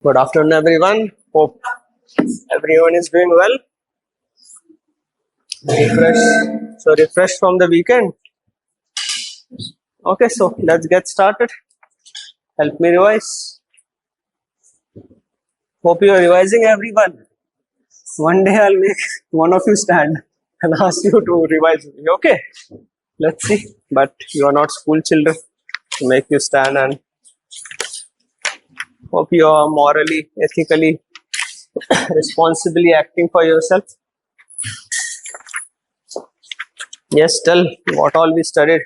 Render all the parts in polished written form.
Good afternoon, everyone. Hope everyone is doing well. Refresh from the weekend. Okay, so let's get started. Help me revise. Hope you are revising, everyone. One day I'll make one of you stand and ask you to revise me. Okay, let's see. But you are not school children to make you stand, and hope you are morally, ethically, responsibly acting for yourself. Yes, tell what all we studied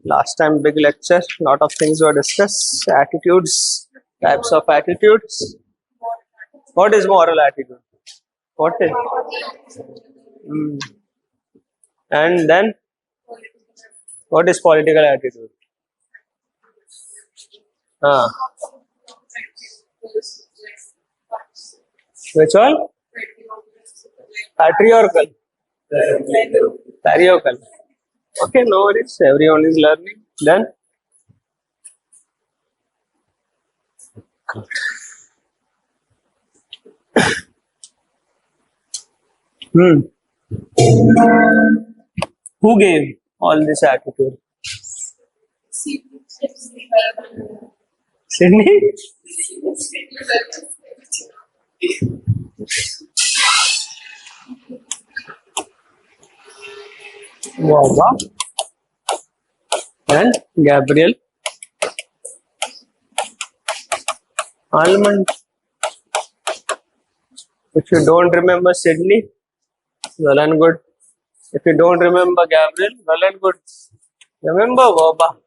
last time. Big lecture, lot of things were discussed. Attitudes, types of attitudes. What is moral attitude? What is? And then what is political attitude? Which one? Patriarchal. Patriarchal. Okay, no worries. Everyone is learning. Then who gave all this attitude? Sydney? Wow. And Gabriel? Almond. If you don't remember Sydney, well and good. If you don't remember Gabriel, well and good. Remember Verba.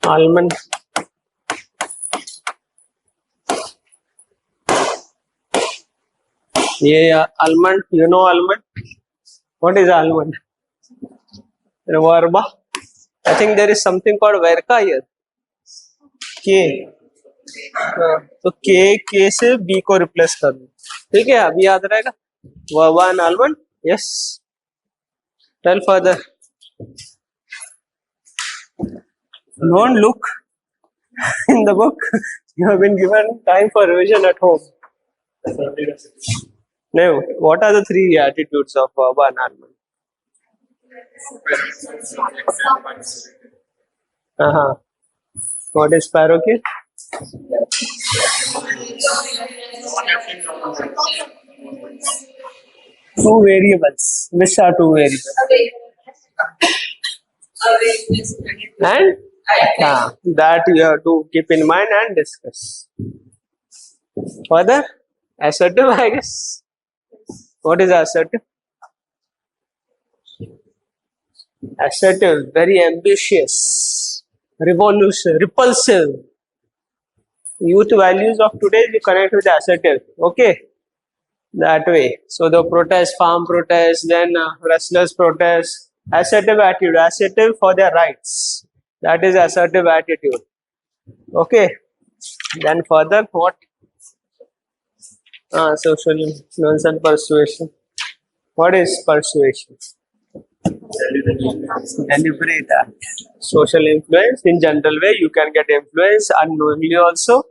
Almond. Yeah, almond. You know almond? What is almond? Verba. I think there is something called verka here. K. तो K से B को replace कर दो. ठीक है, अभी याद रहेगा. Verba and almond. Yes. Tell further. Don't look in the book. You have been given time for revision at home. Now, what are the three attitudes of verba and almond? What is parochial? Two variables. Which are two variables? And that you have to keep in mind and discuss. Further, assertive, I guess. What is assertive? Assertive, very ambitious, revolution, repulsive. Youth values of today you connect with assertive. Okay, that way. So the protest, farm protest, then wrestlers protest. Assertive attitude, assertive for their rights. That is assertive attitude. Okay. Then further, what? Social influence and persuasion. What is persuasion? Deliberate act. Social influence, in general way, you can get influence unknowingly also.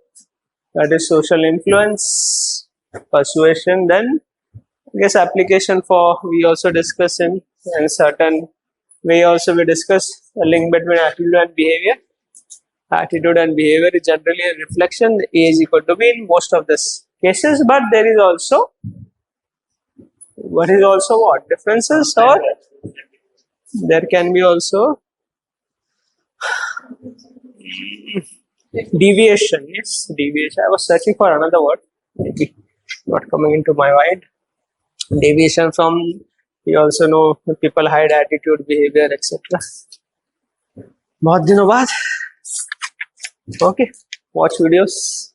That is social influence. Persuasion, then I guess application for, we also discuss in certain way also we discuss a link between attitude and behavior. Attitude and behavior is generally a reflection. A is equal to B in most of these cases, but there is also what? Differences, or there can be also deviation. Yes, deviation. I was searching for another word, maybe not coming into my mind. Deviation from, we also know people hide attitude, behavior, etc. बहुत दिनों बाद. Okay, watch videos.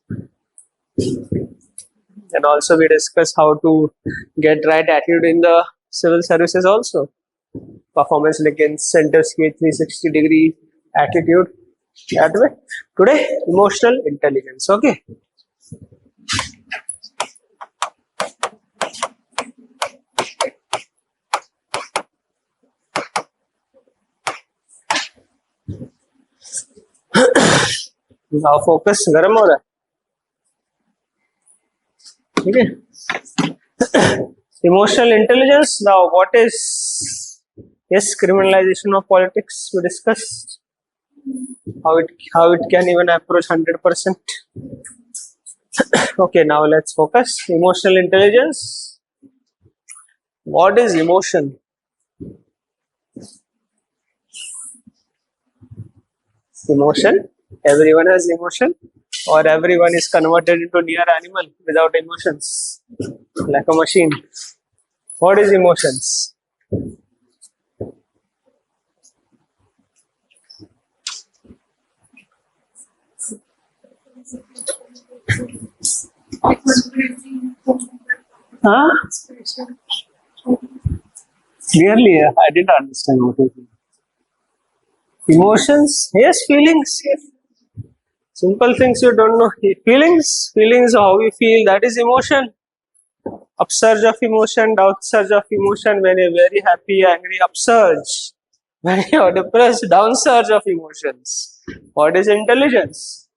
And also we discuss how to get right attitude in the civil services also. Performance against centers के 360-degree attitude. That way. Today, emotional intelligence. Okay. Now focus गर्म हो रहा है, ठीक है. Emotional intelligence. Now what is, yes, criminalization of politics we discussed, how it can even approach 100%. Okay, now let's focus. Emotional intelligence. What is emotion? Emotion, everyone has emotion, or everyone is converted into near animal without emotions, like a machine. What is emotions? Huh? Clearly, I didn't understand what it is. Emotions, yes, feelings. Simple things you don't know. Feelings, how we feel, that is emotion. Upsurge of emotion, downsurge of emotion. When you're very happy, angry, upsurge. When you're depressed, downsurge of emotions. What is intelligence?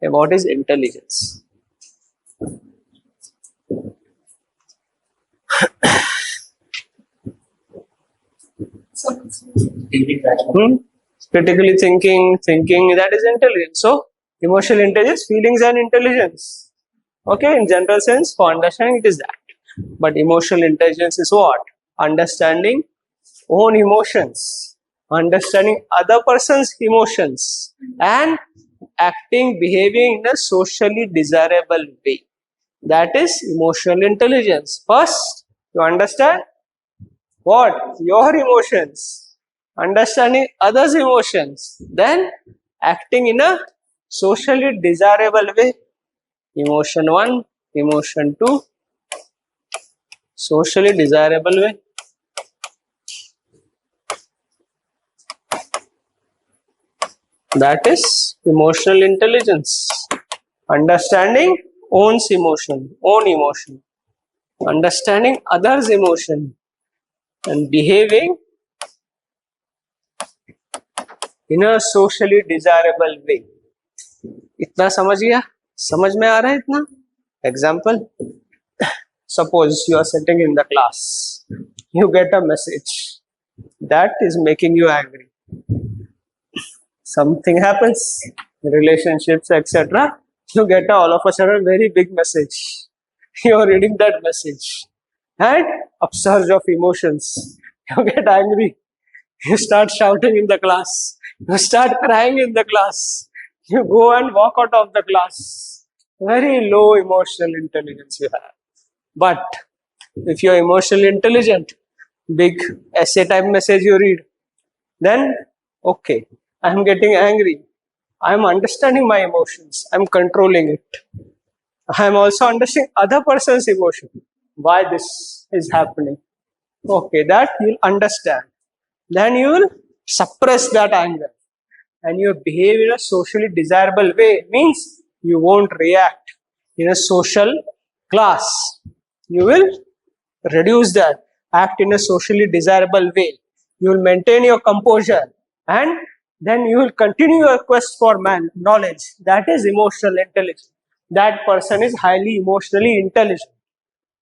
What is intelligence? Critically thinking, that is intelligence. So, emotional intelligence, feelings and intelligence. Okay, in general sense, for understanding it is that. But emotional intelligence is what? Understanding own emotions, understanding other person's emotions, and acting, behaving in a socially desirable way. That is emotional intelligence. First, you understand what? Your emotions. Understanding others' emotions. Then, acting in a socially desirable way. Emotion 1, emotion 2, socially desirable way. That is emotional intelligence. Understanding own emotion. Understanding others' emotion and behaving in a socially desirable way. इतना समझ गया? समझ में आ रहा है इतना? Example. Suppose you are sitting in the class. You get a message that is making you angry. Something happens, relationships, etc. You get all of a sudden very big message. You are reading that message and upsurge of emotions. You get angry. You start shouting in the class. You start crying in the class. You go and walk out of the class. Very low emotional intelligence you have. But if you're emotionally intelligent, big essay type message you read, then okay, I'm getting angry. I'm understanding my emotions. I'm controlling it. I'm also understanding other person's emotion. Why this is happening. Okay, that you'll understand. Then you will suppress that anger and you behave in a socially desirable way. Means you won't react in a social class. You will reduce that, act in a socially desirable way. You will maintain your composure and then you will continue your quest for knowledge. That is emotional intelligence. That person is highly emotionally intelligent.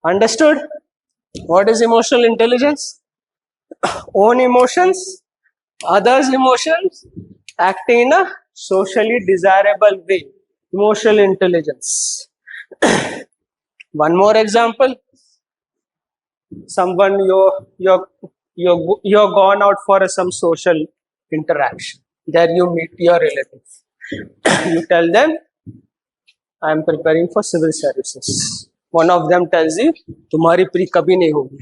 Understood? What is emotional intelligence? Own emotions, others' emotions, acting in a socially desirable way. Emotional intelligence. One more example. Someone you're gone out for some social interaction. There you meet your relatives. You tell them, I am preparing for civil services. One of them tells you, तुम्हारी pre कभी नहीं होगी.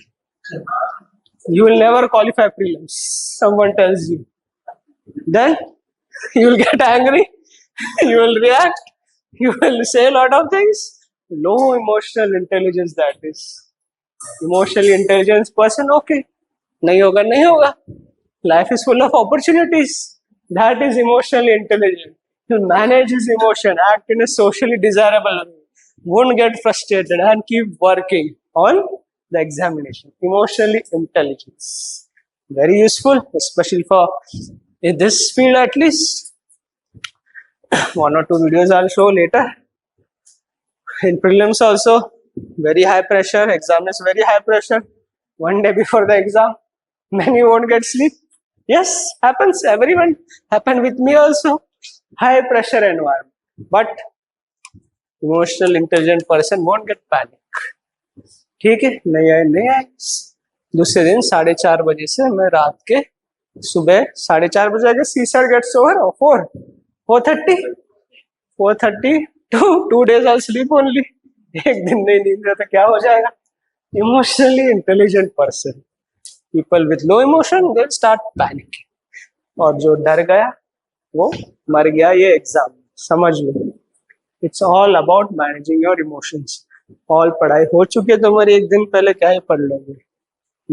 You will never qualify prelims. Someone tells you. Then you will get angry. You will react. You will say a lot of things. Low emotional intelligence, that is. Emotionally intelligent person, okay. नहीं होगा. Life is full of opportunities. That is emotionally intelligent. To manage his emotion, act in a socially desirable way. Won't get frustrated and keep working on the examination. Emotionally intelligence. Very useful, especially for in this field at least. One or two videos I'll show later. In prelims also, very high pressure. Exam is very high pressure. One day before the exam, many won't get sleep. Yes, happens. Everyone happened with me also. High pressure environment. But emotional intelligent person won't get panic. ठीक है, नहीं आए नहीं आए. दूसरे दिन 4:30 बजे से मैं रात के सुबह 4:30 बजे आगे सीसर gets over 4:30 to 2 days I'll sleep only. एक दिन नहीं नींद तो क्या हो जाएगा. Emotionally intelligent person, people with low emotion, they'll start panicking. और जो डर गया वो मर गया ये एग्जाम. समझ लो, it's all about managing your emotions. all पढ़ाई हो चुकी है तुम्हारी, एक दिन पहले क्या ही पढ़ लोगे.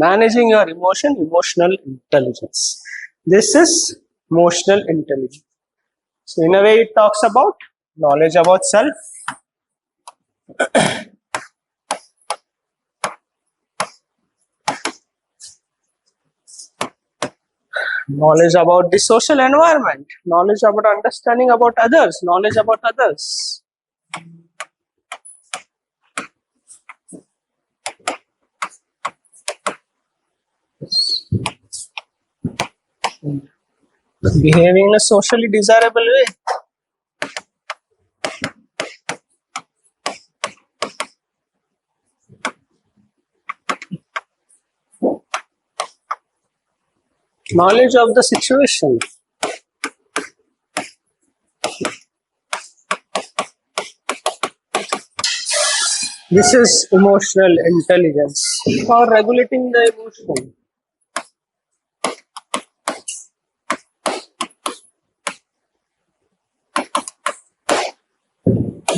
Managing your emotion, emotional intelligence. This is emotional intelligence. So in a way it talks about knowledge about self, knowledge about the social environment, knowledge about understanding about others, knowledge about others. Behaving in a socially desirable way. Knowledge of the situation. This is emotional intelligence, for regulating the emotion.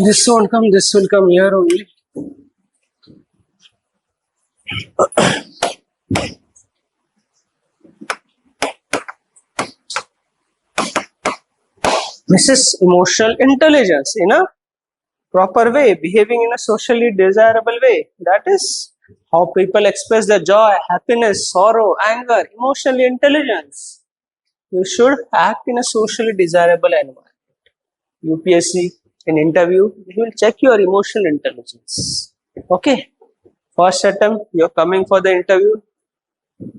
This won't come, this will come here only. This is emotional intelligence in a proper way, behaving in a socially desirable way. That is how people express their joy, happiness, sorrow, anger, emotional intelligence. You should act in a socially desirable environment. UPSC, in interview, they will check your emotional intelligence. Okay, first attempt, you're coming for the interview.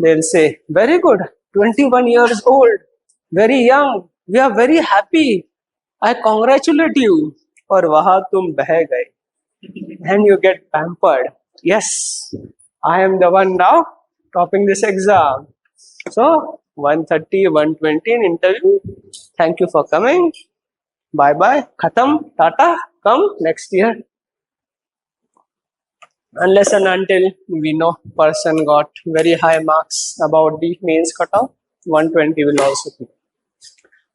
They'll say, very good, 21 years old, very young, we are very happy, I congratulate you. और वहां तुम बह गए, and you get pampered. Yes, I am the one now topping this exam. So 130, 120 in interview. Thank you for coming. Bye bye. Khatam. Tata. Come next year. Unless and until we know person got very high marks about the mains cutoff, 120 will also be.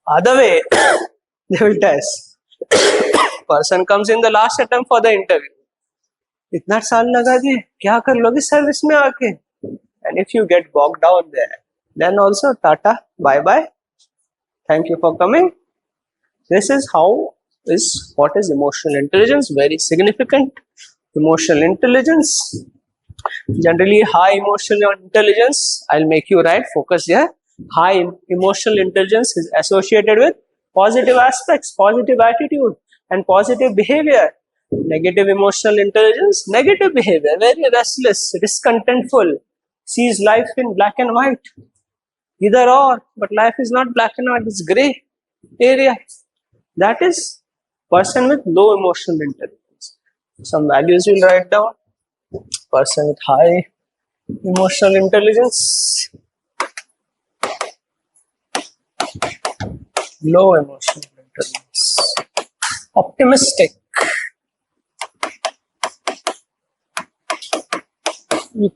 Other way, they will test. Person comes in the last attempt for the interview. इतना साल लगा दिए, क्या कर लोगे service में आके? And if you get bogged down there, then also tata, bye bye. Thank you for coming. This is what is emotional intelligence. Very significant. Emotional intelligence. Generally, high emotional intelligence. I'll make you write. Focus here. High emotional intelligence is associated with positive aspects, positive attitude, and positive behavior. Negative emotional intelligence, negative behavior, very restless, discontentful, sees life in black and white. Either or, but life is not black and white, it's gray area. That is person with low emotional intelligence. Some values we'll write down. Person with high emotional intelligence, low emotional intelligence, optimistic,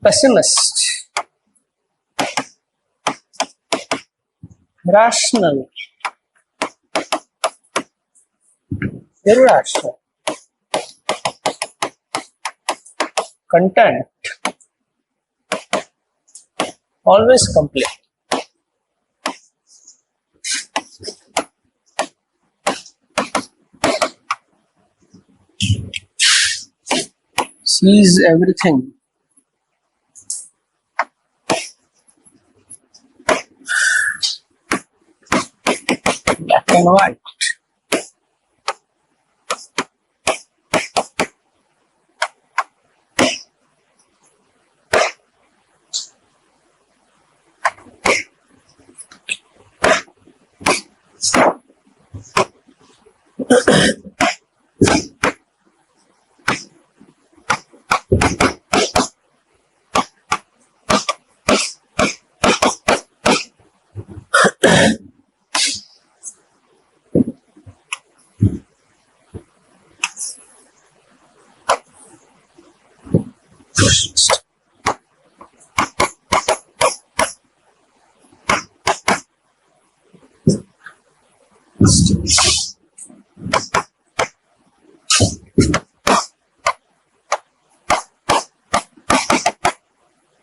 pessimist, rational, irrational, content, always complain. Sees everything. Black and white.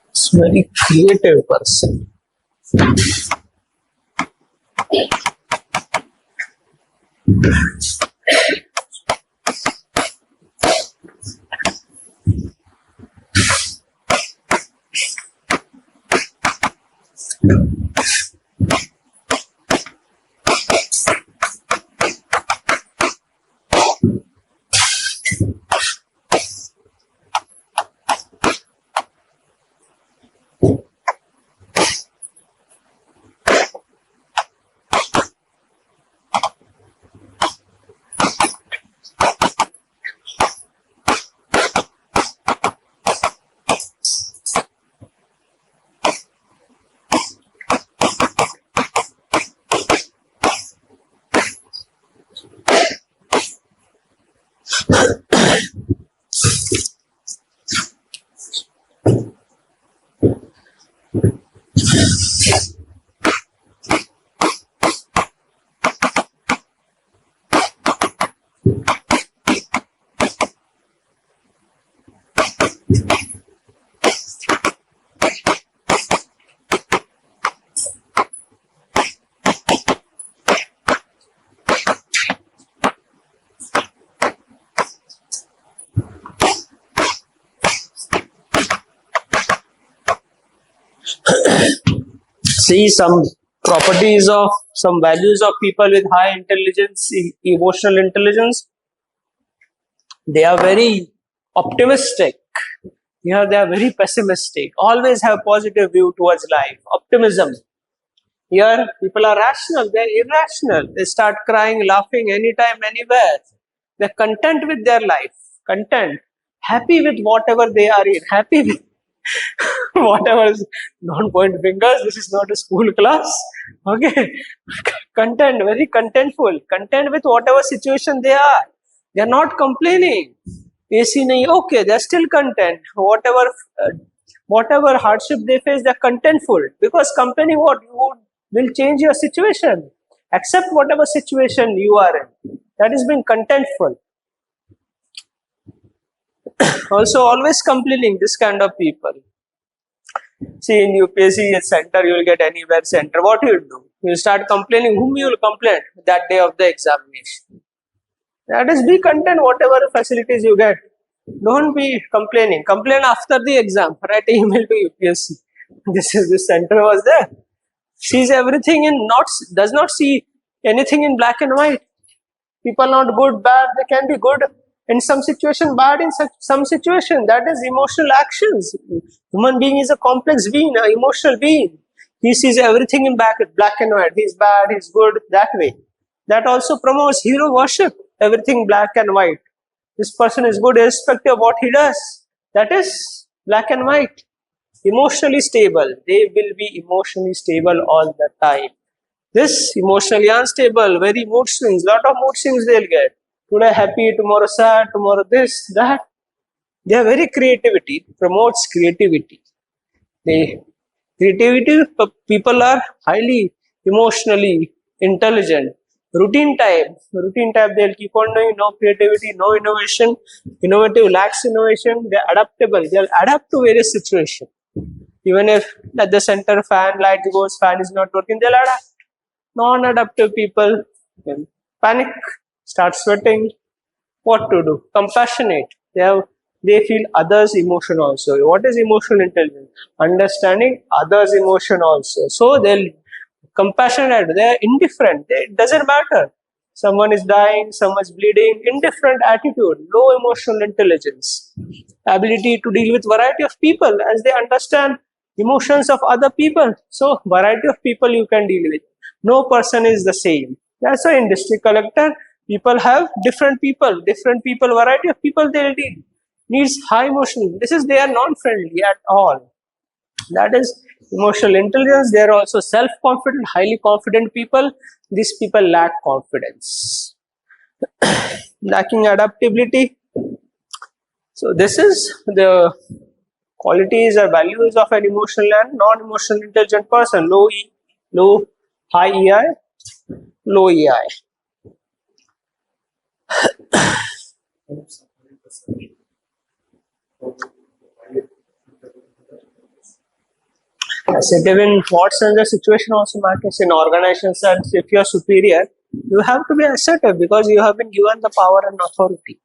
It's very creative person. See some properties of some values of people with high intelligence, emotional intelligence. They are very optimistic. Here they are very pessimistic. Always have positive view towards life. Optimism. Here people are rational. They are irrational. They start crying, laughing anytime, anywhere. They are content with their life. Content. Happy with whatever they are in. Happy with whatever is, don't point fingers, this is not a school class. Okay. Content, very contentful, content with whatever situation they are. They are not complaining. AC nahi, okay, they are still content. Whatever hardship they face, they are contentful. Because complaining what? You will change your situation. Accept whatever situation you are in. That is being contentful. Also always complaining, this kind of people. See, in UPSC center, you will get anywhere center. What you will do? You will start complaining. Whom you will complain that day of the examination? That is, be content whatever facilities you get. Don't be complaining. Complain after the exam. Write an email to UPSC. This center was there. Sees everything in does not see anything in black and white. People not good, bad. They can be good in some situation, bad in some situation. That is emotional actions. Human being is a complex being, an emotional being. He sees everything in black and white. He's bad, he's good, that way. That also promotes hero worship. Everything black and white. This person is good irrespective of what he does. That is black and white. Emotionally stable. They will be emotionally stable all the time. This emotionally unstable, very mood swings. Lot of mood swings they'll get. Today happy, tomorrow sad, tomorrow this, that. They are very creativity, promotes creativity. Creativity, people are highly emotionally intelligent. Routine type, they'll keep on doing, no creativity, no innovation. Innovative lacks innovation. They're adaptable. They'll adapt to various situations. Even if at the center fan light goes, fan is not working, they'll adapt. Non-adaptive people panic, start sweating. What to do? Compassionate. They feel others' emotion also. What is emotional intelligence? Understanding others' emotion also. So they'll compassionate. They are indifferent. It doesn't matter. Someone is dying, someone's bleeding. Indifferent attitude. Low emotional intelligence. Ability to deal with variety of people as they understand emotions of other people. So variety of people you can deal with. No person is the same. That's why in district collector People have different people, variety of people they needs high emotion. They are non-friendly at all. That is emotional intelligence. They are also self-confident, highly confident people. These people lack confidence. Lacking adaptability. So this is the qualities or values of an emotional and non-emotional intelligent person. High EI, low EI. Assertive in what sense the situation also matters in organizations, and if you are superior, you have to be assertive because you have been given the power and authority.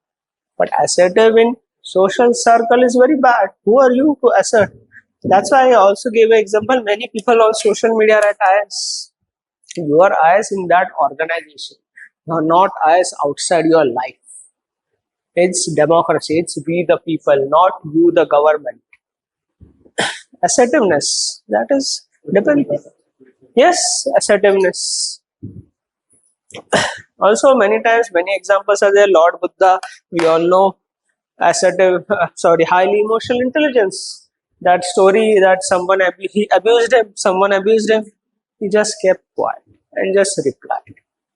But assertive in social circle is very bad. Who are you to assert? That's why I also gave an example. Many people on social media are at IS. You are IS in that organization. You are not IS outside your life. It's democracy. It's we the people, not you the government. Assertiveness. That is depend. Yes, assertiveness. Also, many times, many examples are there. Lord Buddha, we all know, assertive, highly emotional intelligence. That story that he abused him, someone abused him, he just kept quiet and just replied.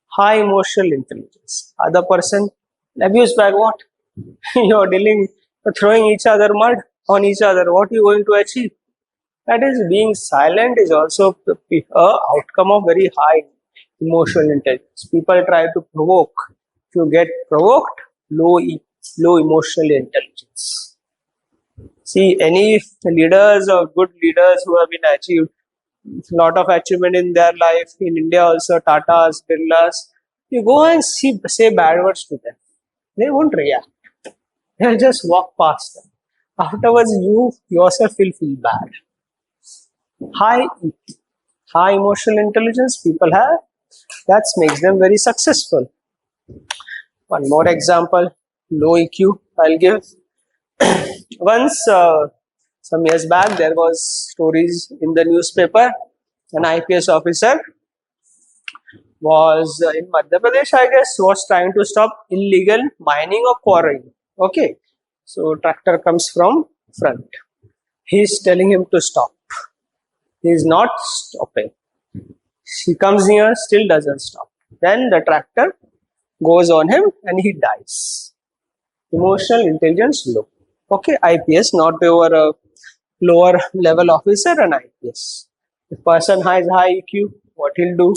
High emotional intelligence. Other person abused by what? You're throwing each other mud on each other. What are you going to achieve? That is, being silent is also a outcome of very high emotional intelligence. People try to provoke. If you get provoked, low emotional intelligence. See, any leaders or good leaders who have been achieved a lot of achievement in their life, in India also, Tatas, Birlas, you go and say bad words to them. They won't react. They'll just walk past them. Afterwards, you yourself will feel bad. High emotional intelligence people have, that makes them very successful. One more example, low EQ I'll give. Once, some years back, there was stories in the newspaper. An IPS officer was in Madhya Pradesh, I guess, was trying to stop illegal mining or quarrying. Okay, so tractor comes from front. He's telling him to stop. He is not stopping. He comes near, still doesn't stop. Then the tractor goes on him and he dies. Emotional intelligence low. Okay, IPS, not your lower level officer, an IPS. If person has high EQ, what he'll do?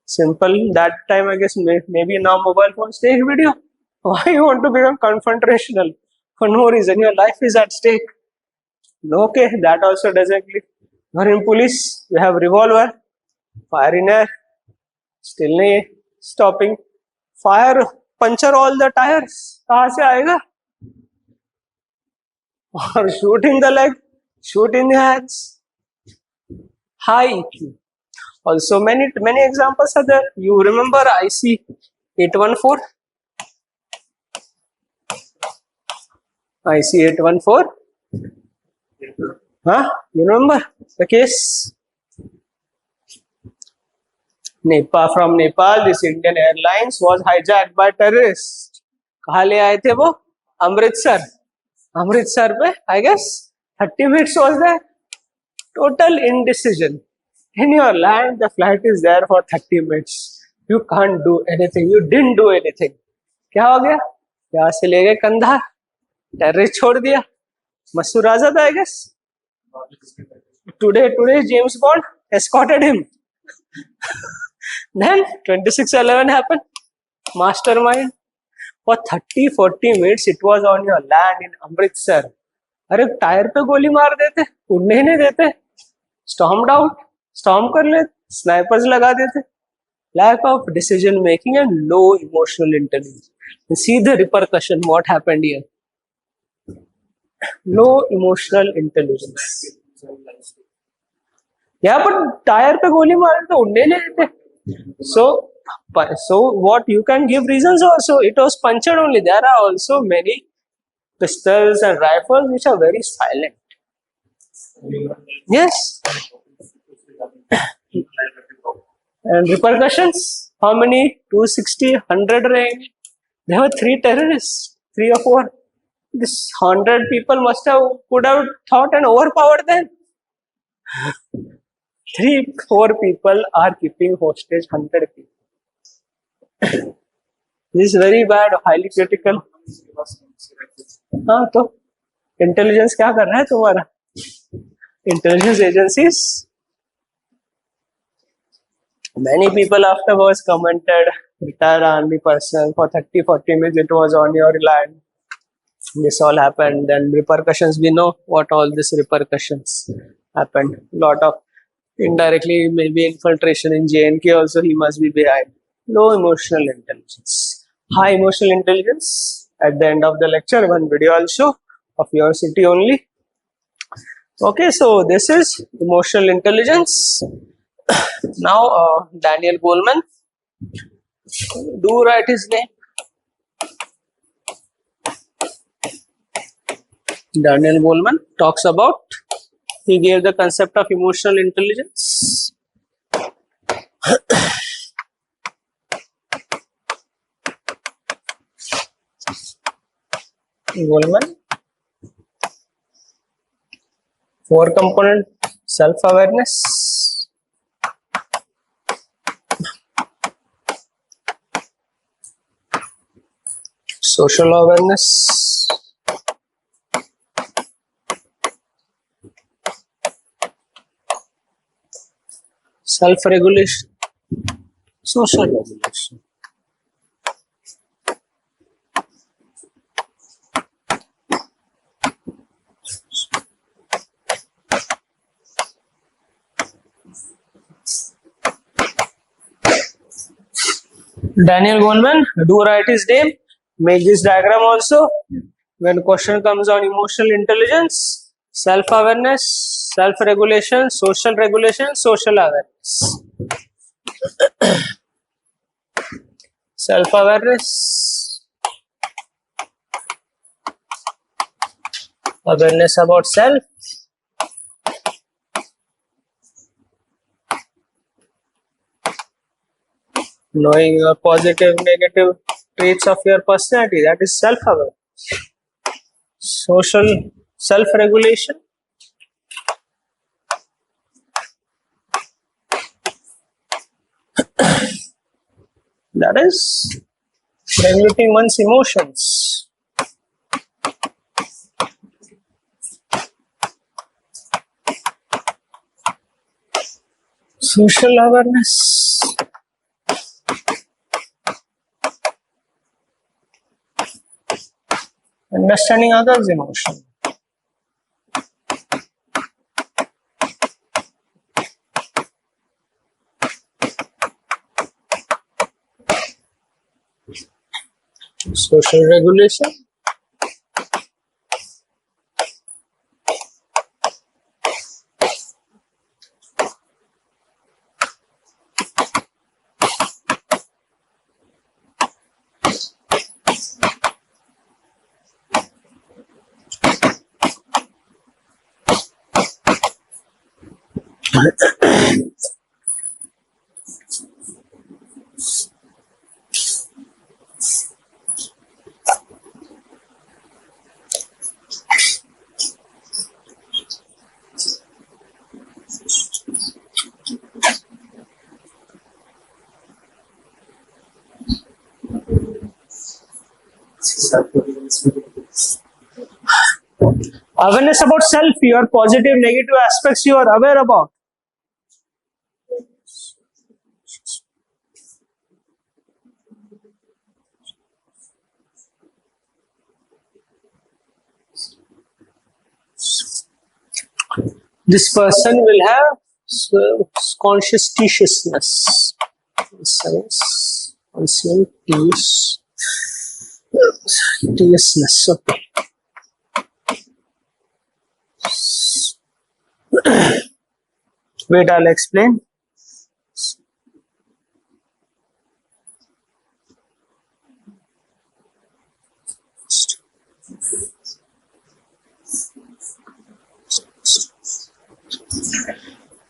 Simple. That time, I guess, maybe now mobile phones take video. Why you want to become confrontational? For no reason. Your life is at stake. Okay, that also doesn't click. You're in police, you have revolver, fire in air, still nahi stopping. Fire, puncture all the tires. कहाँ से आएगा? Or shoot in the leg, shoot in the hands. High EQ. Also, many examples are there. You remember IC 814? IC 814? Huh? You remember the case? From Nepal, this Indian Airlines was hijacked by terrorists. कहाँ ले आए थे वो? अमृतसर. अमृतसर पे, I guess, 30 minutes was there. Total indecision. In your land, the flight is there for 30 minutes. You can't do anything. You didn't do anything. क्या हो गया? यहाँ से ले गए कंधार. Terrorist छोड़ दिया. Masood Azad, I guess. Today, James Bond escorted him. Then 26/11 happened. Mastermind. For 30-40 minutes, it was on your land in Amritsar. अरे टायर पे गोली मार देते, उड़ने ही नहीं देते. Stormed out, storm कर ले, snipers लगा देते. Lack of decision making and low emotional intelligence. You see the repercussion. What happened here? Low emotional intelligence. Yeah, but tire पे गोली मारे तो उड़ने नहीं देते. So what you can give reasons also. It was punctured only. There are also many pistols and rifles which are very silent. Yes. And repercussions how many? 260, 100 rank. There were 3 terrorists, 3 or 4. This 100 people could have thought and overpowered them. 3, 4 people are keeping hostage 100 people. This is very bad, highly critical. हाँ तो intelligence क्या कर रहा है तुम्हारा? Intelligence agencies. Many people afterwards commented, retired army person for 30-40 minutes it was on your land. This all happened. Then repercussions, we know what all these repercussions happened. Lot of indirectly maybe infiltration in JNK also he must be behind. Low emotional intelligence. High emotional intelligence. At the end of the lecture, one video I'll show of your city only. Okay, so this is emotional intelligence. Now Daniel Goleman, do write his name. Daniel Goleman talks about, he gave the concept of emotional intelligence. Goleman, 4 component self-awareness, social awareness, self-regulation, social regulation. Daniel Goleman, do write his name, make this diagram also. When question comes on emotional intelligence, self-awareness, self-regulation, social awareness. Self-awareness, awareness about self, knowing your positive, negative traits of your personality, that is self-awareness. Social self-regulation, that is regulating one's emotions. Social awareness, understanding others' emotion. Social regulation, awareness about self, your positive, negative aspects you are aware about. This person will have conscientiousness. Conscientiousness. Okay. Wait, I'll explain.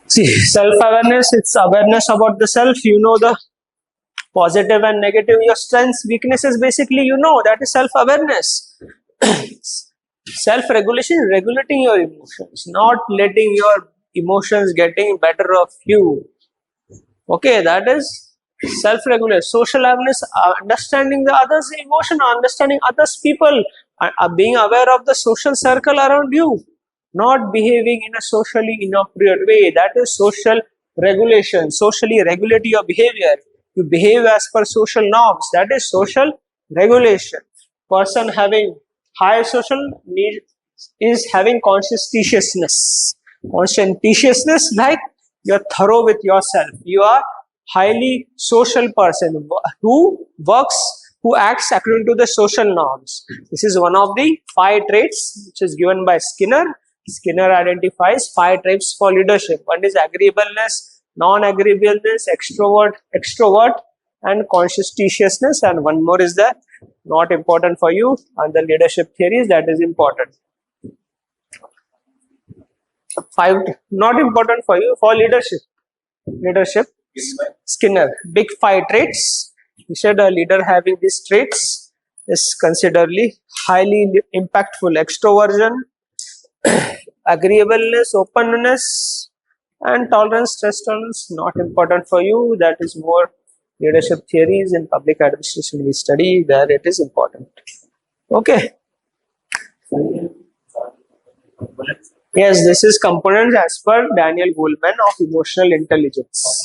See, self-awareness, it's awareness about the self. You know the Positive and negative, your strengths, weaknesses, basically you know, that is self-awareness. Self-regulation, regulating your emotions, not letting your emotions getting better of you. Okay, that is self-regulation. Social awareness, understanding the others' emotion, understanding others' people, being aware of the social circle around you, not behaving in a socially inappropriate way. That is social regulation. Socially regulate your behavior. You behave as per social norms. That is social regulation. Person having high social need is having conscientiousness. Conscientiousness, like you're thorough with yourself. You are highly social person who works, who acts according to the social norms. This is one of the 5 traits which is given by Skinner. Skinner identifies 5 traits for leadership. One is agreeableness, non-agreeableness, extrovert, and conscientiousness. And one more is the not important for you, and the leadership theories, that is important. 5 not important for you for leadership. Skinner, big 5 traits. He said a leader having these traits is considerably highly impactful. Extroversion, agreeableness, openness, and tolerance, stress tolerance, not important for you. That is more leadership theories in public administration we study, where it is important. Okay. Yes, this is components as per Daniel Goleman of emotional intelligence.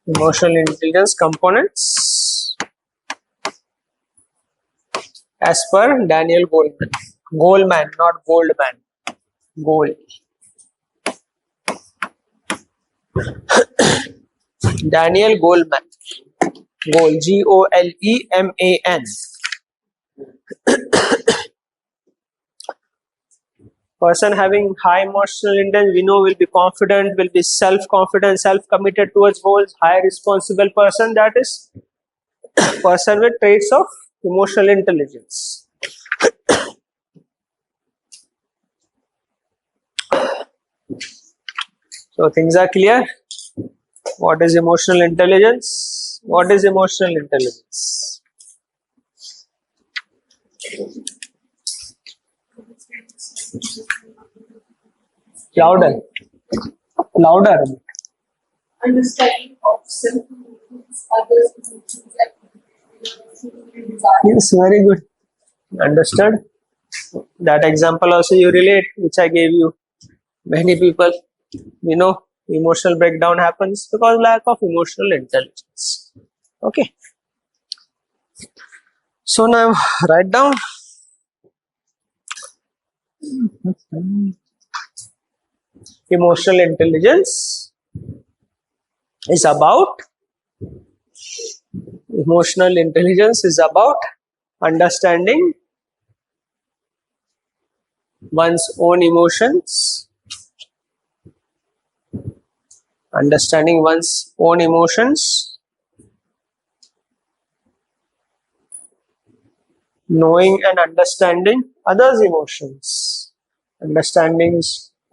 Emotional intelligence components as per Daniel Goleman. Goleman, not Goldman. Gole. Daniel Goleman. Gole. Goleman. Person having high emotional intelligence, we know, will be confident, will be self-confident, self-committed towards goals, high responsible person. That is person with traits of emotional intelligence. So things are clear. What is emotional intelligence? What is emotional intelligence? Louder. Louder. Understanding of self, others, Yes, very good. Understood. That example also you relate, which I gave you. Many people, you know, emotional breakdown happens because lack of emotional intelligence. Okay. So now write down. Emotional intelligence is about understanding one's own emotions, knowing and understanding others' emotions, understanding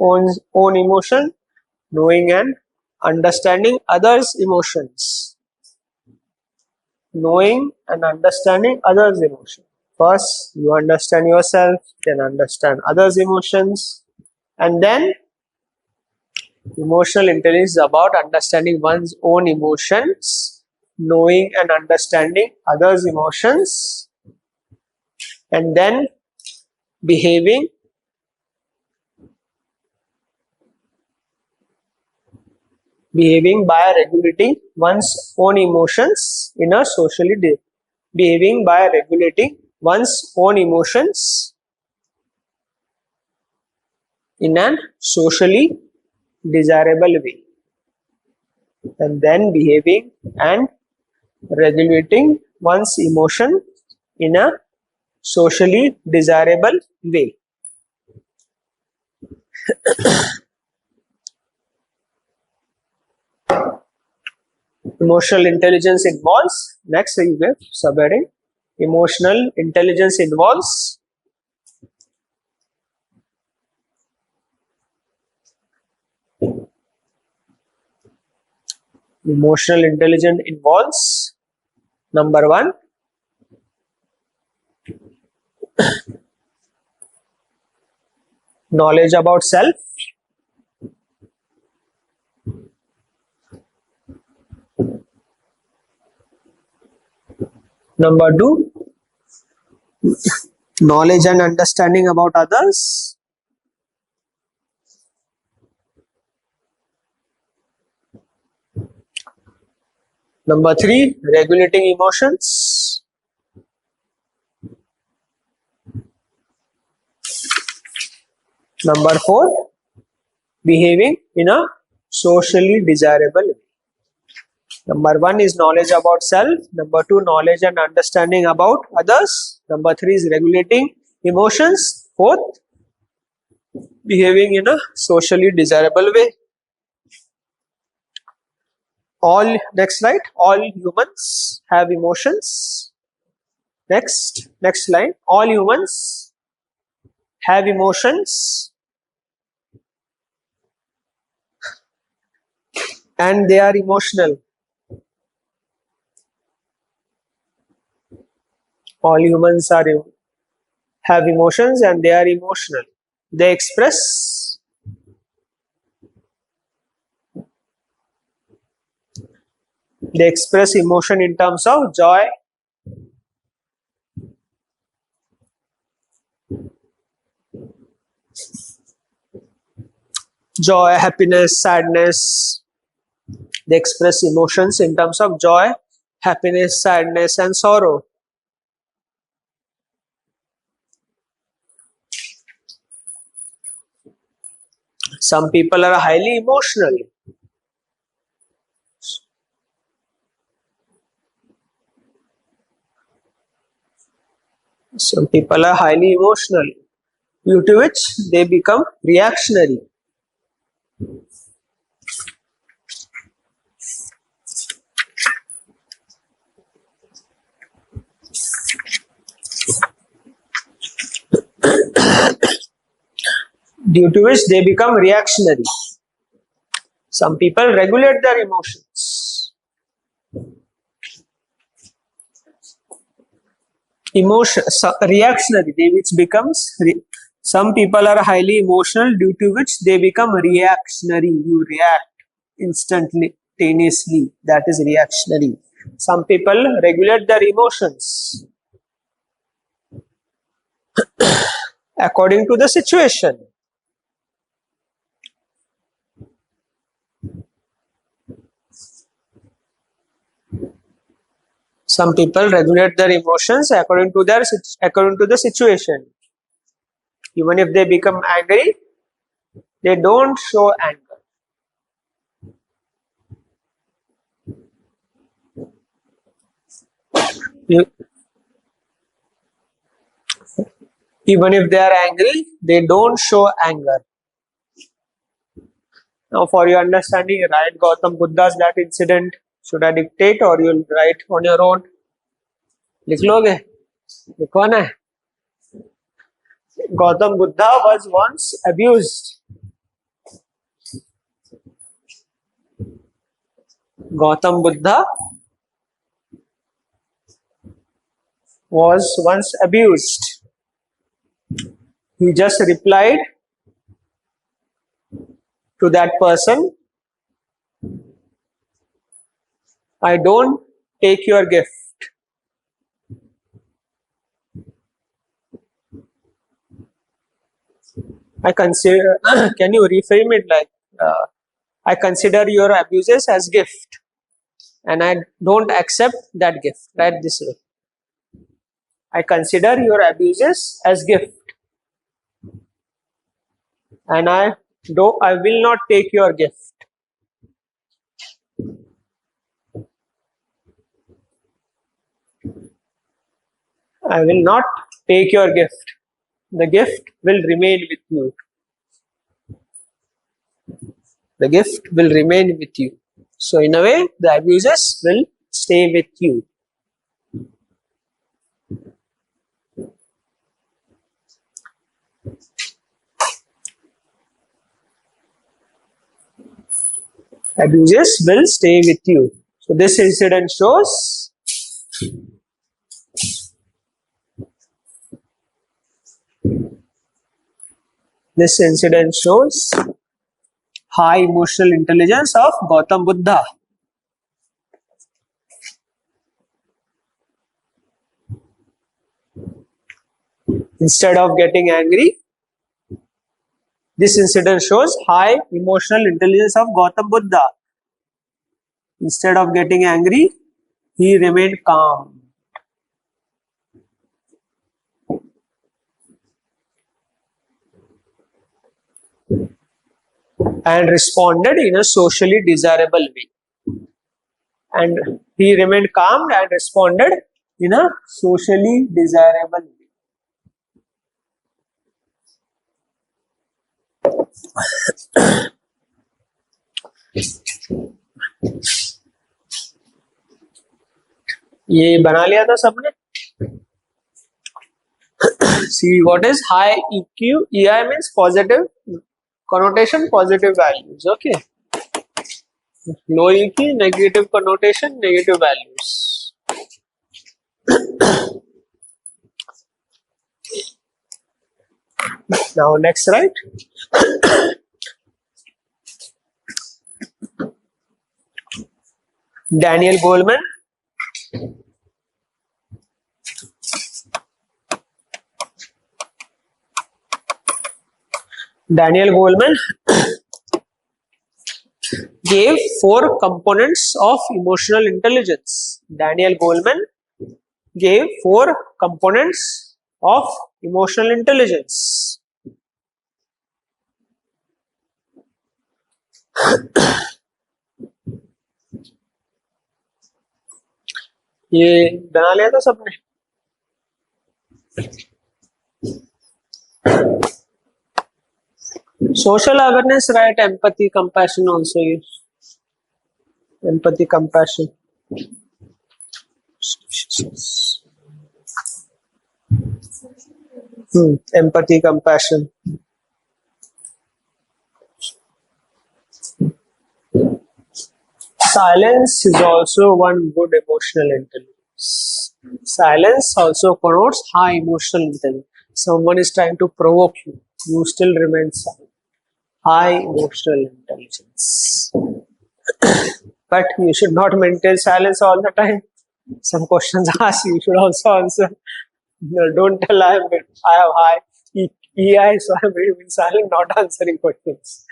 own emotion, knowing and understanding others' emotions, knowing and understanding others' emotions. First, you understand yourself, then understand others' emotions, and then emotional intelligence is about understanding one's own emotions, knowing and understanding others' emotions, and then behaving by regulating one's own emotions in a socially behaving by regulating one's own emotions in a socially desirable way, and then behaving and regulating one's emotion in a socially desirable way. Emotional intelligence involves, next you get subheading, emotional intelligence involves Emotional intelligence involves number 1, knowledge about self. Number 2, knowledge and understanding about others. Number 3, regulating emotions. Number 4, behaving in a socially desirable way. Number 1 is knowledge about self. Number 2, knowledge and understanding about others. Number 3 is regulating emotions. 4th, behaving in a socially desirable way. Next slide. All humans have emotions. Next line. All humans have emotions and they are emotional. All humans have emotions and they are emotional. They express emotion in terms of joy, happiness, sadness. They express emotions in terms of joy, happiness, sadness, and sorrow. Some people are highly emotional. Some people are highly emotional, due to which they become reactionary. Due to which they become reactionary. Some people regulate their emotions. Reactionary, which becomes some people are highly emotional, due to which they become reactionary. You react instantaneously. That is reactionary. Some people regulate their emotions according to the situation. Some people regulate their emotions according to the situation. Even if they become angry, they don't show anger. Even if they are angry, they don't show anger. Now, for your understanding, write Gautam Buddha's that incident. Should I dictate or you'll write on your own? लिख लोगे? लिखवाना है? Gautam Buddha was once abused. Gautam Buddha was once abused. He just replied to that person, I don't take your gift. I consider, can you reframe it like, I consider your abuses as gift and I don't accept that gift. Write this way. I consider your abuses as gift and I will not take your gift. I will not take your gift. The gift will remain with you. The gift will remain with you. So in a way, the abuses will stay with you. abuses will stay with you. So this incident shows high emotional intelligence of Gautam Buddha. Instead of getting angry, this incident shows high emotional intelligence of Gautam Buddha. Instead of getting angry, he remained calm. And responded in a socially desirable way. And he remained calm and responded in a socially desirable way. ये बना लिया था सबने. See, what is high EQ? EI means positive connotation, positive values. Okay. Low EQ, negative connotation, negative values. Now next, right? Daniel Goleman. Daniel Goleman gave 4 components of emotional intelligence. Daniel Goleman gave 4 components of emotional intelligence. ये बना लिया था सबने. Social awareness, right? Empathy, compassion also use. Empathy, compassion. Empathy, compassion. Silence is also one good emotional intelligence. Silence also connotes high emotional intelligence. Someone is trying to provoke you, you still remain silent. High emotional intelligence. But you should not maintain silence all the time. Some questions asked, you should also answer. No, don't tell I have high EI, so I am being silent, not answering questions.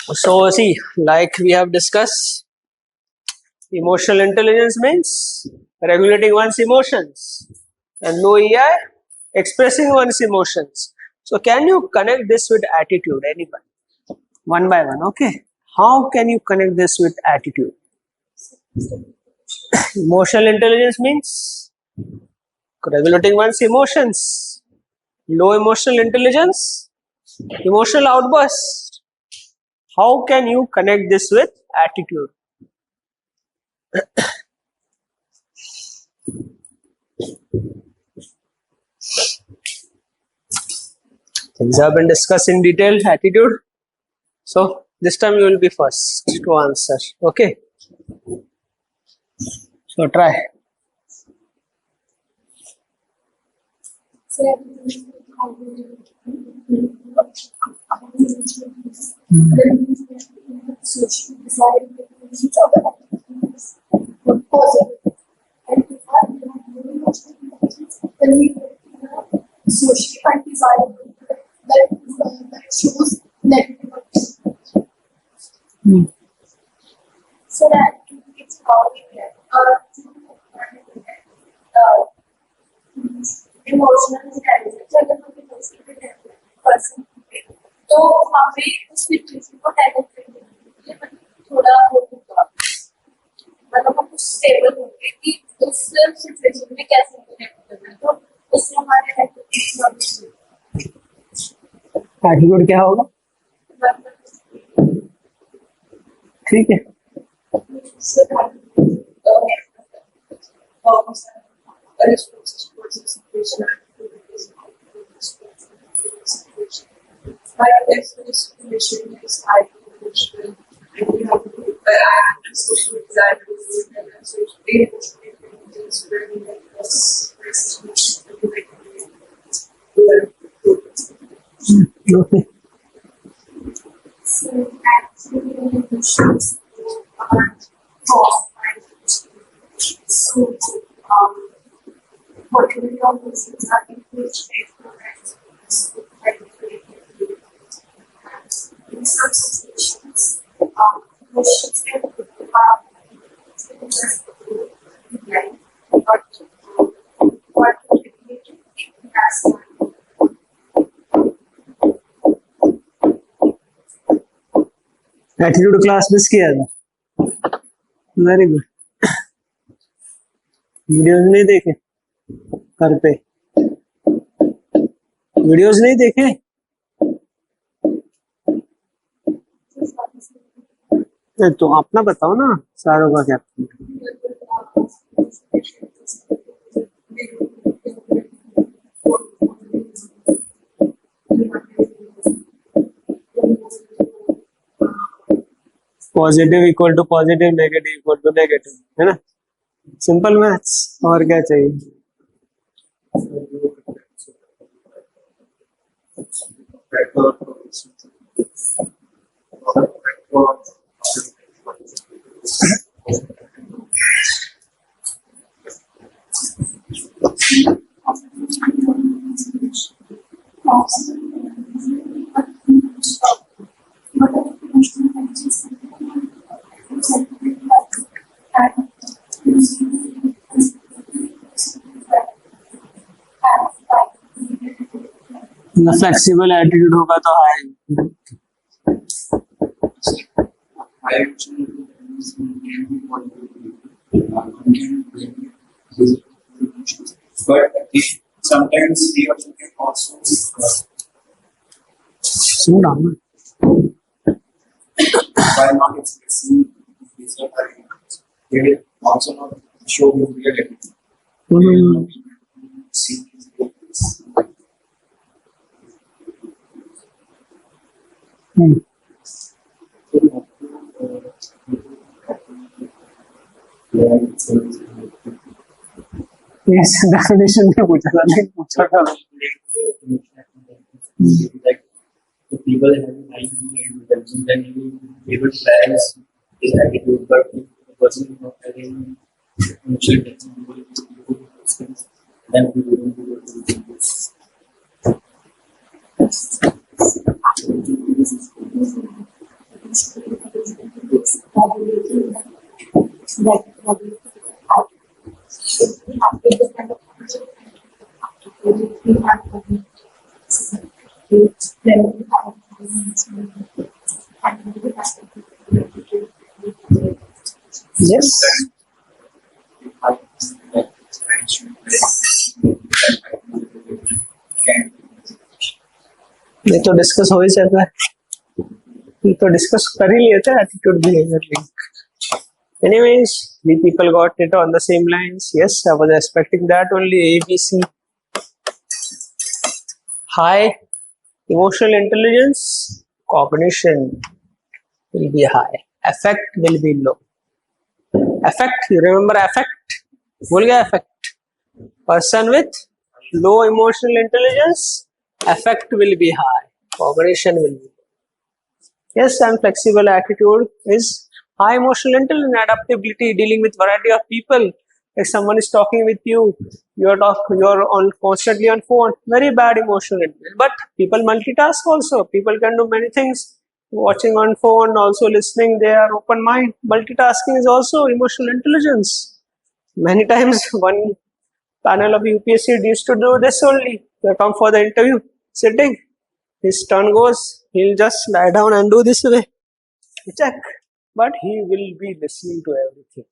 So see, like we have discussed, emotional intelligence means regulating one's emotions, and low EI, expressing one's emotions. So can you connect this with attitude? Anyone? One by one, okay? How can you connect this with attitude? Emotional intelligence means regulating one's emotions. Low emotional intelligence, emotional outbursts. How can you connect this with attitude? Things have been discussed in detail, attitude. So this time you will be first to answer. Okay. So try. Socially undesirable that shows negative. So that it's how we get emotional intelligence अगर person तो हमें उस situation को tackle करने के लिए थोड़ा वो होगा मतलब हम कुछ स्टेबल होंगे कि उस सिचुएशन में कैसे रिएक्ट करना है तो उससे हमारे एटीट्यूड क्या होगा ठीक है But if this condition is high condition, and we have to put the social examples and social data, it's very less. Okay. So actually, emotions are caused by so what we all emotions are included in some situations, emotions can be like what that's attitude class miss किया था, very good. Videos नहीं देखे करते, videos नहीं देखे, तो अपना बताओ ना सारों का क्या। Positive equal to positive, negative equal to negative, है ना, सिंपल मैथ्स, और क्या चाहिए। फ्लेक्सिबल एटीट्यूड होगा तो high, but sometimes we also can also सुन रहा हूँ while not expressing these are arguments, they will also not show you real attitude. They will not be able to see these things. Yes definition में पूछा था, नहीं पूछा था। Like the people having high intelligence, then you will be able to balance his attitude, but if the person is not having emotional intelligence, then we wouldn't be able to do this. Yes ये तो discuss हो ही जाता है, ये तो discuss कर ही लिए थे attitude behaviour link. Anyways, we people got it on the same lines. Yes, I was expecting that only. A, B, C. High emotional intelligence, cognition will be high. Affect will be low. Affect, you remember affect? भूल गया affect. Person with low emotional intelligence, affect will be high. Cognition will be low. Yes, and flexible attitude is high emotional intelligence, adaptability, dealing with variety of people. If someone is talking with you, you're on constantly on phone, very bad emotional intelligence. But people multitask also. People can do many things. Watching on phone, also listening, they are open mind. Multitasking is also emotional intelligence. Many times one panel of UPSC used to do this only. They come for the interview, sitting. His turn goes, he'll just lie down and do this way. Check. But he will be listening to everything.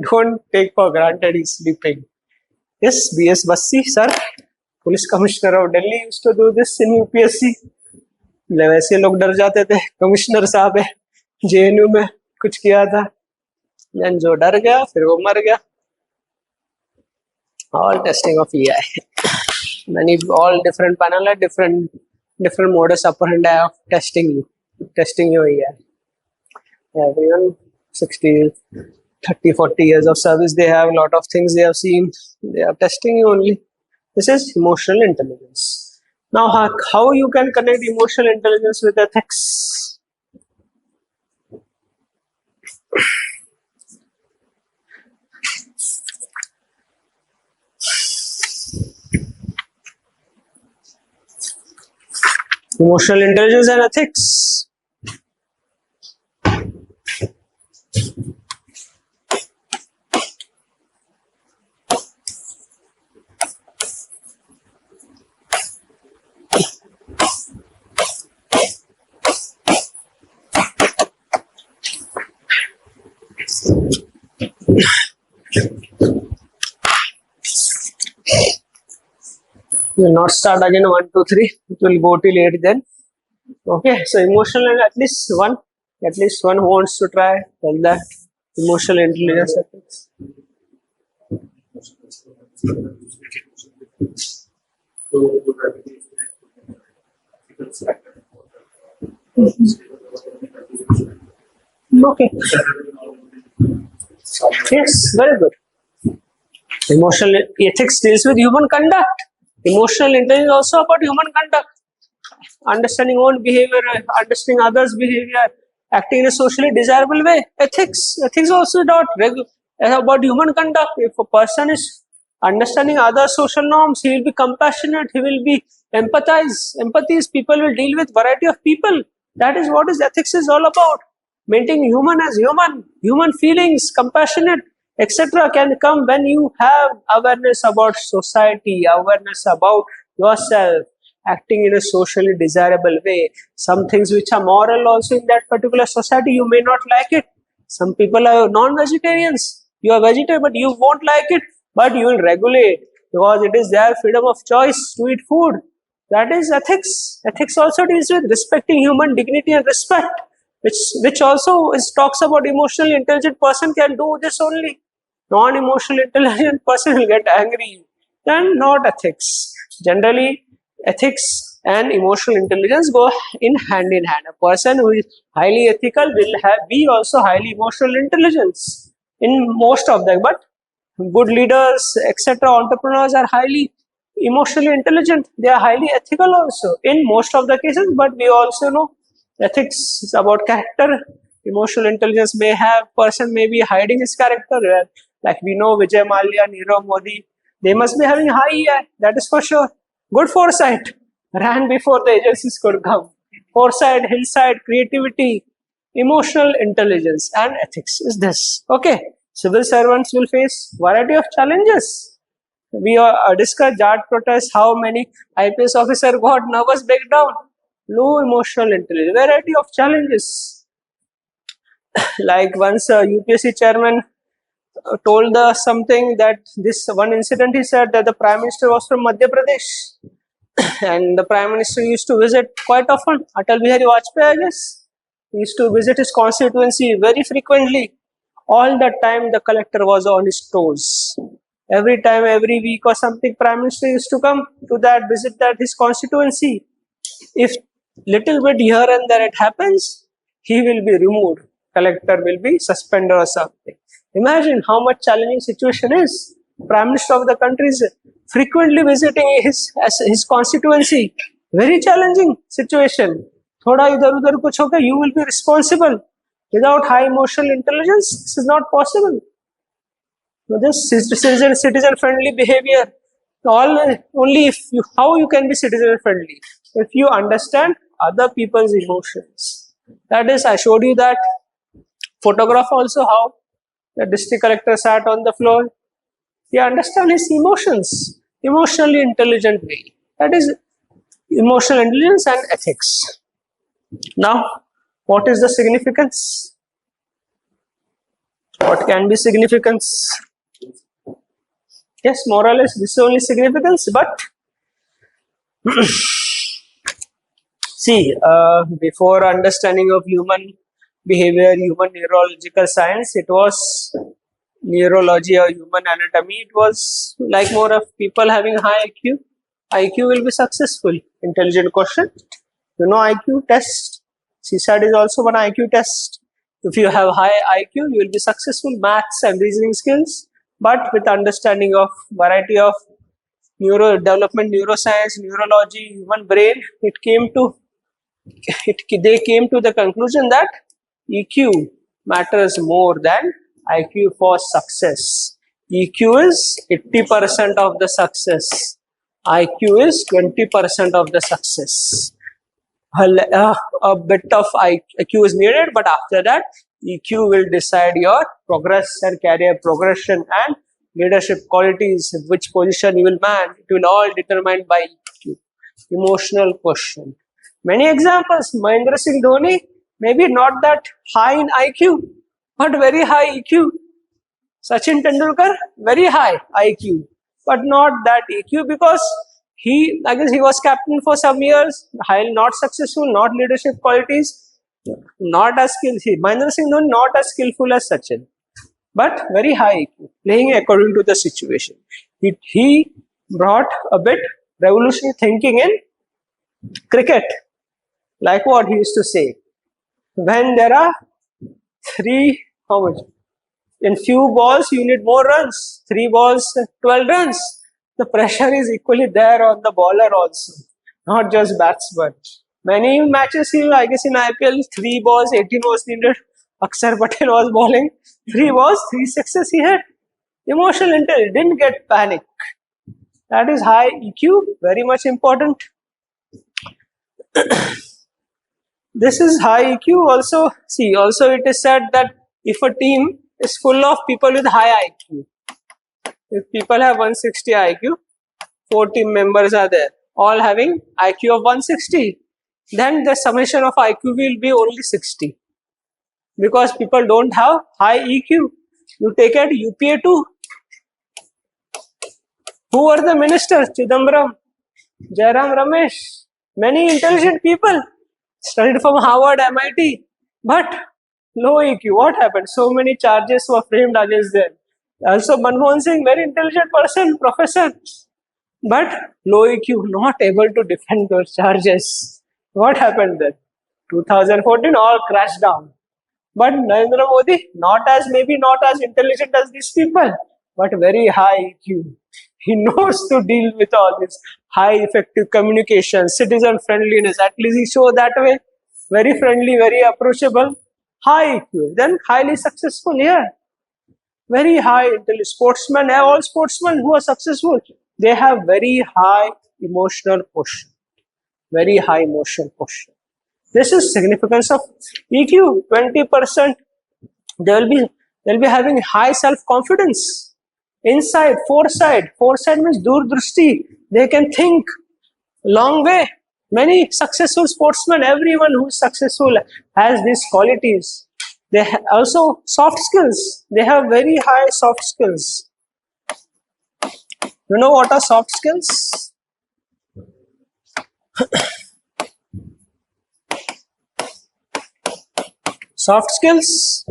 Don't take for granted he's sleeping. Yes, B.S. Bassi, sir, Police Commissioner of Delhi, used to do this in UPSC. वैसे लोग डर जाते थे, commissioner साहब है JNU में कुछ किया था, then जो डर गया फिर वो मर गया. All testing of EI. Many, all different panel है, different different modus operandi of testing you here. Everyone 60, 30, 40 years of service, they have a lot of things they have seen. They are testing you only. This is emotional intelligence. Now, how you can connect emotional intelligence with ethics? Emotional intelligence and ethics. We will not start again 1, 2, 3. It will go till 8 then. Okay, so emotional and at least one who wants to try tell that emotional intelligence ethics. Okay. Yes, very good. Emotional ethics deals with human conduct. Emotional intelligence is also about human conduct. Understanding own behavior, understanding others' behavior, acting in a socially desirable way. Ethics also about human conduct. If a person is understanding other social norms, he will be compassionate, he will be empathy is people will deal with variety of people. That is what is ethics is all about. Maintaining human as human feelings, compassionate, etc. can come when you have awareness about society, awareness about yourself, acting in a socially desirable way. Some things which are moral also in that particular society, you may not like it. Some people are non-vegetarians. You are vegetarian, but you won't like it. But you will regulate because it is their freedom of choice to eat food. That is ethics. Ethics also deals with respecting human dignity and respect, which also talks about emotionally intelligent person can do this only. Non-emotionally intelligent person will get angry. Then not ethics. Generally, ethics and emotional intelligence go in hand. A person who is highly ethical will be also highly emotional intelligence in most of them. But good leaders, etc., entrepreneurs are highly emotionally intelligent. They are highly ethical also in most of the cases. But we also know ethics is about character. Emotional intelligence person may be hiding his character. Like we know Vijay Mallya, Nirav Modi, they must be having high EI, that is for sure. Good foresight, ran before the agencies could come. Foresight, hillside, creativity, emotional intelligence and ethics is this. Okay, civil servants will face variety of challenges. We discussed Jat protest, how many IPS officer got nervous breakdown, low emotional intelligence, variety of challenges. Like once UPSC chairman told something that this one incident, he said that the Prime Minister was from Madhya Pradesh and the Prime Minister used to visit quite often. Atal Bihari Vajpayee, I guess, he used to visit his constituency very frequently. All the time the collector was on his toes. Every time, every week or something, Prime Minister used to come to visit his constituency. If little bit here and there it happens, he will be removed. Collector will be suspended or something. Imagine how much challenging situation is. Prime Minister of the country is frequently visiting his constituency. Very challenging situation. Thoda idhar udhar kuch hoga, you will be responsible. Without high emotional intelligence, this is not possible. So this citizen friendly behavior. Only how you can be citizen friendly if you understand other people's emotions. That is, I showed you that photograph also, how the district collector sat on the floor. He understands his emotions, emotionally intelligent way. That is emotional intelligence and ethics. Now, what is the significance? What can be significance? Yes, more or less this is only significance, but see, before understanding of human behavior, human neurological science, it was neurology or human anatomy. It was like more of people having high IQ. IQ will be successful. Intelligent question. You know IQ test. CSAT is also one IQ test. If you have high IQ, you will be successful. Maths and reasoning skills, but with understanding of variety of neuro development, neuroscience, neurology, human brain, they came to the conclusion that EQ matters more than IQ for success. EQ is 80% of the success. IQ is 20% of the success. A bit of IQ is needed, but after that, EQ will decide your progress and career progression and leadership qualities, which position you will man. It will all determined by EQ. Emotional question. Many examples. Mahendra Singh Dhoni, maybe not that high in IQ, but very high EQ. Sachin Tendulkar, very high IQ, but not that EQ because I guess he was captain for some years, not successful, not leadership qualities, not as skillful. Mahendra Singh Dhoni not as skillful as Sachin, but very high IQ, playing according to the situation. He brought a bit revolutionary thinking in cricket, like what he used to say. When there are how much? In few balls, you need more runs. 3 balls, 12 runs. The pressure is equally there on the bowler also, not just batsman. Many matches, I guess in IPL, 3 balls, 18 was needed. Akshar Patel was bowling. 3 balls, 3 sixes he had. Emotional intelligence, didn't get panic. That is high EQ, very much important. This is high EQ also. See, also it is said that if a team is full of people with high IQ, if people have 160 IQ, 4 team members are there, all having IQ of 160, then the summation of IQ will be only 60. Because people don't have high EQ. You take at UPA 2. Who were the ministers? Chidambaram, Jairam Ramesh, many intelligent people, studied from Harvard, MIT, but low EQ. What happened? So many charges were framed against them. Also, Manmohan Singh, very intelligent person, professor, but low EQ, not able to defend those charges. What happened then? 2014, all crashed down. But Narendra Modi, maybe not as intelligent as these people, but very high EQ. He knows to deal with all this high effective communication, citizen friendliness. At least he showed that way. Very friendly, very approachable, high EQ. Then highly successful here. Very high intelligence. Sportsmen, all sportsmen who are successful, they have very high emotional quotient. Very high emotional quotient. This is significance of EQ. 20%. They'll be having high self-confidence. Insight, foresight. Foresight means durdrishti. They can think long way. Many successful sportsmen, everyone who is successful has these qualities. They also soft skills. They have very high soft skills. You know what are soft skills? Soft skills?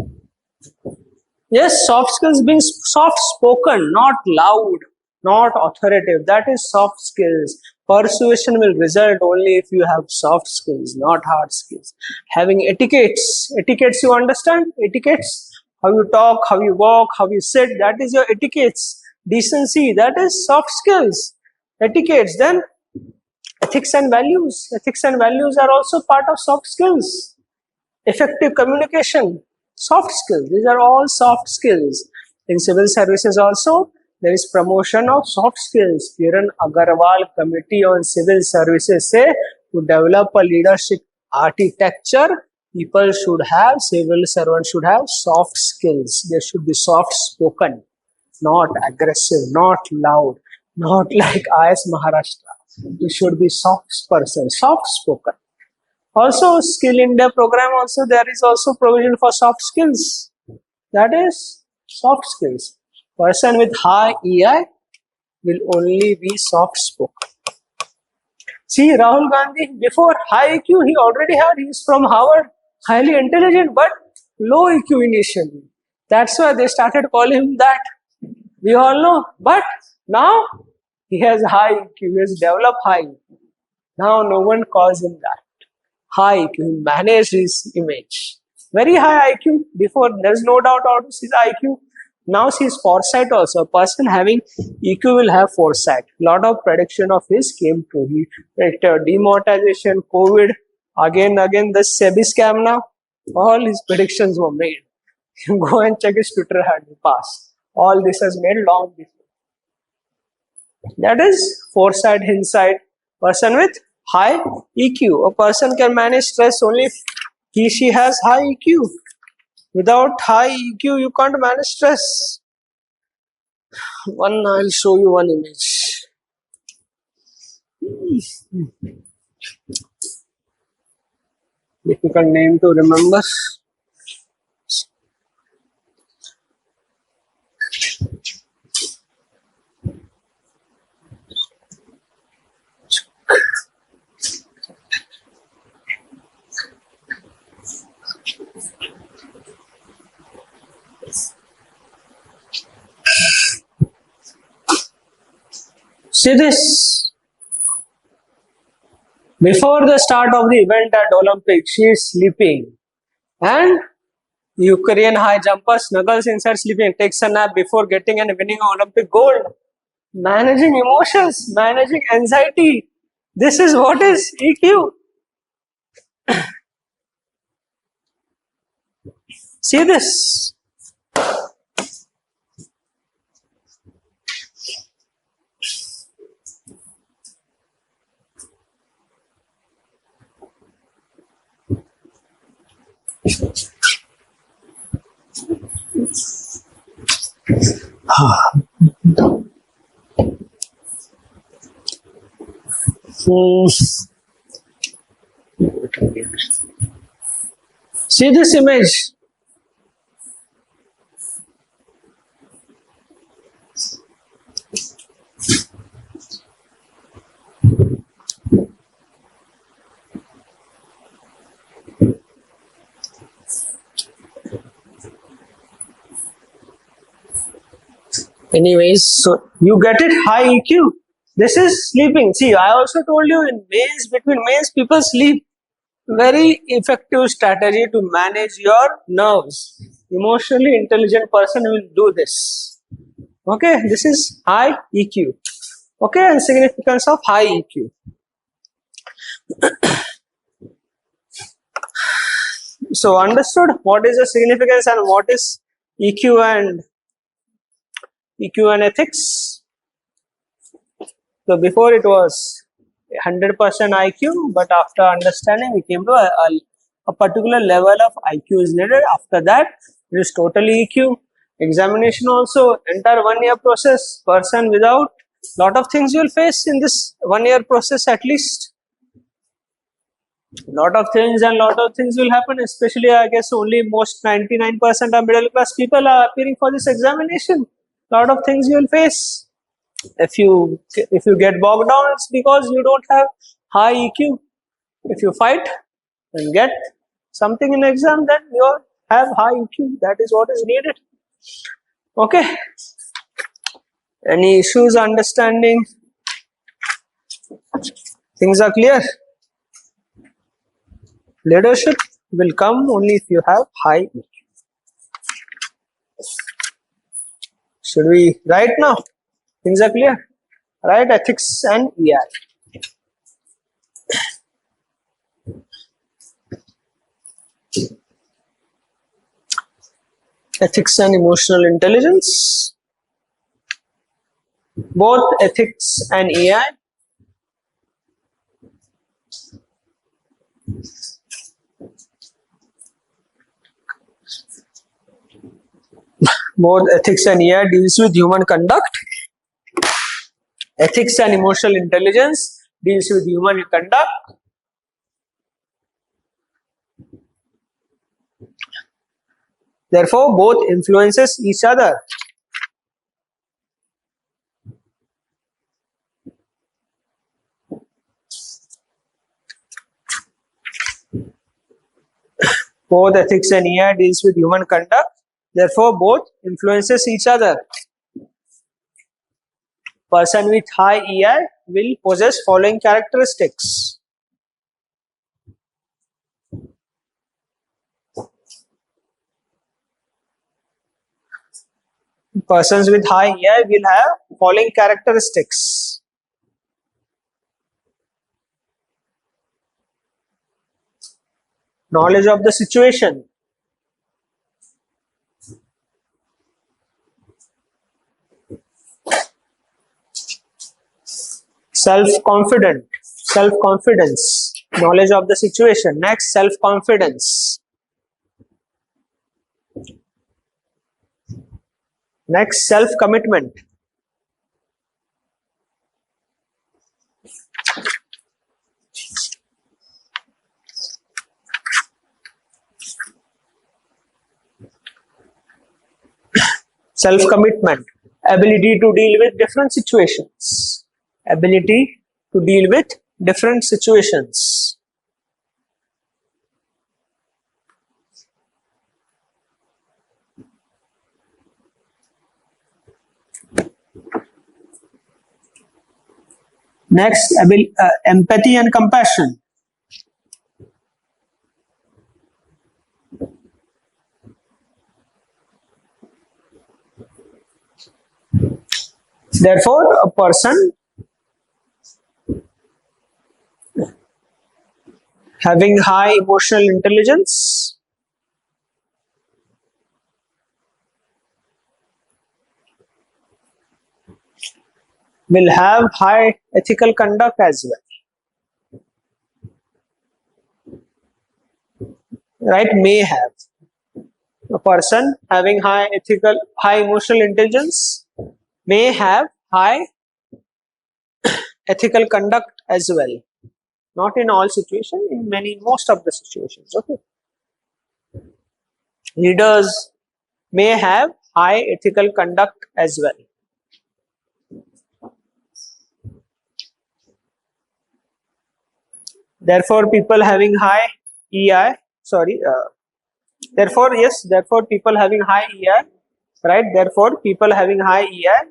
Yes, soft skills means soft spoken, not loud, not authoritative. That is soft skills. Persuasion will result only if you have soft skills, not hard skills. Having etiquettes. Etiquettes, you understand? Etiquettes? How you talk, how you walk, how you sit, that is your etiquettes. Decency, that is soft skills. Etiquettes. Then ethics and values. Ethics and values are also part of soft skills. Effective communication, soft skills. These are all soft skills. In civil services also, there is promotion of soft skills. Kiran Agarwal Committee on Civil Services say to develop a leadership architecture, civil servants should have soft skills. They should be soft spoken, not aggressive, not loud, not like IS Maharashtra. You should be soft person, soft spoken. Also, Skill India program also, there is also provision for soft skills. That is soft skills. Person with high EI will only be soft spoken. See, Rahul Gandhi, before high EQ, he already had, he's from Harvard, highly intelligent, but low EQ initially. That's why they started calling him that. We all know. But now, He has high EQ. He has developed high EQ. Now no one calls him that. High IQ. He managed his image. Very high IQ. Before, there's no doubt about his IQ. Now sees foresight also. A person having EQ will have foresight. Lot of prediction of his came true. He demonetization, COVID, again, the SEBI scam now. All his predictions were made. You go and check his Twitter handle past. All this has made long before. That is foresight, hindsight. Person with high EQ. A person can manage stress only if she has high EQ. Without high EQ, you can't manage stress. I'll show you one image. Difficult name to remember. See this. Before the start of the event at Olympics, she is sleeping. And Ukrainian high jumper snuggles inside sleeping, takes a nap before getting and winning Olympic gold. Managing emotions, managing anxiety. This is what is EQ. See this. See this image. Anyways, so you get it, high EQ. This is sleeping. See, I also told you in males, between males, people sleep. Very effective strategy to manage your nerves. Emotionally intelligent person will do this. Okay, this is high EQ. Okay, and significance of high EQ. So understood what is the significance and what is EQ and ethics. So before it was 100% IQ, but after understanding we came to a particular level of IQ is needed. After that it is totally EQ. Examination also, entire 1 year process. Person without lot of things you will face in this 1 year process at least. Lot of things will happen, especially I guess only most 99% of middle class people are appearing for this examination. Lot of things you will face. If you get bogged down, it's because you don't have high EQ. If you fight and get something in exam, then you have high EQ. That is what is needed. Okay. Any issues understanding? Things are clear. Leadership will come only if you have high EQ. Should we write now? Things are clear. Right? Ethics and EI. Ethics and emotional intelligence. Both ethics and EI. Both ethics and EI deals with human conduct. Ethics and emotional intelligence deals with human conduct. Therefore, both influences each other. Both ethics and EI deals with human conduct. Therefore, both influences each other. person with high EI will possess following characteristics. Persons with high EI will have following characteristics. Knowledge of the situation, self-confidence, knowledge of the situation. Next, self-confidence. Next, self-commitment. Self-commitment, ability to deal with different situations. Ability to deal with different situations. Next, empathy and compassion. Therefore, a person having high emotional intelligence will have high ethical conduct as well. Right? May have. A person having high emotional intelligence may have high ethical conduct as well. Not in all situations, in most of the situations. Okay. Leaders may have high ethical conduct as well. Therefore, people having high EI, therefore people having high EI, right? Therefore, people having high EI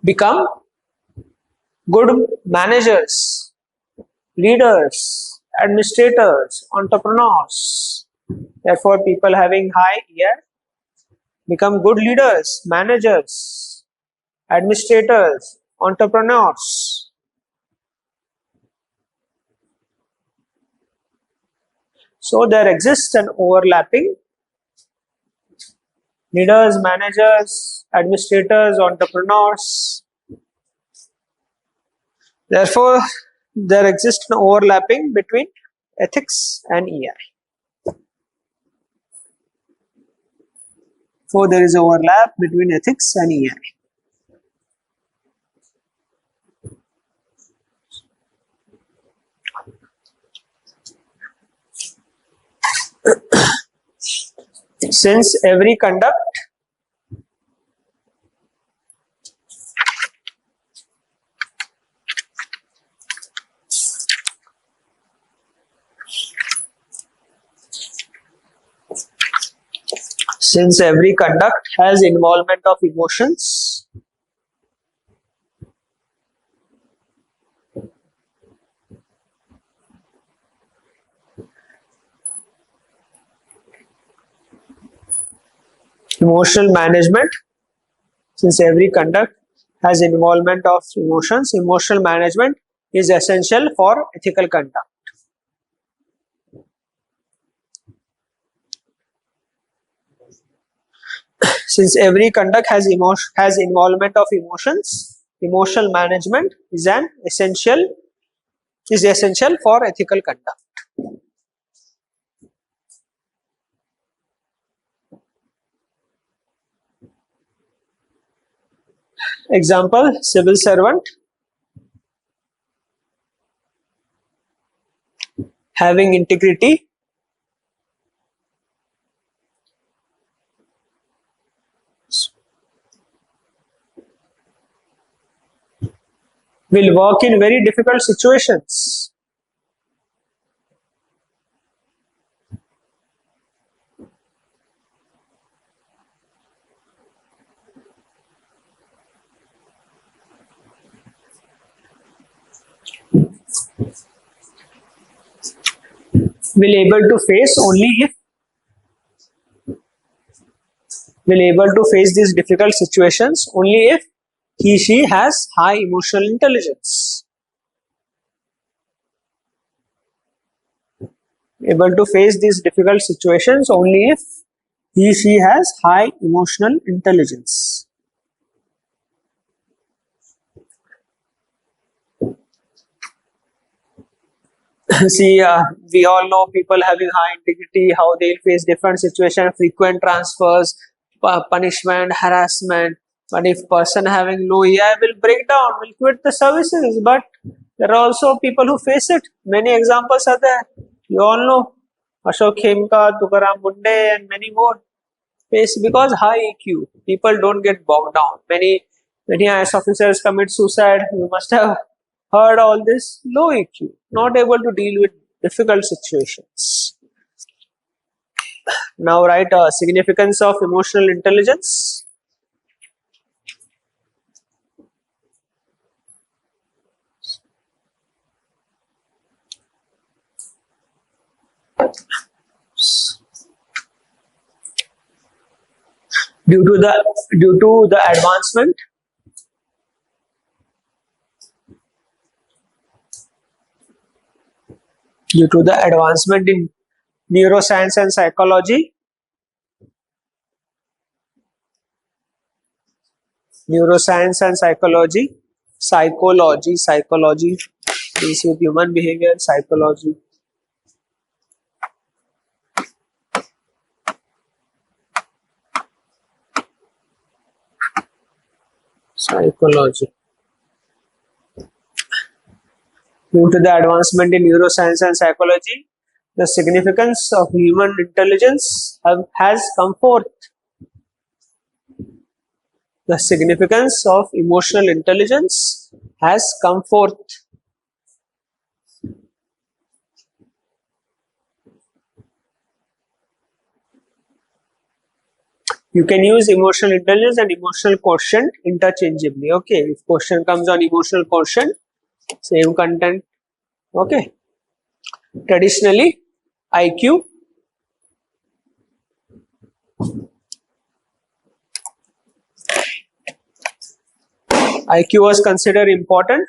become good managers, leaders, administrators, entrepreneurs. Therefore, people having high EI become good leaders, managers, administrators, entrepreneurs. So there exists an overlapping. Leaders, managers, administrators, entrepreneurs. Therefore, there exists an overlapping between ethics and EI. So there is overlap between ethics and EI. Since every conduct has involvement of emotions, emotional management, since every conduct has involvement of emotions, emotional management is essential for ethical conduct. Since every conduct has involvement of emotions, emotional management is essential for ethical conduct. Example, civil servant having integrity, will work in very difficult situations. will able to face only if will able to face these difficult situations only if he she has high emotional intelligence. Able to face these difficult situations only if he she has high emotional intelligence. See, we all know people having high integrity, how they'll face different situations, frequent transfers, punishment, harassment. But if person having low EI will break down, will quit the services. But there are also people who face it. Many examples are there. You all know Ashok Khemka, Tukaram Munde, and many more face because high EQ. People don't get bogged down. Many IS officers commit suicide. You must have heard all this. Low EQ, not able to deal with difficult situations. Now write significance of emotional intelligence. Due to the advancement in neuroscience and psychology, psychology deals with human behavior, psychology. Due to the advancement in neuroscience and psychology, the significance of human intelligence has come forth. The significance of emotional intelligence has come forth. You can use emotional intelligence and emotional quotient interchangeably. Okay, if question comes on emotional quotient, same content. Okay, traditionally IQ was considered important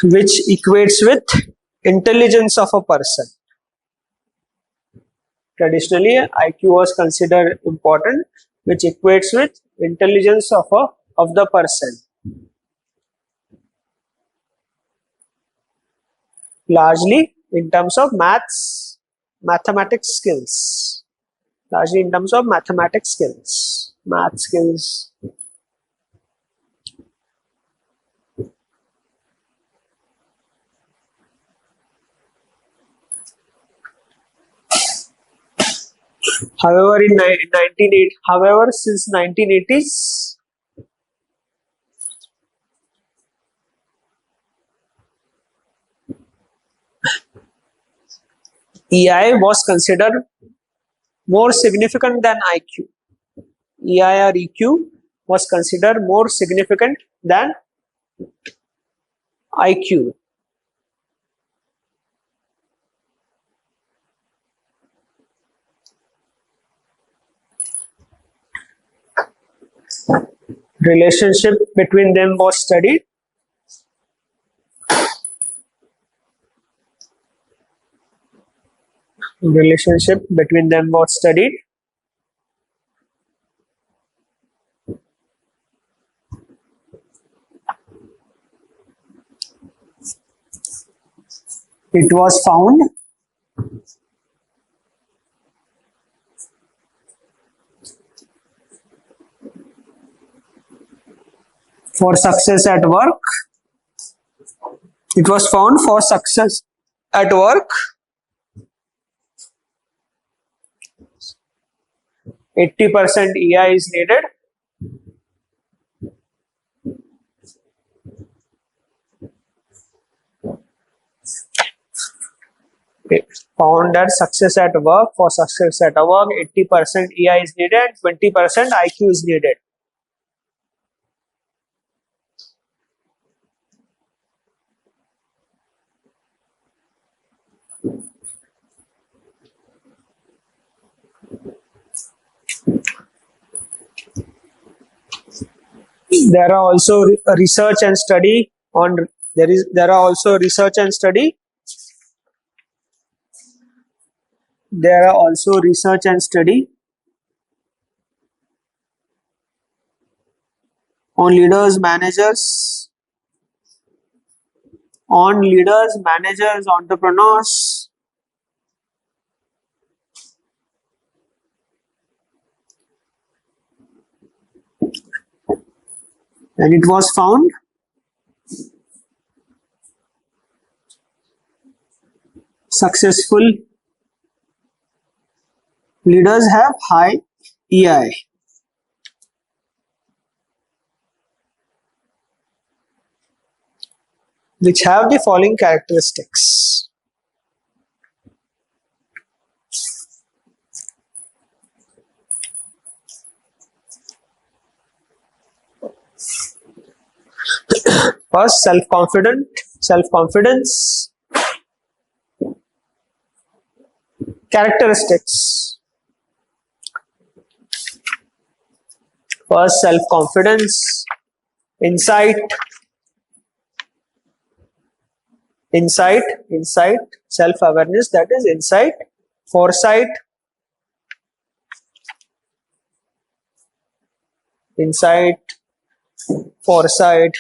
which equates with intelligence of a person. Traditionally, IQ was considered important, which equates with intelligence of the person. Largely in terms of mathematics skills. Math skills. However, since 1980s, EI was considered more significant than IQ. EI or EQ was considered more significant than IQ. Relationship between them was studied. It was found for success at work. 80% EI is needed. Found that success at work, for success at work, 80% EI is needed, 20% IQ is needed. There are also research and study on there are also research and study. There are also research and study on leaders, managers, entrepreneurs, and it was found successful leaders have high EI. Which have the following characteristics. First, self-confidence. Characteristics. First, self-confidence, insight, self-awareness, that is insight, foresight,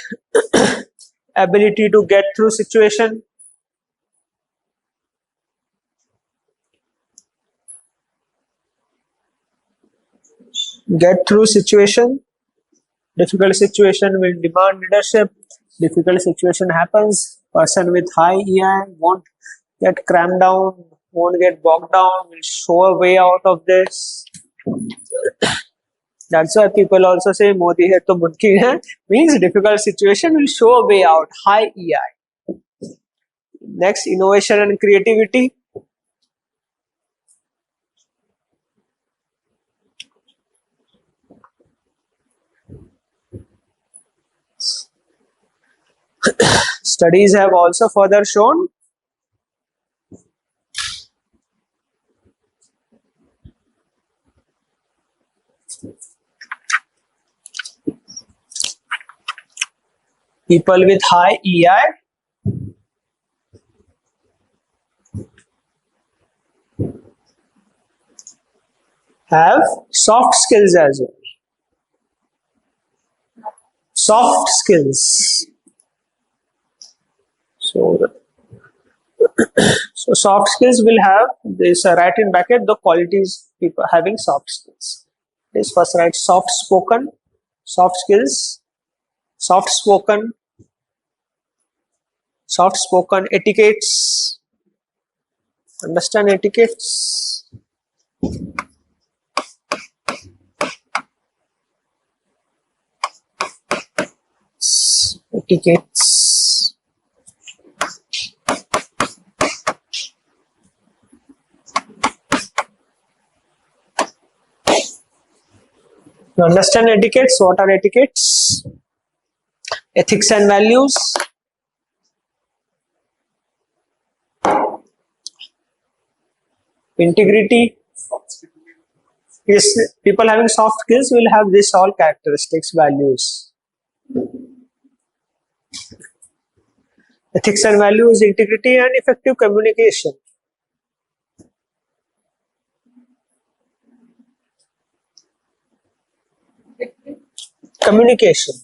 ability to get through situation, difficult situation will demand leadership, difficult situation happens, person with high EI won't get crammed down, won't get bogged down, will show a way out of this. That's why people also say Modi hai to mumkin hai, means difficult situation will show a way out, high EI. Next, innovation and creativity. Studies have also further shown people with high EI have soft skills as well. Soft skills. So soft skills will have this, write in bracket the qualities people having soft skills. This first write soft spoken, soft skills, soft spoken etiquettes. Understand etiquettes? Etiquettes. You understand etiquettes? What are etiquettes? Ethics and values. Integrity. Yes, people having soft skills will have this all characteristics, values. Ethics and values, integrity and effective communication. Communication.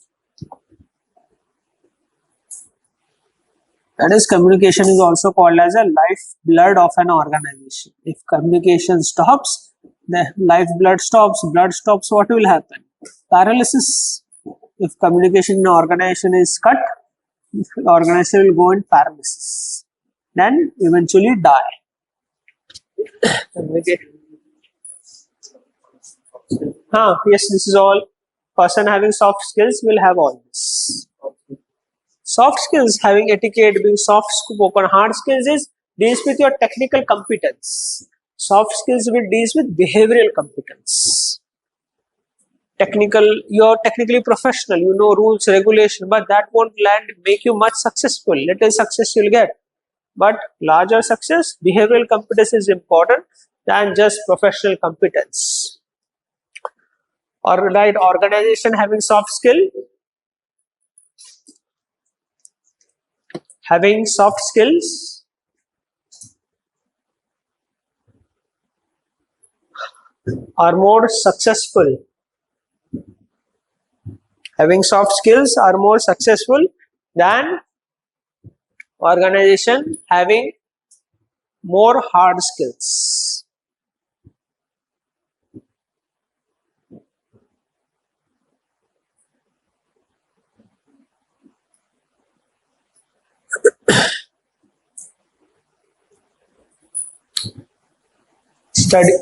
That is, communication is also called as a lifeblood of an organization. If communication stops, the lifeblood stops. Blood stops, what will happen? Paralysis. If communication in an organization is cut, the organization will go in paralysis. Then eventually die. Yes, this is all. Person having soft skills will have all this. Soft skills having etiquette, being soft spoken. Hard skills is deals with your technical competence. Soft skills will deals with behavioral competence. You're technically professional, you know rules, regulation, but that won't make you much successful. Little success you'll get, but larger success, behavioral competence is important than just professional competence. Or right, organization having soft skill, having soft skills are more successful. Having soft skills are more successful than organization having more hard skills. Study.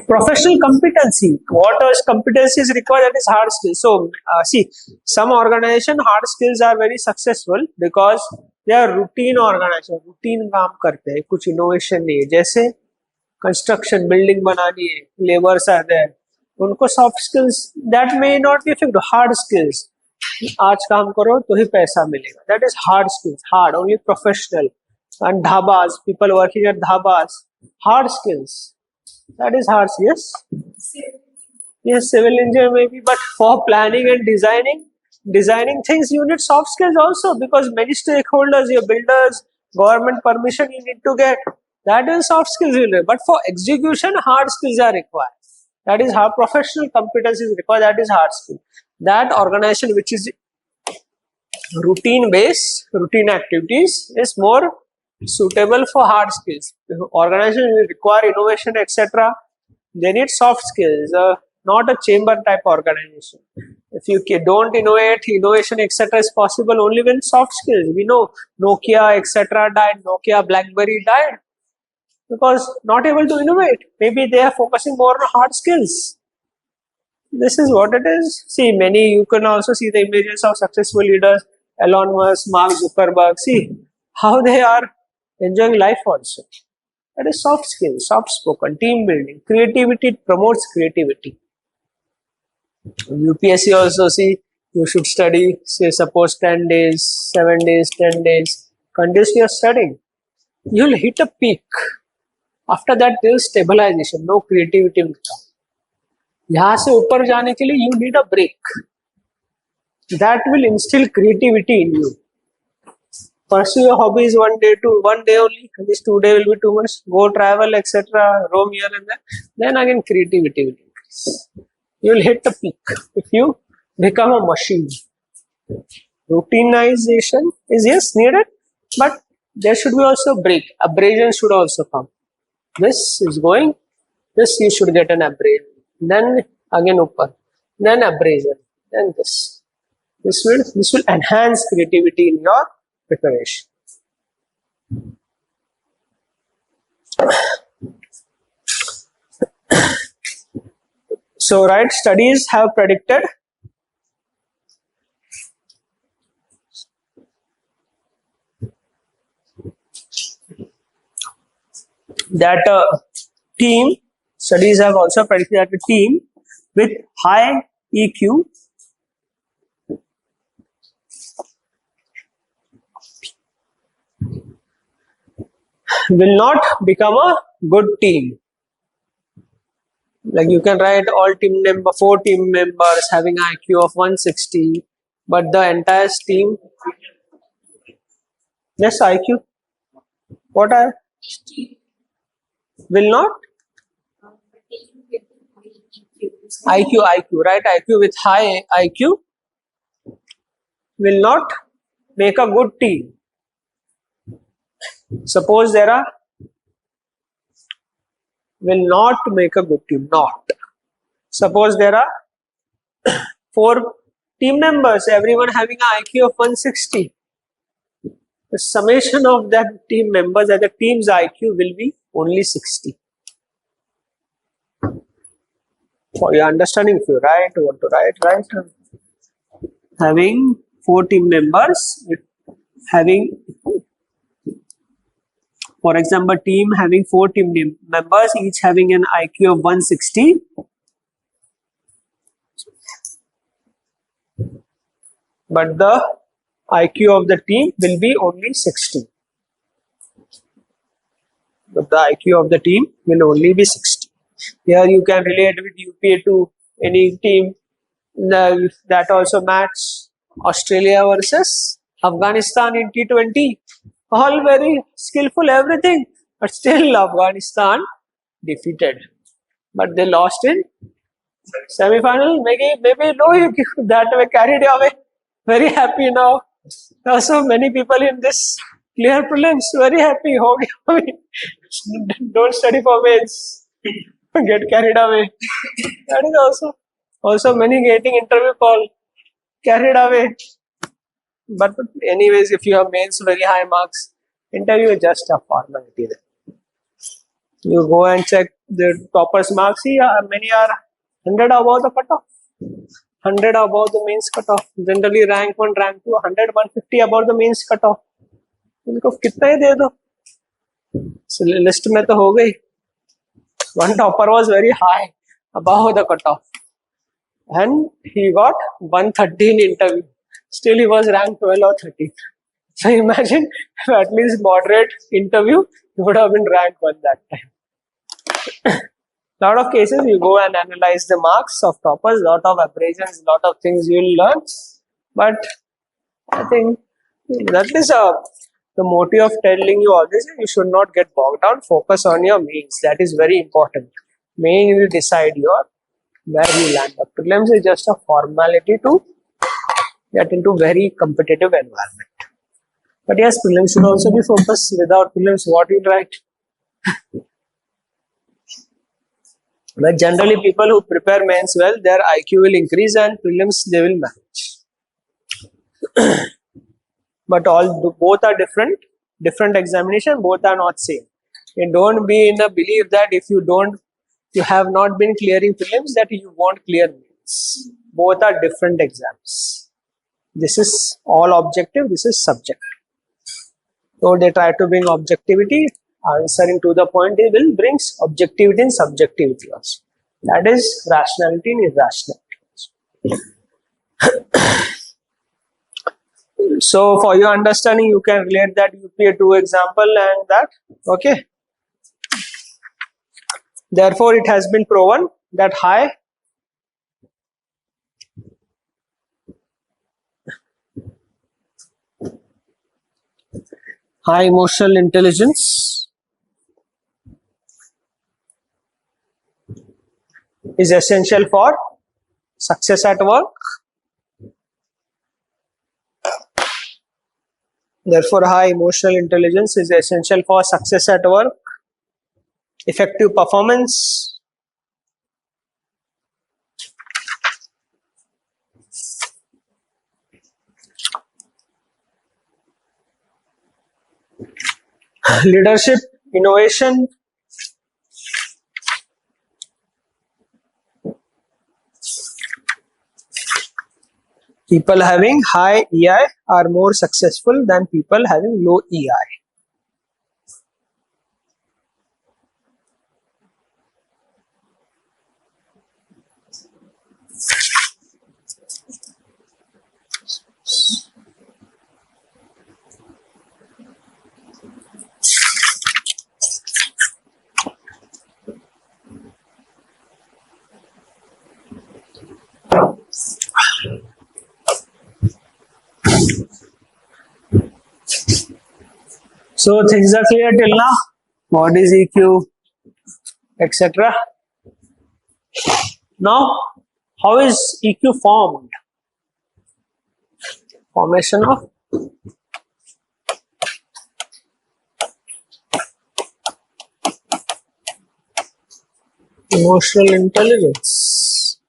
Professional competency. What else competency is required? That is hard skills. So, see, some organization hard skills are very successful because they are routine organization. Routine काम करते हैं, कुछ innovation नहीं है. जैसे construction, building बनानी है, laborers are there. उनको soft skills that may not be effective. Hard skills. आज काम करो तो ही पैसा मिलेगा. That is hard skills. Hard, only professional. And dhabas, people working at dhabas. Hard skills. That is hard, yes. Yes, civil engineer maybe, but for planning and designing things, you need soft skills also, because many stakeholders, your builders, government permission you need to get. That is soft skills you need. But for execution, hard skills are required. That is how professional competence is required. That is hard skill. That organization which is routine based, routine activities is more suitable for hard skills. Organizations will require innovation, etc. They need soft skills, not a chamber type organization. If you don't innovate, innovation, etc. is possible only with soft skills. We know Nokia, etc. died, Nokia, BlackBerry died because not able to innovate. Maybe they are focusing more on hard skills. This is what it is. See, you can also see the images of successful leaders, Elon Musk, Mark Zuckerberg. See how they are enjoying life also. That is soft skills, soft spoken, team building, creativity, promotes creativity. UPSC also, see, you should study, say suppose 10 days, 7 days, 10 days, continuously studying. You will hit a peak. After that there is stabilization, no creativity will come. यहाँ से ऊपर जाने के लिए you need a break. That will instill creativity in you. Pursue your hobbies one day only. This 2 days will be too much. Go travel, etc. Roam here and there. Then again creativity will increase. You will hit the peak if you become a machine. Routinization is yes needed, but there should be also a break. Abrasion should also come. This is going. This you should get an abrasion. Then again upper. Then abrasion. Then this. This will enhance creativity in your preparation. So, right, studies have predicted that studies have also predicted that a team with high EQ will not become a good team. Like you can write all 4 team members having IQ of 160, but the entire team, yes, IQ, what are will not IQ, right? IQ with high IQ will not make a good team. Suppose there are will not make a good team. Not. Suppose there are 4 team members, everyone having an IQ of 160. The summation of that team members as the team's IQ will be only 60. For your understanding, if you write, you want to write, having 4 team members with having For example, team having 4 team members, each having an IQ of 160. But the IQ of the team will be only 60. But the IQ of the team will only be 60. Here you can relate with UPA to any team. That also match Australia versus Afghanistan in T20. All very skillful, everything. But still Afghanistan defeated. But they lost in semi-final. Maybe no, you that way carried away. Very happy now. Also, many people in this clear prelims very happy. Don't study for mains. Get carried away. That is also many getting interview call carried away. But anyways, if you have mains very high marks, interview is just a formality. You go and check the toppers marks. See, many are 100 above the cutoff. 100 above the mains cutoff. Generally rank 1, rank 2, 100, 150 above the mains cutoff. इनको कितना ही दे दो. So list में तो हो गई. One topper was very high above the cutoff, and he got 113 interview. Still he was ranked 12 or 13. So imagine if at least moderate interview, he would have been ranked 1 that time. Lot of cases you go and analyze the marks of toppers, lot of abrasions, lot of things you will learn. But I think that is the motive of telling you all this. You should not get bogged down. Focus on your mains. That is very important. Main will decide where you land up. Prelims is just a formality to get into very competitive environment. But yes, prelims should also be focused. Without prelims, what you write? But generally, people who prepare mains well, their IQ will increase and prelims they will manage. But both are different examination. Both are not same. And don't be in a belief that if you have not been clearing prelims, that you won't clear mains. Both are different exams. This is all objective. This is subjective. So they try to bring objectivity. Answering to the point, they will bring objectivity and subjectivity also. That is rationality and irrationality. So for your understanding, you can relate that UPA 2 example and that. Okay. Therefore, it has been proven that high emotional intelligence is essential for success at work. Therefore, high emotional intelligence is essential for success at work, effective performance, leadership, innovation, people having high EI are more successful than people having low EI. So things are clear till now. What is EQ, etc. Now, how is EQ formed? Formation of emotional intelligence.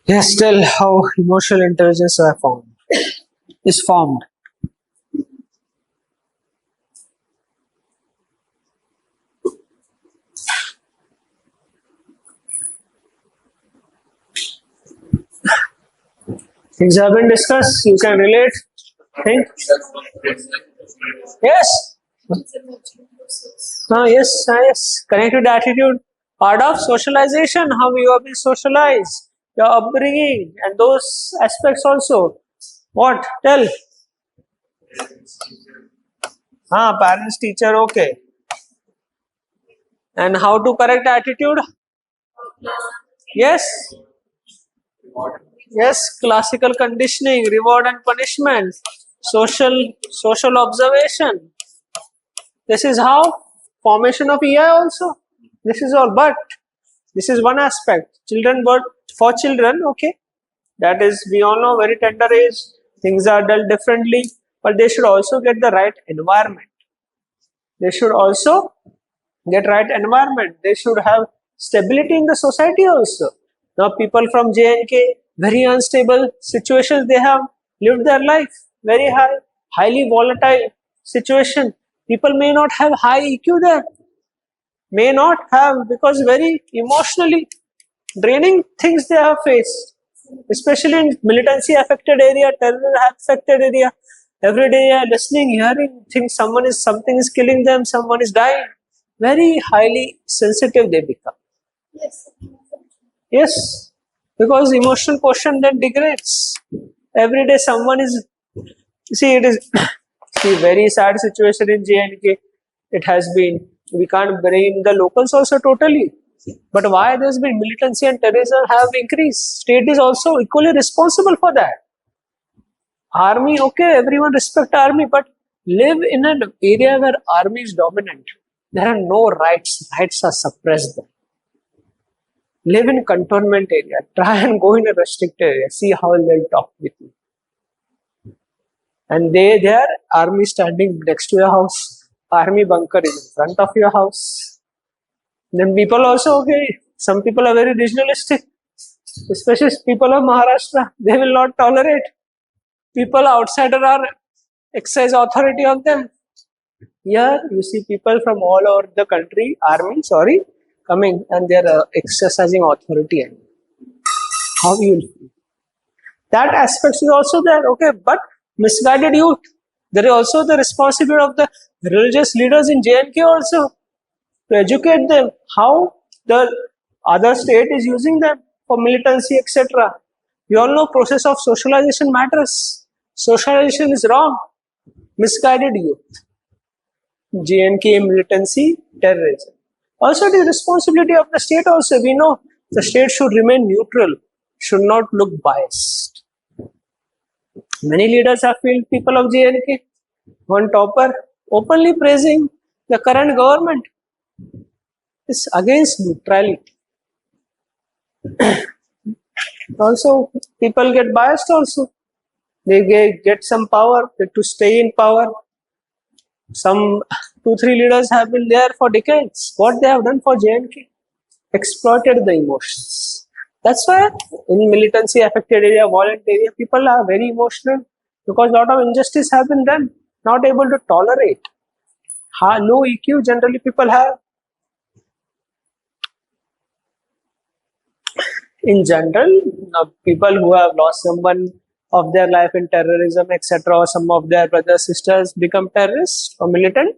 Yes, tell how emotional intelligence is formed. Things have been discussed. You can relate. Think. Yes. Yes. Connected attitude, part of socialization, how you have been socialized, your upbringing, and those aspects also. What? Tell. Parents, teacher, okay. And how to correct attitude? Yes. Yes, classical conditioning, reward and punishment, social observation. This is how formation of EI also. This is all, but this is one aspect. Children, but for children, okay, that is, we all know, very tender age, things are dealt differently, but they should also get the right environment. They should also get right environment. They should have stability in the society also. Now people from J&K, very unstable situations, they have lived their life, very highly volatile situation. People may not have high EQ there, may not have, because very emotionally draining things they have faced, especially in militancy affected area, terror affected area. Every day you are listening, hearing things, something is killing them, someone is dying. Very highly sensitive they become. Yes. Yes, because emotional quotient then degrades. Every day someone is, see, it is see, very sad situation in J&K. It has been, we can't blame the locals also totally. But why there's been militancy and terrorism have increased? State is also equally responsible for that. Army, okay, everyone respect army, but live in an area where army is dominant. There are no rights. Rights are suppressed there. Live in cantonment area. Try and go in a restricted area. See how they'll talk with you. And their army standing next to your house. Army bunker is in front of your house. Then people also, okay, some people are very regionalistic. Especially people of Maharashtra. They will not tolerate people outsider are exercise authority on them. Here you see people from all over the country, army, coming, and they are exercising authority. How you will feel? That aspect is also there, okay, but misguided youth. There is also the responsibility of the religious leaders in J&K also to educate them how the other state is using them for militancy, etc. We all know process of socialization matters. Socialization is wrong. Misguided youth. J&K militancy, terrorism. Also, it is responsibility of the state also. We know the state should remain neutral, should not look biased. Many leaders have felt people of J&K. One topper openly praising the current government is against neutrality. Also, people get biased also. They get some power to stay in power. Some 2-3 leaders have been there for decades. What they have done for J&K? Exploited the emotions. That's why in militancy affected area, violent area, people are very emotional because a lot of injustice have been done. Not able to tolerate. Low EQ generally people have. In general, people who have lost someone of their life in terrorism, etc., or some of their brothers, sisters become terrorists or militant,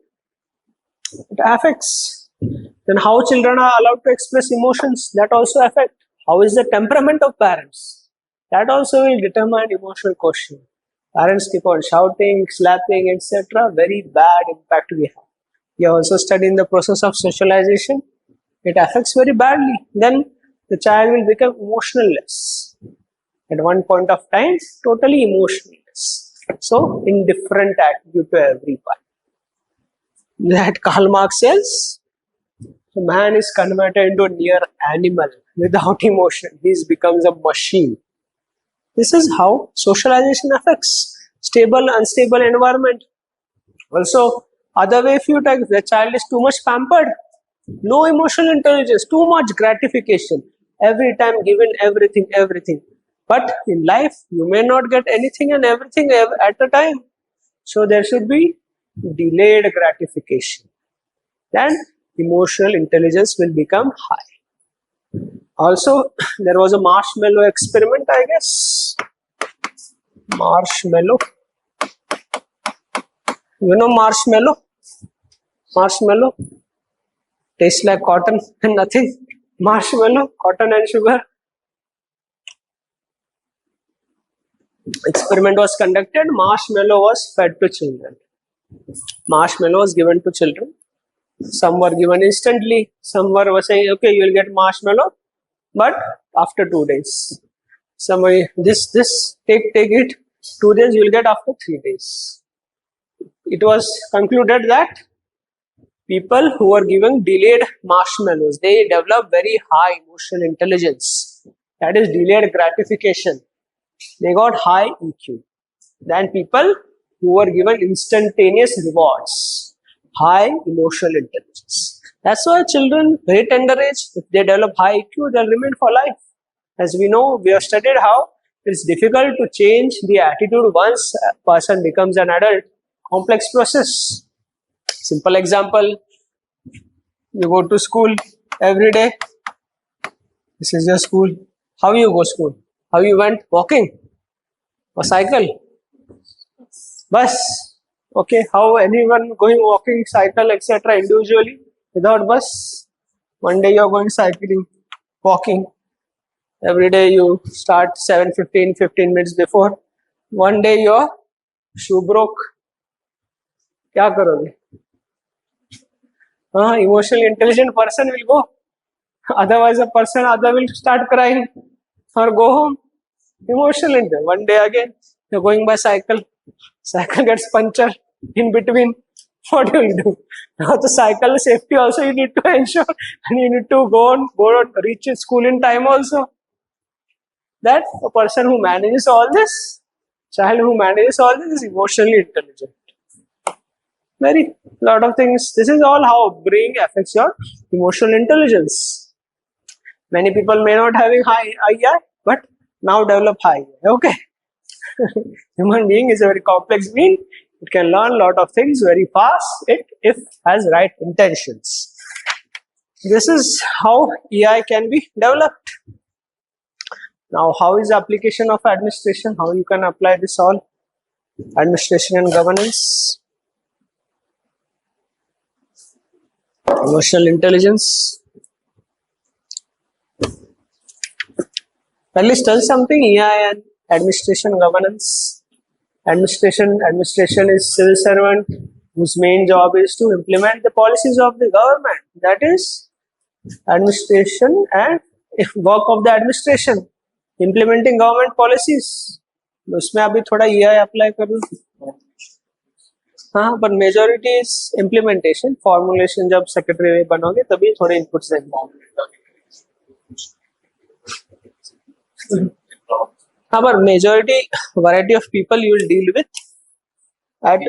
it affects. Then how children are allowed to express emotions, that also affect. How is the temperament of parents? That also will determine emotional quotient. Parents keep on shouting, slapping, etc. Very bad impact we have. We are also studying the process of socialization. It affects very badly. Then the child will become emotionless. At one point of time, totally emotionless. So, indifferent attitude to every part. That Karl Marx says, the man is converted into a near animal without emotion. He becomes a machine. This is how socialization affects stable, unstable environment. Also, other way if you take, the child is too much pampered, no emotional intelligence, too much gratification, every time given everything. But in life, you may not get anything and everything at a time. So there should be delayed gratification. Then emotional intelligence will become high. Also, there was a marshmallow experiment, I guess. Marshmallow. You know marshmallow? Marshmallow tastes like cotton and nothing. Marshmallow, cotton and sugar. Experiment was conducted. Marshmallow was fed to children. Marshmallow was given to children. Some were given instantly. Some were saying, okay, you will get marshmallow, but after 2 days. Somebody, take it. 2 days you will get after 3 days. It was concluded that people who were given delayed marshmallows, they develop very high emotional intelligence. That is delayed gratification. They got high EQ than people who were given instantaneous rewards. High emotional intelligence. That's why children, very tender age, if they develop high EQ, they'll remain for life. As we know, we have studied how it's difficult to change the attitude once a person becomes an adult. Complex process. Simple example, you go to school every day. This is your school. How you go school? How you went? Walking? Or cycle? Bus? Okay, how anyone going walking, cycle, etc. individually without bus? One day you are going cycling, walking. Every day you start 7:15, 15 minutes before. One day your shoe broke. क्या करोगे? Emotionally intelligent person will go. Otherwise, a person other will start crying or go home. Emotional intelligence. One day again, you're going by cycle. Cycle gets punctured in between. What do you do? Now the cycle safety also you need to ensure, and you need to go on, reach school in time also. That a person who manages all this, child who manages all this is emotionally intelligent. Very lot of things. This is all how brain affects your emotional intelligence. Many people may not having high IQ, but now develop high. Okay. Human being is a very complex being. It can learn a lot of things very fast if has right intentions. This is how AI can be developed. Now, how is the application of administration? How you can apply this all? Administration and governance. Emotional intelligence. At least tell something. AI and administration governance. Administration is civil servant whose main job is to implement the policies of the government. That is administration and work of the administration. Implementing government policies. उसमें अभी थोड़ा AI apply करूँ. हाँ, but majority is implementation. Formulation जब secretary बनोगे तभी थोड़े inputs देंगे. हाँ, but majority variety of people you will deal with at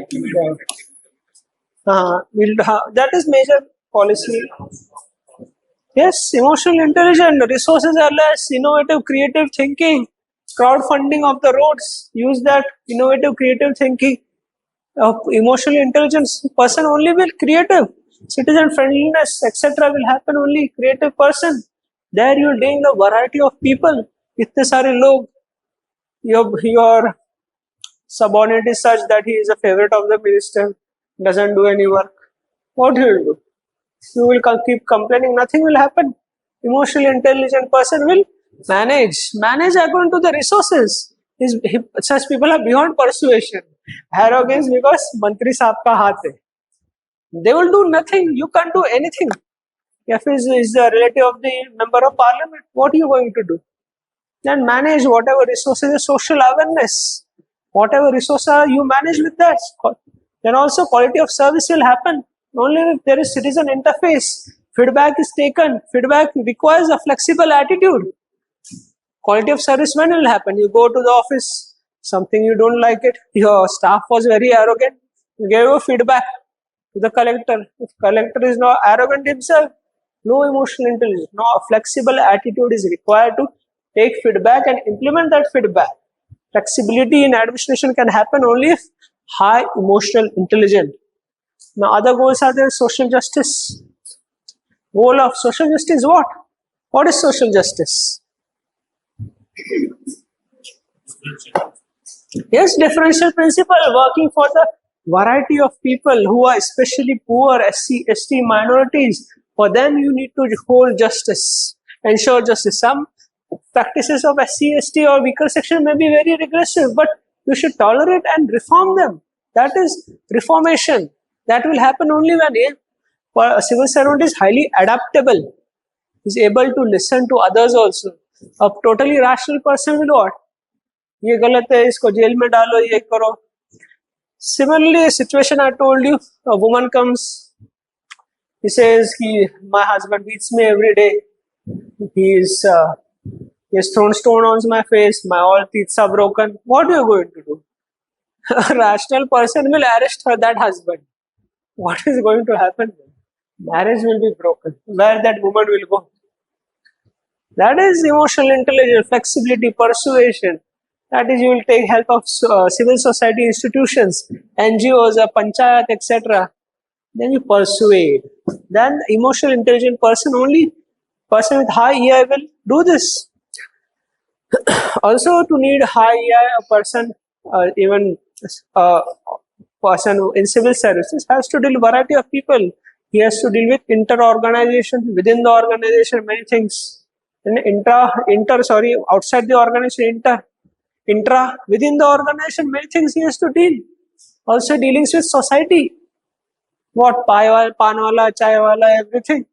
that is major policy. Yes, emotional intelligence, resources are less, innovative, creative thinking, crowdfunding of the roads. Use that innovative, creative thinking. Emotional intelligence person only will creative. Citizen friendliness, etc. will happen only creative person. There you will deal with a variety of people. इतने सारे लोग. Your subordinate is such that he is a favorite of the minister, doesn't do any work. What will you do? You will keep complaining, nothing will happen. Emotionally intelligent person will manage according to the resources. Such people are beyond persuasion. Arrogance because mantri saab ka haath hai. They will do nothing. You can't do anything. If he is the relative of the member of parliament, what are you going to do? Then manage whatever resources, social awareness. Whatever resources you manage with that. Then also quality of service will happen. Only if there is citizen interface, feedback is taken. Feedback requires a flexible attitude. Quality of service when will happen? You go to the office, something you don't like it, your staff was very arrogant, you gave a feedback to the collector. If collector is not arrogant himself, no emotional intelligence, no flexible attitude is required to take feedback and implement that feedback. Flexibility in administration can happen only if high emotional intelligence. Now other goals are there. Social justice. Goal of social justice is what? What is social justice? Yes, differential principle, working for the variety of people who are especially poor, SC, ST minorities. For them, you need to hold justice, ensure justice. Some practices of SC, ST or weaker section may be very regressive, but you should tolerate and reform them. That is reformation. That will happen only when a civil servant is highly adaptable, is able to listen to others also. A totally rational person will what? ये गलत है, इसको jail में डालो, ये करो. Similarly, a situation I told you, a woman comes, he says, my husband beats me every day. He has thrown stone on my face, my all teeth are broken. What are you going to do? A rational person will arrest that husband. What is going to happen? Marriage will be broken. Where that woman will go? That is emotional intelligence, flexibility, persuasion. That is, you will take help of civil society institutions, NGOs, panchayat, etc. Then you persuade. Then emotional intelligent person, only person with high EI will do this. Also, to need high EI, a person, even a person in civil services has to deal with variety of people. He has to deal with inter-organization, within the organization, many things. And outside the organization, intra, within the organization, many things he has to deal. Also dealings with society. What? Pan wala, chai wala, everything.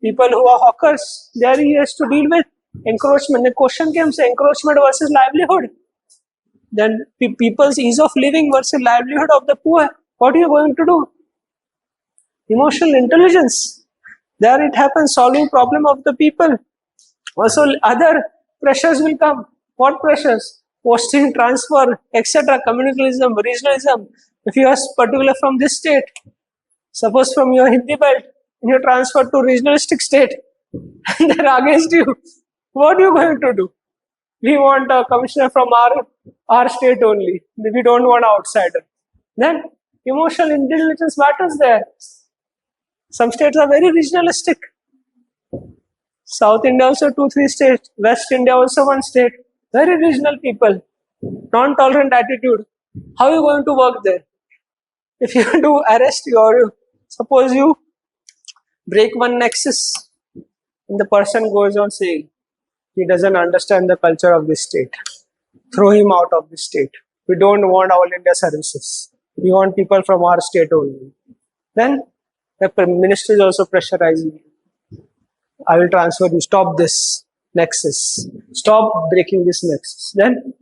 People who are hawkers, there he has to deal with encroachment. The question comes, encroachment versus livelihood. Then people's ease of living versus livelihood of the poor. What are you going to do? Emotional intelligence. There it happens, solving problem of the people. Also other pressures will come. What pressures? Posting, transfer, etc. Communalism, regionalism. If you are particular from this state, suppose from your Hindi belt, you transfer to regionalistic state, and they're against you. What are you going to do? We want a commissioner from our state only. We don't want an outsider. Then emotional intelligence matters there. Some states are very regionalistic. South India also 2-3 states. West India also 1 state. Very regional people. Non-tolerant attitude. How are you going to work there? If you do arrest suppose you break one nexus and the person goes on saying he doesn't understand the culture of this state. Throw him out of the state. We don't want all India services. We want people from our state only. Then the minister is also pressurizing you. I will transfer you. Stop this nexus. Stop breaking this nexus. Then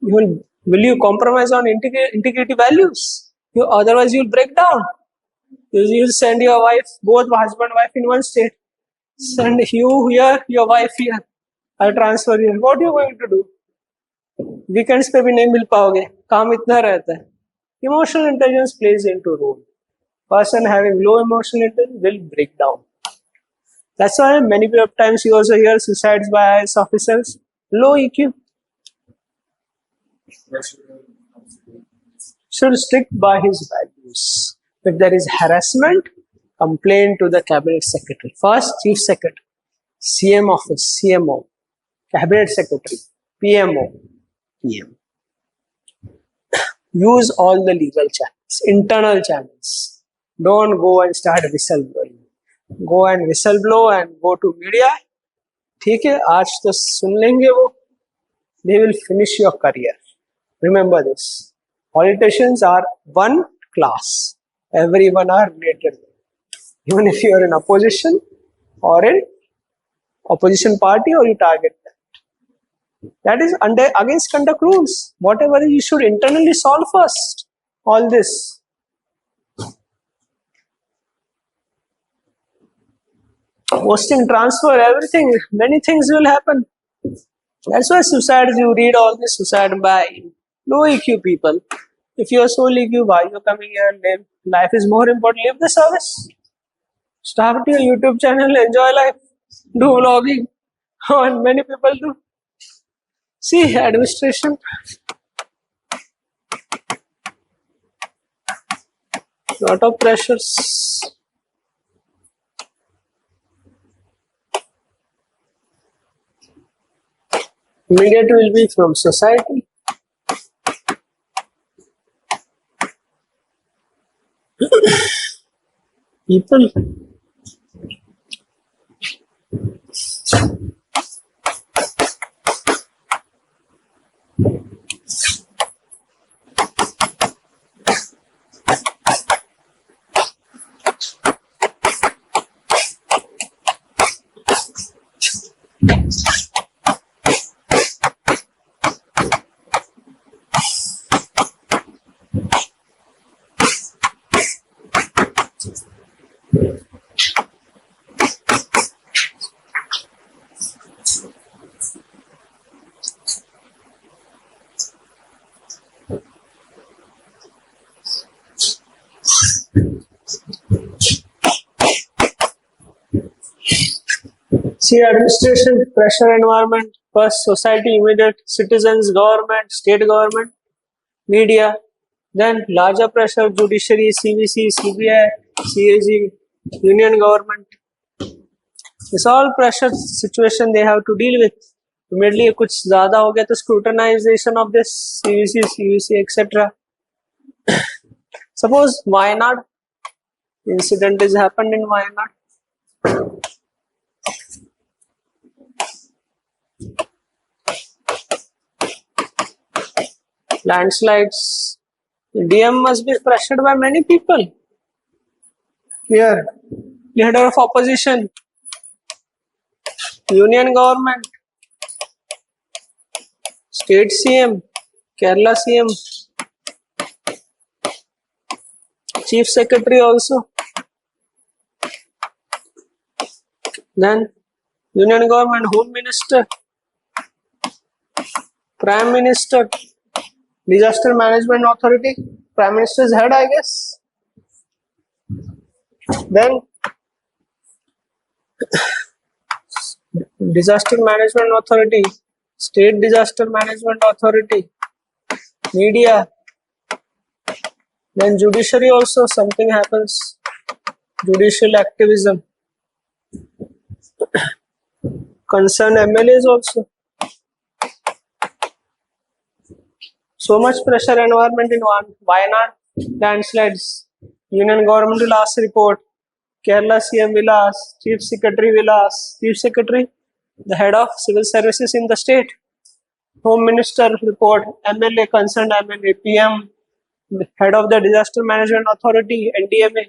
will you compromise on integrity values? Otherwise you will break down. You will send your wife, both husband and wife in one state. Send you here, your wife here. I'll transfer you. What are you going to do? Weekends पे भी नहीं मिल पाओगे. काम इतना रहता है. Emotional intelligence plays into role. Person having low emotional intelligence will break down. That's why many times you also hear suicides by IS officers. Low EQ. Should stick by his values. If there is harassment, complain to the cabinet secretary. First, chief secretary, CM office, CMO, cabinet secretary, PMO, PM. Use all the legal channels, internal channels. Don't go and start whistleblowing. Go and whistleblow and go to media. ठीक है, आज तो सुन लेंगे वो. They will finish your career. Remember this. Politicians are one class. Everyone are related. Even if you are in opposition or in opposition party or you target that. That is against conduct rules. Whatever you should internally solve first. All this. Posting, transfer, everything. Many things will happen. That's why suicides, you read all this suicide by low EQ people. If you are so EQ, why you are coming here and live? Life is more important. Live the service. Start your YouTube channel, enjoy life. Do vlogging. And many people do. See, administration. Lot of pressures. Immediate will be from society. People. See, administration, pressure environment, first society, immediate citizens, government, state government, media, then larger pressure, judiciary, CVC, CBI, CAG, union government. This all pressure situation they have to deal with. Immediately कुछ ज़्यादा हो गया तो scrutinization of this CVC, CVC, etc. Suppose Wayanad incident has happened in Wayanad. Landslides. DM must be pressured by many people. Here, leader of opposition, union government, state CM, Kerala CM, chief secretary also. Then union government, home minister, prime minister, disaster management authority, prime minister's head, I guess. Then disaster management authority, state disaster management authority, media, then judiciary also something happens, judicial activism, concerned MLAs also. So much pressure environment in Wayanad landslides. Union government will ask report. Kerala CM will ask. Chief Secretary will ask. Chief Secretary, the head of civil services in the state. Home Minister report. MLA, concerned MLA, PM, the head of the Disaster Management Authority, NDMA.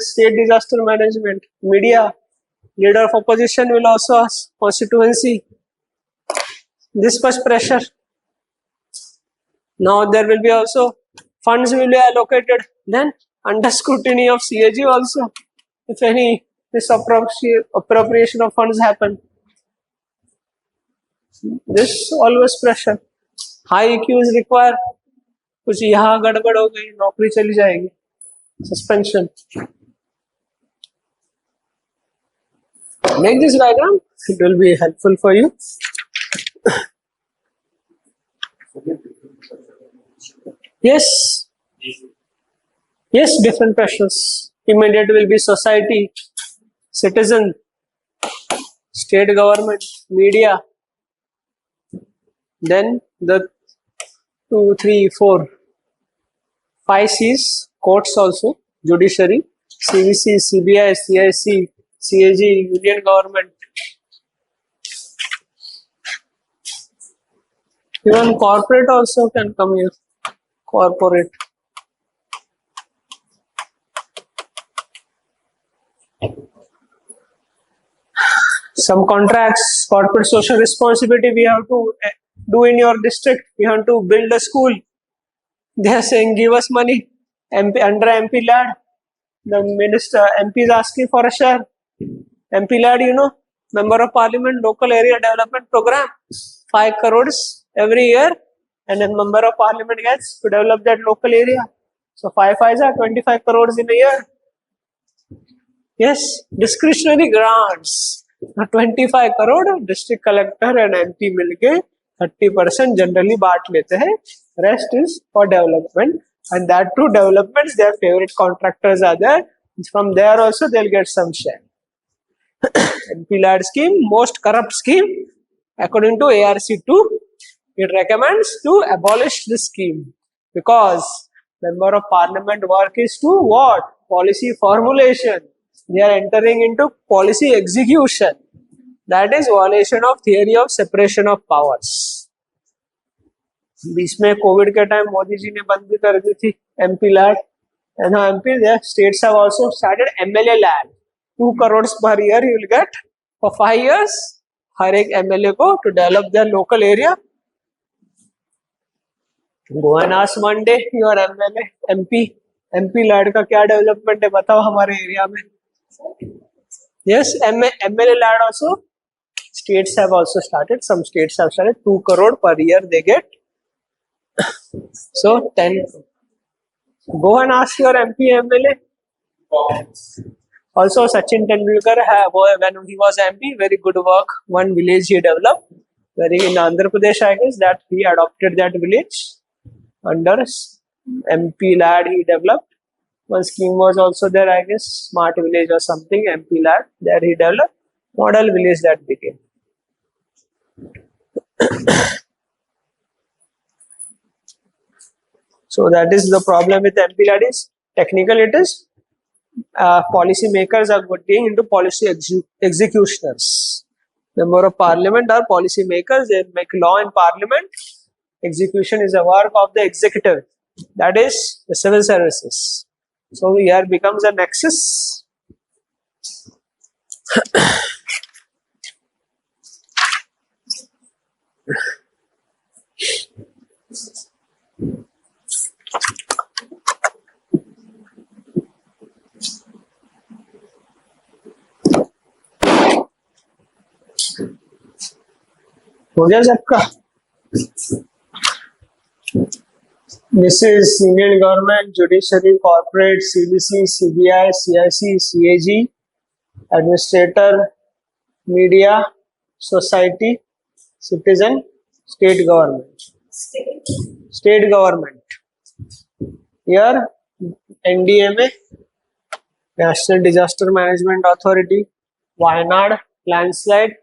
State disaster management. Media, leader of opposition will also ask. Constituency. This much pressure. Now there will be also funds will be allocated. Then under scrutiny of CAG also, if any misappropriation of funds happen. This always pressure. High EQ is required. कुछ यहाँ गड़बड़ हो गई, नौकरी चली जाएगी. Suspension. Make this diagram. It will be helpful for you. Yes. Yes, different pressures. Immediate will be society, citizen, state government, media. Then the 2, 3, 4, 5 C's, courts also, judiciary, CVC, CBI, CIC, CAG, union government. Even corporate also can come here. Corporate. Some contracts, corporate social responsibility we have to do in your district. We have to build a school. They are saying, give us money. MP, under MP lad, the minister, MP is asking for a share. MP lad, you know, member of parliament, local area development program, 5 crores every year, and then member of parliament gets to develop that local area. So 5 5s are 25 crores in a year. Yes, discretionary grants. 25 crore district collector and MP मिलके 30% generally बांट लेते हैं. Rest is for development, and that too developments, their favorite contractors are there. From there also they'll get some share. MP lad scheme, most corrupt scheme according to ARC2. It recommends to abolish this scheme because Member of Parliament work is to what? Policy formulation. They are entering into policy execution. That is violation of theory of separation of powers. बीच में Covid के time Modi ji ने बंद भी कर दी थी MP lad, and now MP their states have also started MLA lad. 2 crores per year you will get for 5 years. हर एक MLA को to develop their local area. Go and ask one day your MLA, MP lad का क्या development है बताओ हमारे area में. Yes, MLA lad also. States have also started. Some states have started 2 crore per year they get. So 10. Go and ask your MP MLA. Also Sachin Tendulkar when he was MP, very good work. One village he developed. Very in Andhra Pradesh I guess that he adopted that village under MP lad he developed. One scheme was also there I guess, smart village or something, MP lad. There he developed model village that became. So that is the problem with MP lad is technical it is. Policy makers are getting into policy executioners. Member of Parliament are policy makers. They make law in Parliament. Execution is a work of the executive. That is the civil services. So here becomes a nexus. हो गया सबका. This is Union Government, Judiciary, Corporate, CBC, CBI, CIC, CAG, Administrator, Media, Society, Citizen, State Government. State Government. Here NDMA, National Disaster Management Authority, Wayanad, landslide.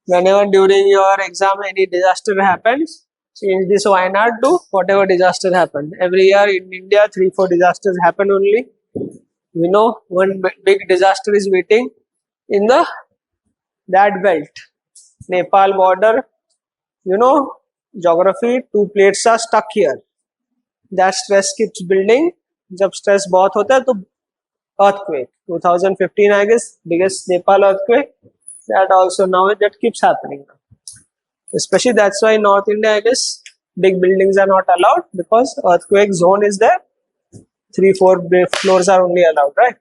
Whenever during your exam any disaster happens, change this Wayanad to whatever disaster happened. Every year in India 3-4 disasters happen only. We know one big disaster is waiting in that belt. Nepal border, you know, geography, 2 plates are stuck here. That stress keeps building. जब stress बहुत होता है तो earthquake. 2015 I guess, biggest Nepal earthquake. That also now that keeps happening. Especially that's why in North India I guess big buildings are not allowed because earthquake zone is there. 3-4 floors are only allowed, right?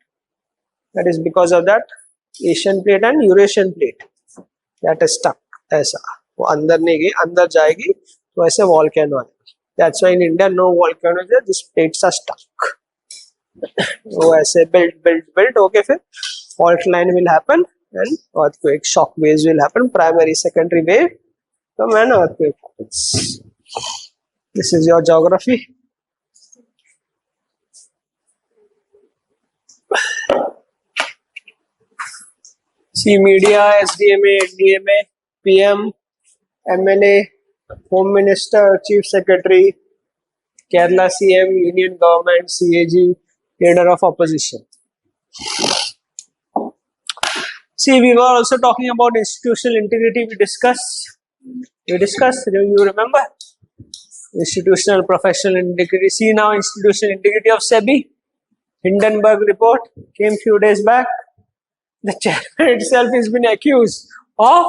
That is because of that Asian plate and Eurasian plate that is stuck. ऐसा वो अंदर नहीं गई, अंदर जाएगी तो ऐसे volcano आएगी. That's why in India no volcanoes there. These plates are stuck. वो ऐसे built okay फिर fault line will happen and earthquake shock waves will happen. Primary, secondary wave. So when earthquake happens. This is your geography. See media, SDMA, NDMA, PM, MLA, Home Minister, Chief Secretary, Kerala CM, Union Government, CAG, Leader of Opposition. See, we were also talking about institutional integrity. We discussed, you remember? Institutional professional integrity. See now institutional integrity of SEBI. Hindenburg report came few days back. The chairman itself has been accused of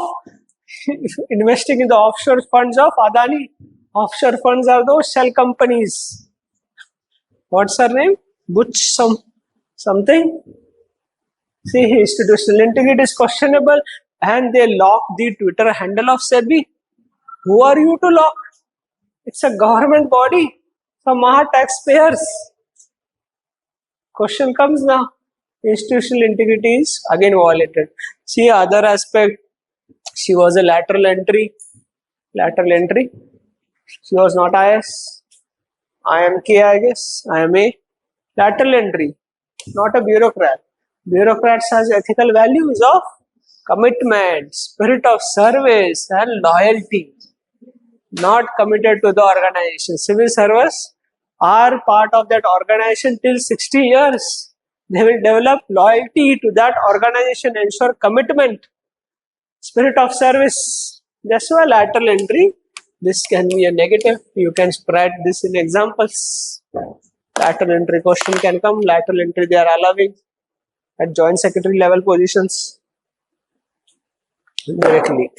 investing in the offshore funds of Adani. Offshore funds are those shell companies. What's her name? Butch something. See, institutional integrity is questionable and they lock the Twitter handle of SEBI. Who are you to lock? It's a government body from our taxpayers. Question comes now. Institutional integrity is again violated. See, other aspect, she was a lateral entry. She was not IS. IMK, I guess. IMA. Lateral entry. Not a bureaucrat. Bureaucrats has ethical values of commitment, spirit of service and loyalty. Not committed to the organization. Civil service are part of that organization till 60 years. They will develop loyalty to that organization, ensure commitment, spirit of service. That's why lateral entry, this can be a negative. You can spread this in examples. Lateral entry question can come. Lateral entry they are allowing at joint secretary level positions directly.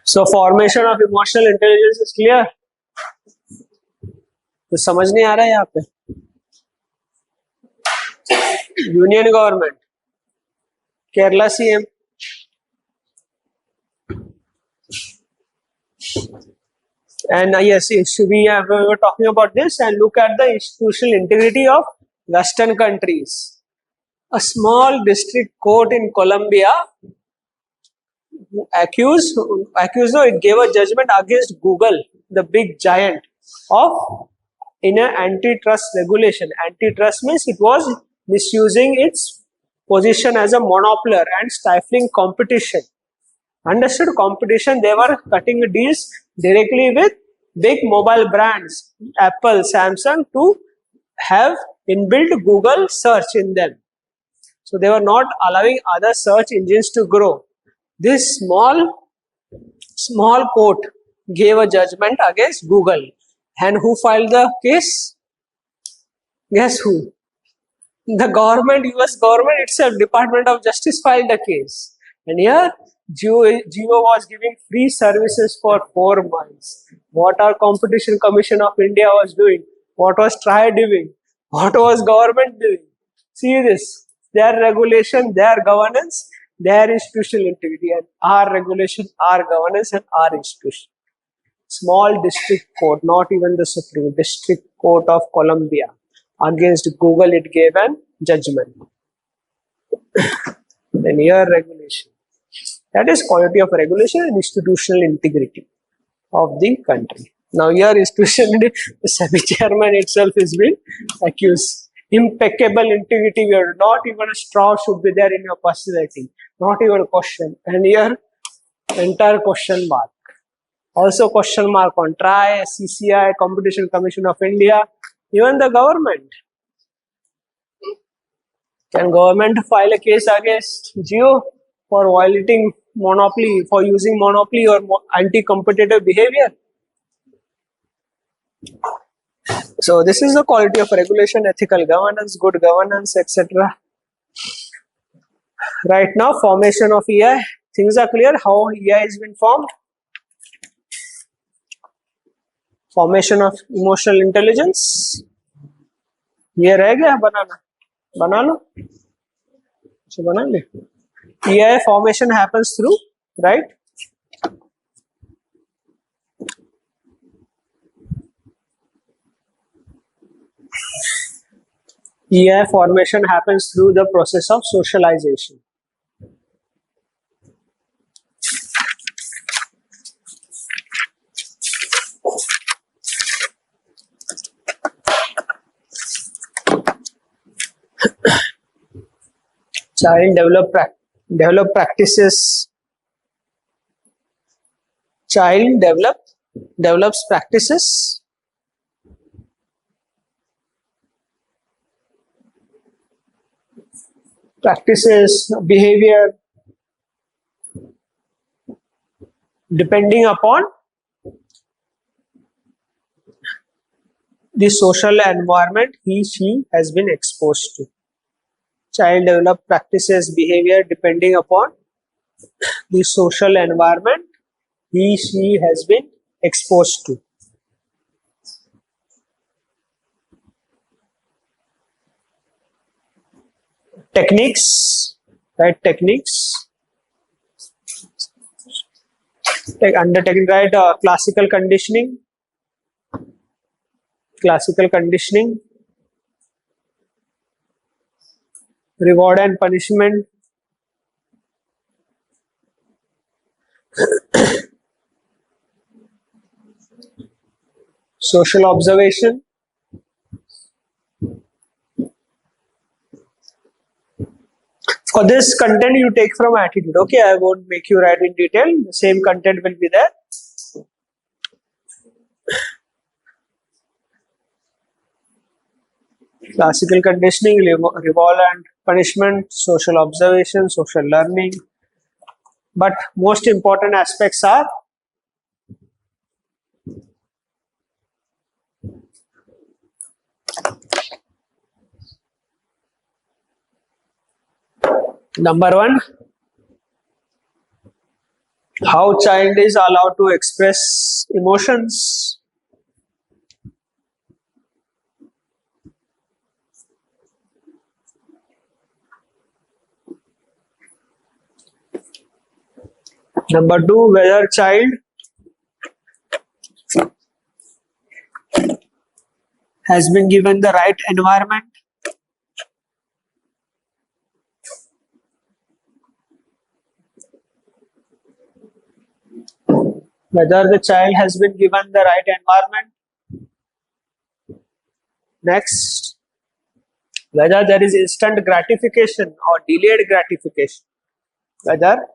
So formation of emotional intelligence is clear. तो समझ नहीं आ रहा है यहाँ पे. Union government, Kerala CM, and yes, we were talking about this, and look at the institutional integrity of Western countries. A small district court in Colombia it gave a judgment against Google, the big giant of in an antitrust regulation. Antitrust means it was misusing its position as a monopoly and stifling competition. Understood? Competition, they were cutting deals directly with big mobile brands, Apple, Samsung, to have inbuilt Google search in them. So they were not allowing other search engines to grow. This small court gave a judgment against Google. And who filed the case? Guess who? The government, US government itself, Department of Justice filed the case. And here, Jio was giving free services for 4 months. What our Competition Commission of India was doing? What was TRAI doing? What was government doing? See this, their regulation, their governance, their institutional integrity, and our regulation, our governance, and our institution. Small district court, not even the Supreme District Court of Colombia, against Google, it gave an judgment. Then here regulation. That is quality of regulation and institutional integrity of the country. Now here institutional, the SEBI chairman itself is being accused. Impeccable integrity, where not even a straw should be there in your personality. Not even a question. And here entire question mark. Also question mark on TRAI, CCI, Competition Commission of India, even the government. Can government file a case against Jio for violating monopoly, for using monopoly or anti-competitive behavior? So this is the quality of regulation, ethical governance, good governance, etc. Right now, formation of EI. Things are clear how EI has been formed. Formation of emotional intelligence. ये रह गया बनाना, बना लो, अच्छा बना ले. EI formation happens through, right? EI formation happens through the process of socialization. Child develop practices. Child develops practices. Behavior depending upon the social environment she has been exposed to. Child develop practices, behavior depending upon the social environment she has been exposed to. Techniques, right? Techniques. Under technique, right? Classical conditioning. Reward and punishment. Social observation. or this content you take from attitude. Okay, I won't make you write in detail. The same content will be there. Classical conditioning, reward and punishment, social observation, social learning. But most important aspects are number one, how child is allowed to express emotions. Number two, whether child has been given the right environment. Whether the child has been given the right environment. Next, whether there is instant gratification or delayed gratification. Whether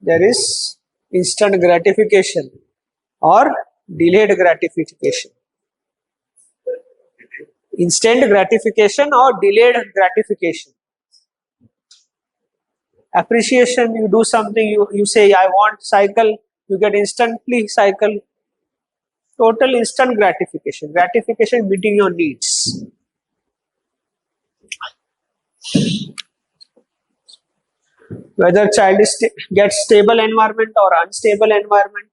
there is instant gratification or delayed gratification. Instant gratification or delayed gratification. Appreciation, you do something, you say I want cycle, you get instantly cycle. Total instant gratification. Gratification meeting your needs. Whether child is gets stable environment or unstable environment.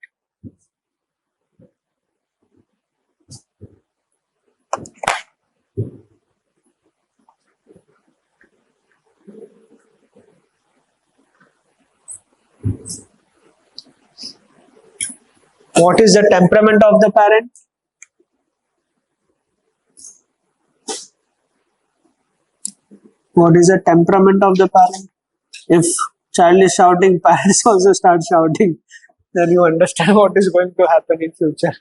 What is the temperament of the parent? What is the temperament of the parent? If child is shouting, parents also start shouting, then you understand what is going to happen in future.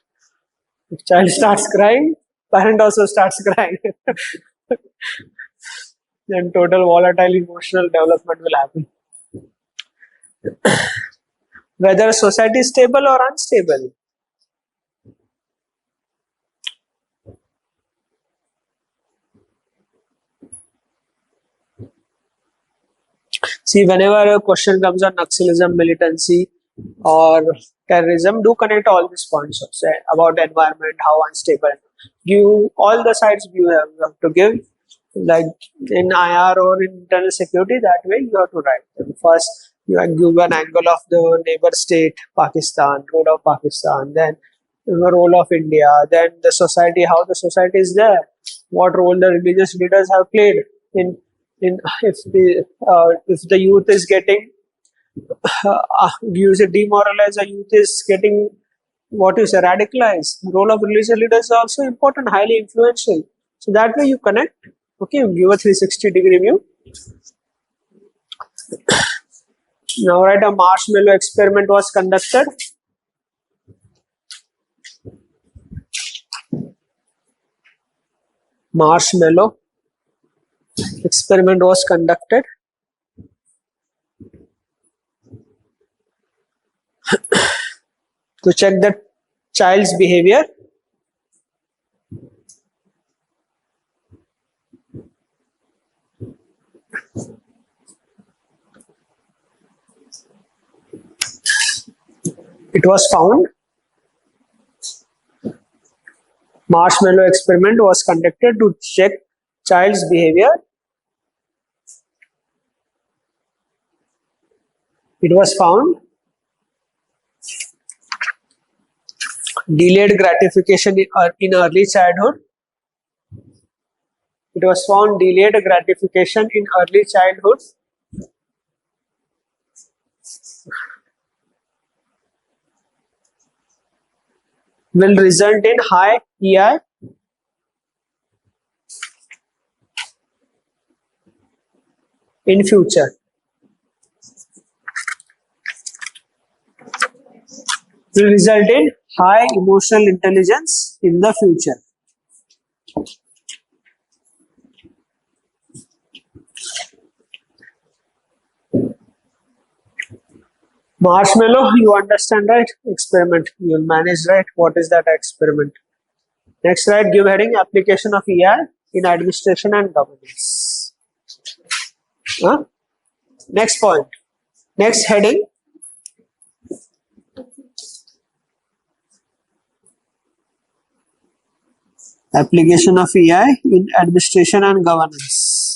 If child starts crying, parent also starts crying. Then total volatile emotional development will happen. Whether society is stable or unstable. See, whenever a question comes on Naxalism, militancy or terrorism, do connect all these points also, about environment, how unstable. Give all the sides you have to give, like in IR or in internal security, that way you have to write them. First, you give an angle of the neighbor state, Pakistan, role of Pakistan, then the role of India, then the society, how the society is there, what role the religious leaders have played in if the youth is getting views demoralized, the youth is getting what you say radicalized. Role of religious leaders is also important, highly influential. So that way you connect. Okay, you give a 360-degree view. Now write a marshmallow experiment was conducted. Marshmallow experiment was conducted. To check the child's behavior. It was found. Marshmallow experiment was conducted to check child's behavior. It was found delayed gratification in early childhood. It was found delayed gratification in early childhood. Will result in high EI. In future. Will result in high emotional intelligence in the future. Marshmallow, you understand, right? Experiment. You will manage, right? What is that experiment? Next, right? Give heading application of EI in administration and governance. Huh? Next point. Next heading. Application of EI in administration and governance.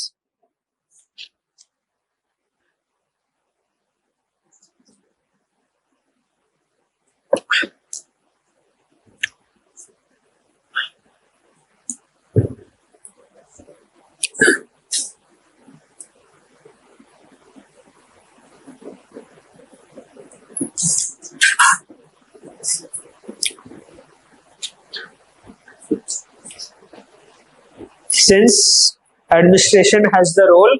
Since administration has the role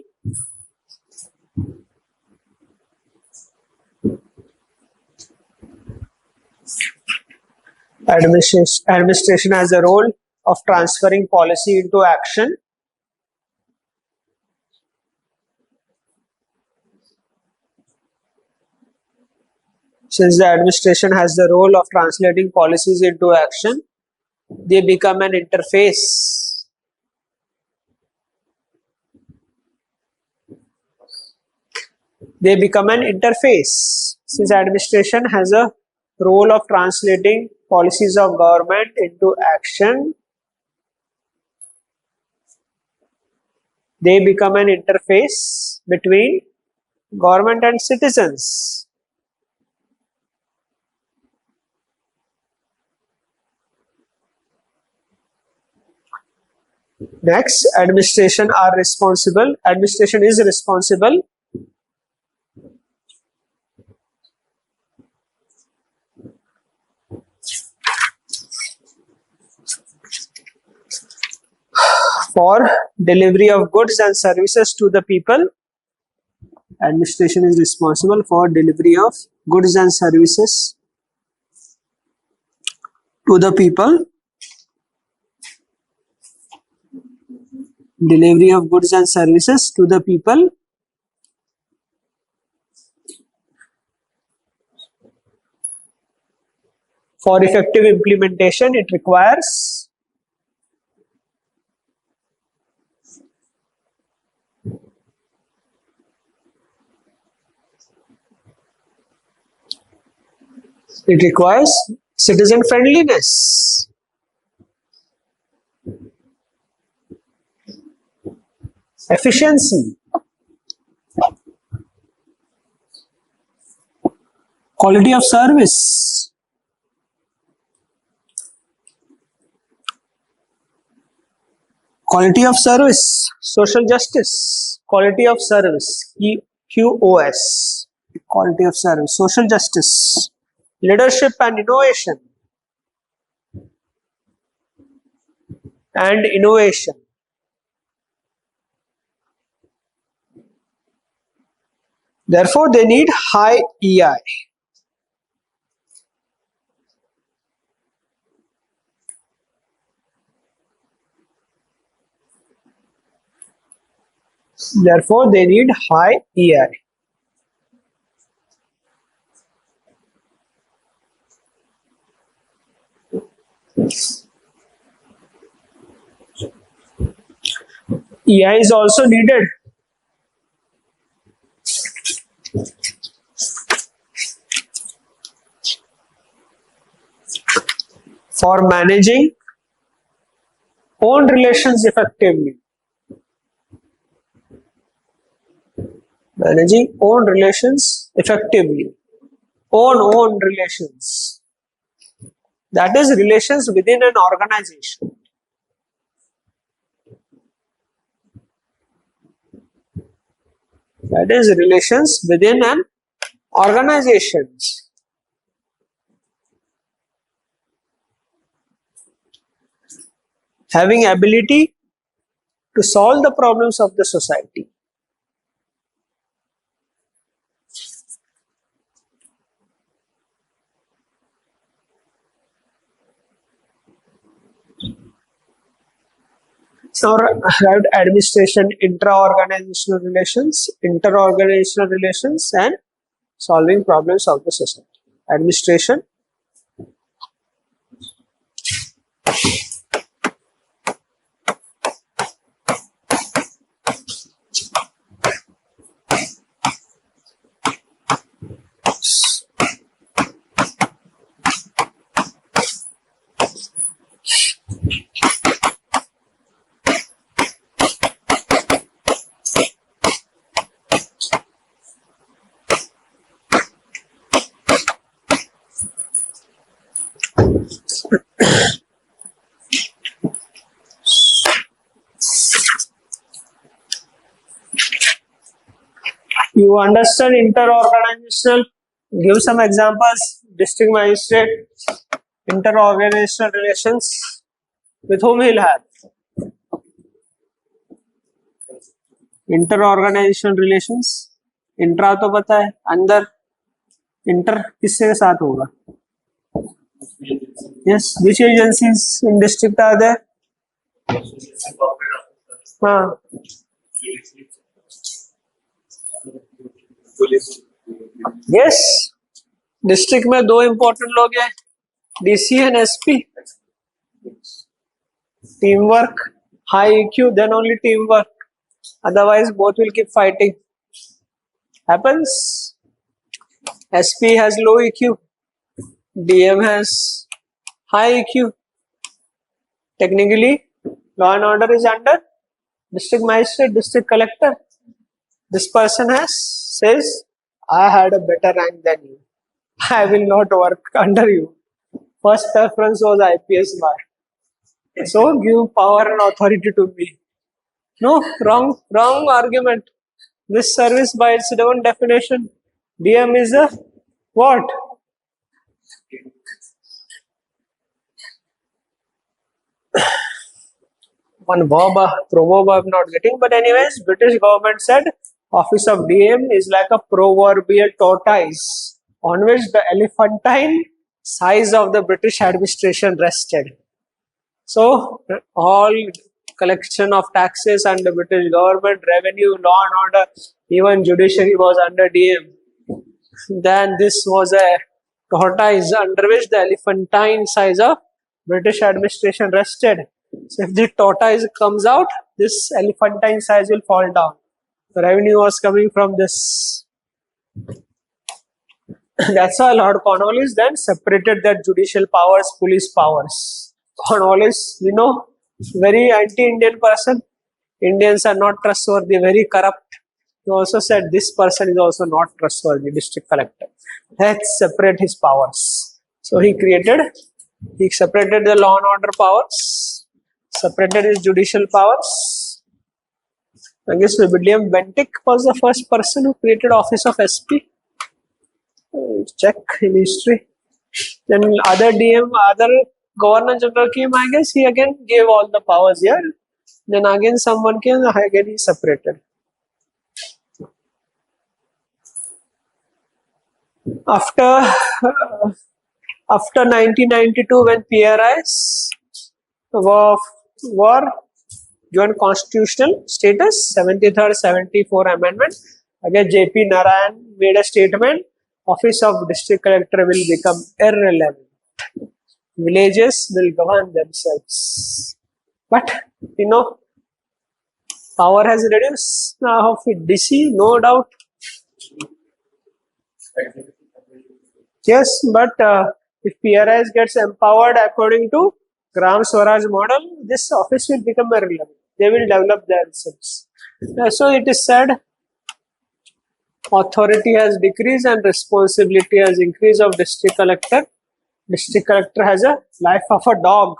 administration has a role of transferring policy into action. Since the administration has the role of translating policies into action, they become an interface. They become an interface. Since administration has a role of translating policies of government into action, they become an interface between government and citizens. Next, administration is responsible for delivery of goods and services to the people. Administration is responsible for delivery of goods and services to the people. Delivery of goods and services to the people. For effective implementation, it requires citizen friendliness. Efficiency, quality of service, social justice, quality of service, QoS, quality of service, social justice, leadership and innovation, Therefore, they need high EI. Therefore, they need high EI. EI is also needed for managing own relations effectively. Managing own relations effectively. Own relations. That is relations within an organization. That is relations within an organization. Having ability to solve the problems of the society. Now, write administration, intra-organizational relations, and solving problems of the society. Administration. You understand interorganizational? Give some examples. District magistrate, interorganizational relations. With whom he'll have? Interorganizational relations. Intra तो पता है, अंदर inter किसके साथ होगा? Yes, which agencies in district are there? हाँ. Yes, district में दो इम्पोर्टेंट लोग हैं, DC and SP. Team work, high EQ, then only team work. Otherwise, both will keep fighting. Happens. SP has low EQ, DM has high EQ. Technically, law and order is under district magistrate, district collector. This person says, I had a better rank than you. I will not work under you. First preference was IPS bar. So give power and authority to me. No, wrong argument. This service by its own definition, DM is a what? One verb, proverb I'm not getting, but anyways, British government said office of DM is like a proverbial tortoise on which the elephantine size of the British administration rested. So all collection of taxes under British government, revenue, law and order, even judiciary was under DM. Then this was a tortoise under which the elephantine size of British administration rested. So if the tortoise comes out, this elephantine size will fall down. The revenue was coming from this. That's why Lord Cornwallis then separated that judicial powers, police powers. Cornwallis, very anti-Indian person. Indians are not trustworthy, very corrupt. He also said this person is also not trustworthy, district collector. Let's separate his powers. So he separated the law and order powers, separated his judicial powers. I guess William Bentinck was the first person who created office of SP. Check in history. Then other Governor General came, I guess he again gave all the powers here. Then again someone came, again he separated. After 1992, when PRIs were given constitutional status, 73rd, 74 amendment, again JP Narayan made a statement, office of district collector will become irrelevant. Villages will govern themselves. But, power has reduced of DC, no doubt. Yes, but if PRIs gets empowered according to Gram Swaraj model, this office will become irrelevant. They will develop themselves. So it is said, authority has decreased and responsibility has increased of district collector. District collector has a life of a dog,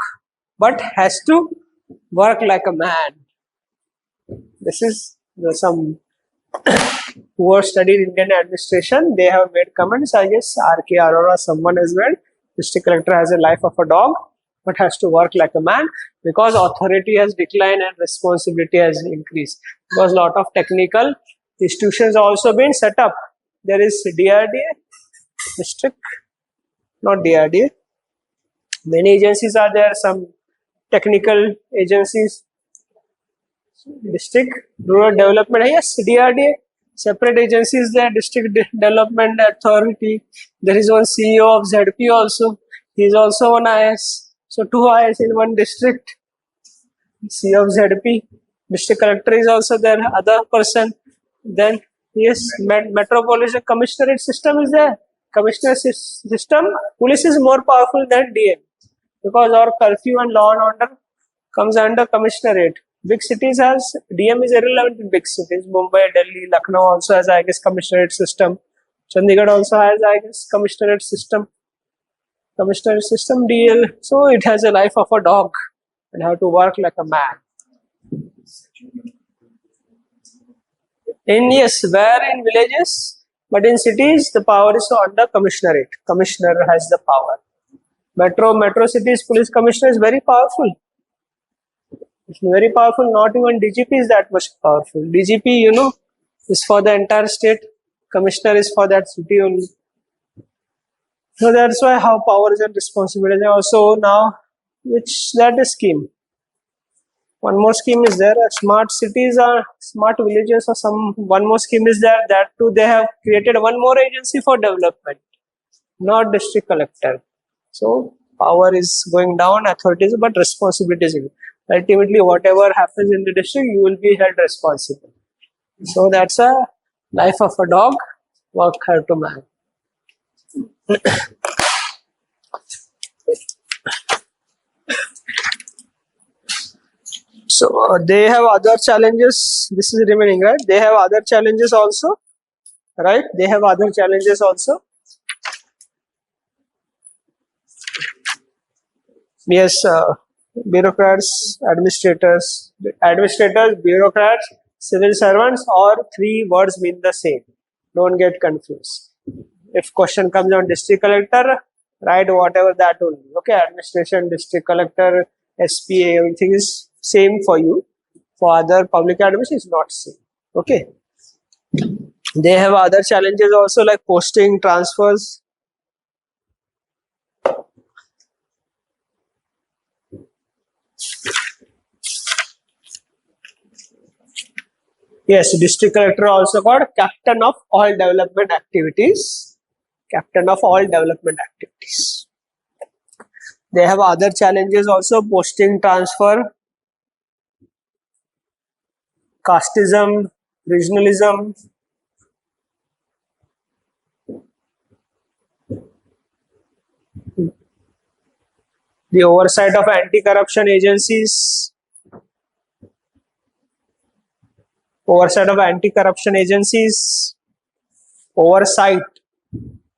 but has to work like a man. This is some who have studied Indian administration. They have made comments. I guess R.K. Arora, someone has made. District collector has a life of a dog, but has to work like a man because authority has declined and responsibility has increased. Because a lot of technical institutions also been set up. There is DRDA, district, not DRDA. Many agencies are there, some technical agencies, district, rural development, yes, DRDA, Separate agencies there, District Development Authority. There is one CEO of ZP also. He is also one IS. So 2 IS in one district. CEO of ZP. District Collector is also there, other person. Then yes, Metropolitan Commissionerate system is there. Commissioner system, police is more powerful than DM because our curfew and law and order comes under commissionerate. Big cities has DM is irrelevant in big cities. Mumbai, Delhi, Lucknow also has, I guess, commissionerate system. Chandigarh also has, I guess, commissionerate system. Commissionerate system DL. So it has a life of a dog and have to work like a man. In yes, where in villages, but in cities the power is under commissionerate. Commissioner has the power. Metro cities police commissioner is very powerful. It's very powerful. Not even DGP is that much powerful. DGP, you know, is for the entire state. Commissioner is for that city only. So that's why how powers and responsibilities also now, which that is scheme. One more scheme is there. Smart cities or smart villages or some one more scheme is there. That too they have created one more agency for development, not district collector. So power is going down, authorities, but responsibilities. Ultimately, whatever happens in the district, you will be held responsible. So that's a life of a dog. Work hard to man. So they have other challenges. This is remaining, right? They have other challenges also, right? They have other challenges also. Yes, bureaucrats, administrators, bureaucrats, civil servants, or 3 words mean the same. Don't get confused. If question comes on district collector, write whatever that only. Okay, administration, district collector, SPA, everything is same for you. For other public administration, is not same. Okay. They have other challenges also like posting, transfers. Yes, district collector also called captain of all development activities. Captain of all development activities. They have other challenges also, posting, transfer, casteism, regionalism. The oversight of anti-corruption agencies. Oversight of anti-corruption agencies. Oversight.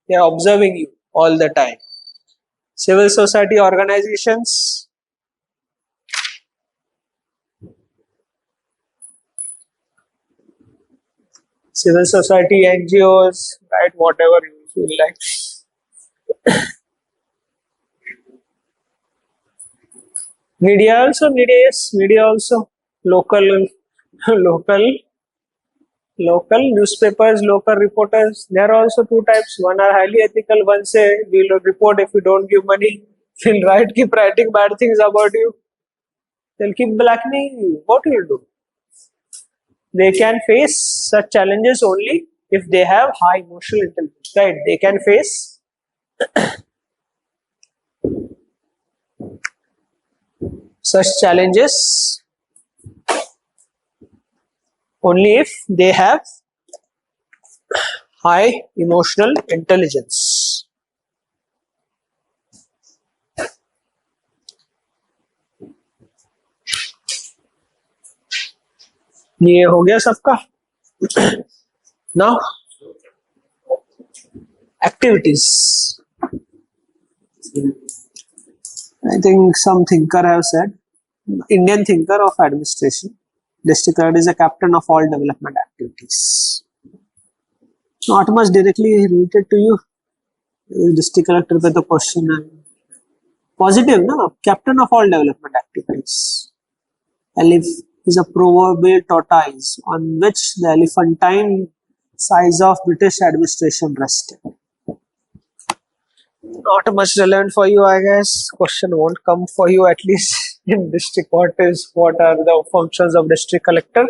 They are observing you all the time. Civil society organizations. Civil society NGOs, right? Whatever you feel like. Media also, media also. Local newspapers, local reporters. There are also 2 types. One are highly ethical. One say we'll report if you don't give money. We'll keep writing bad things about you. They'll keep blackening you. What will you do? They can face such challenges only if they have high emotional intelligence. Right? They can face such challenges only if they have high emotional intelligence. ये हो गया सबका. Now activities. I think some thinker have said, Indian thinker of administration, district collector is a captain of all development activities. Not much directly related to you. District collector पे तो question है. Positive, no? Captain of all development activities. Elephant is a proverbial tortoise on which the elephantine size of British administration rested. Not much relevant for you, I guess. Question won't come for you at least in district. What are the functions of district collector?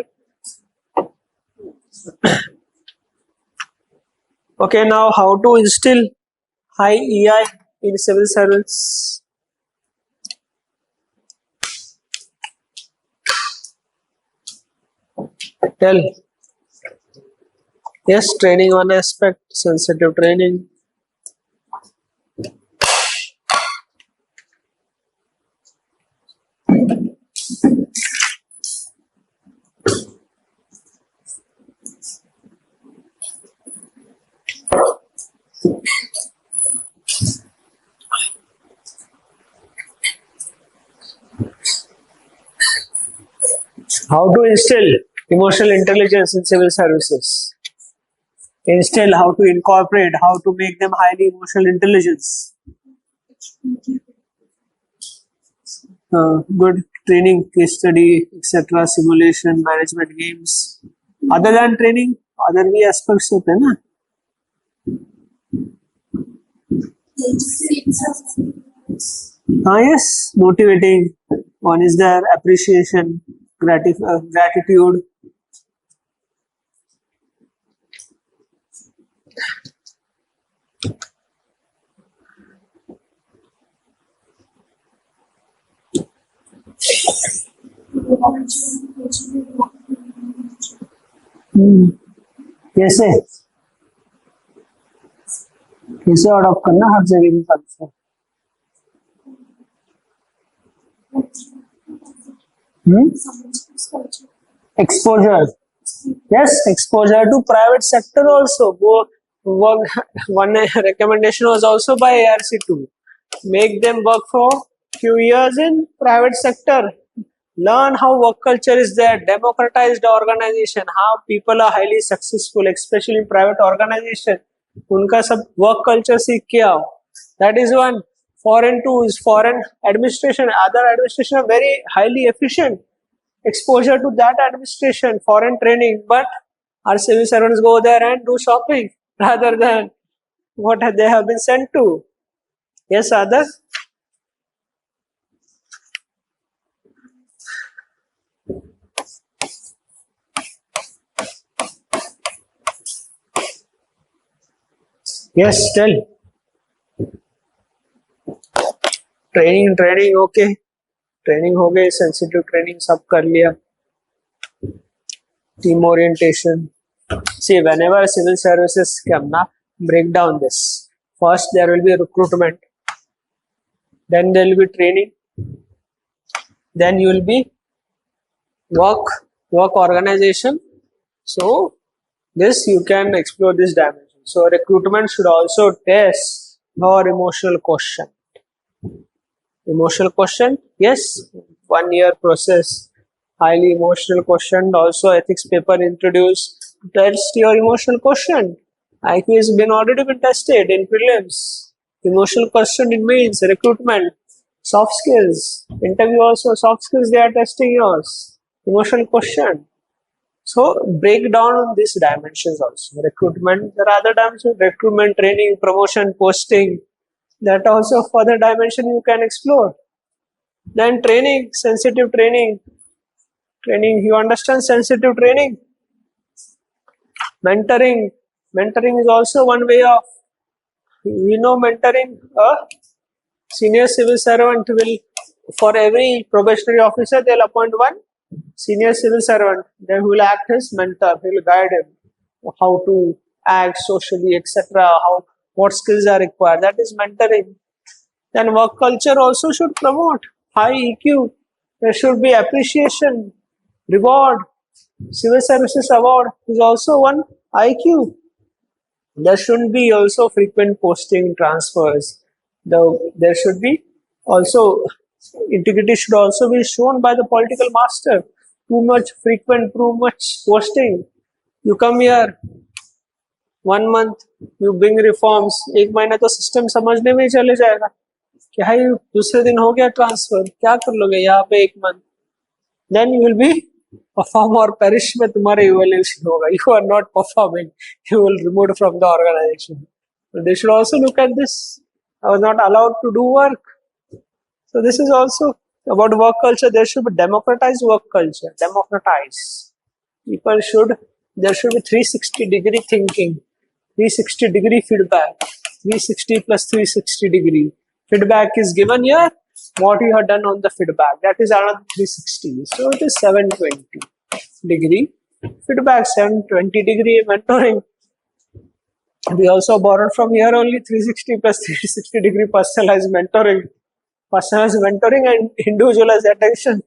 Okay, now how to instill high EI in civil service? Tell. Yes, training one aspect, sensitive training. How to instill emotional intelligence in civil services? Instill, how to incorporate, how to make them highly emotional intelligence. Good training, case study, etc., simulation, management games. Other than training, other भी aspects होते हैं ना. Yes, motivating. One is their appreciation, gratitude. कैसे कैसे adopt करना हर जगह के हिसाब से. Exposure. Yes, exposure to private sector also. One recommendation was also by ARC2. Make them work for few years in private sector. Learn how work culture is there. Democratized organization. How people are highly successful, especially in private organization. उनका सब work culture सीख के आओ. That is one. Foreign tools, foreign administration, other administration are very highly efficient. Exposure to that administration, foreign training, but our civil servants go there and do shopping rather than what they have been sent to. Yes, others? Yes, tell. Training, okay. Training हो गई, sensitive training सब कर लिया. Team orientation. See, whenever civil services come, na, break down this. First, there will be recruitment. Then there will be training. Then you will be work organization. So, this you can explore this dimension. So, recruitment should also test your emotional quotient. Emotional quotient, yes, 1 year process. Highly emotional quotient, also ethics paper introduced to test your emotional quotient. IQ has been already been tested in prelims. Emotional quotient, it means recruitment, soft skills, interview also soft skills they are testing yours. Emotional quotient. So break down on these dimensions also. Recruitment, there are other dimensions, recruitment, training, promotion, posting. That also further dimension you can explore. Then training, sensitive training. Training, you understand sensitive training? Mentoring. Mentoring is also one way of, mentoring. A senior civil servant will, for every probationary officer, they'll appoint one senior civil servant. Then who will act as mentor. He will guide him how to act socially, etc. What skills are required. That is mentoring. Then work culture also should promote high EQ. There should be appreciation, reward. Civil services award is also one IQ. There shouldn't be also frequent posting transfers. There should be also integrity should also be shown by the political master. Too much frequent, too much posting. You come here, 1 month, you bring reforms. 1 महीना तो system समझने में ही चले जाएगा कि भाई दूसरे दिन हो गया ट्रांसफर, क्या कर लोगे यहाँ पे 1 month. Then you will be perform or perish में तुम्हारा evaluation होगा. You are not performing, you will removed from the organization. So they should also look at this. I was not allowed to do work. So this is also about work culture. There should be democratized work culture. Democratize. There should be 360-degree thinking. 360-degree feedback. 360 plus 360-degree feedback is given here. What you have done on the feedback, that is another 360. So it is 720-degree feedback, 720-degree mentoring. We also borrowed from here only 360 plus 360-degree personalized mentoring. Personalized mentoring and individualized attention.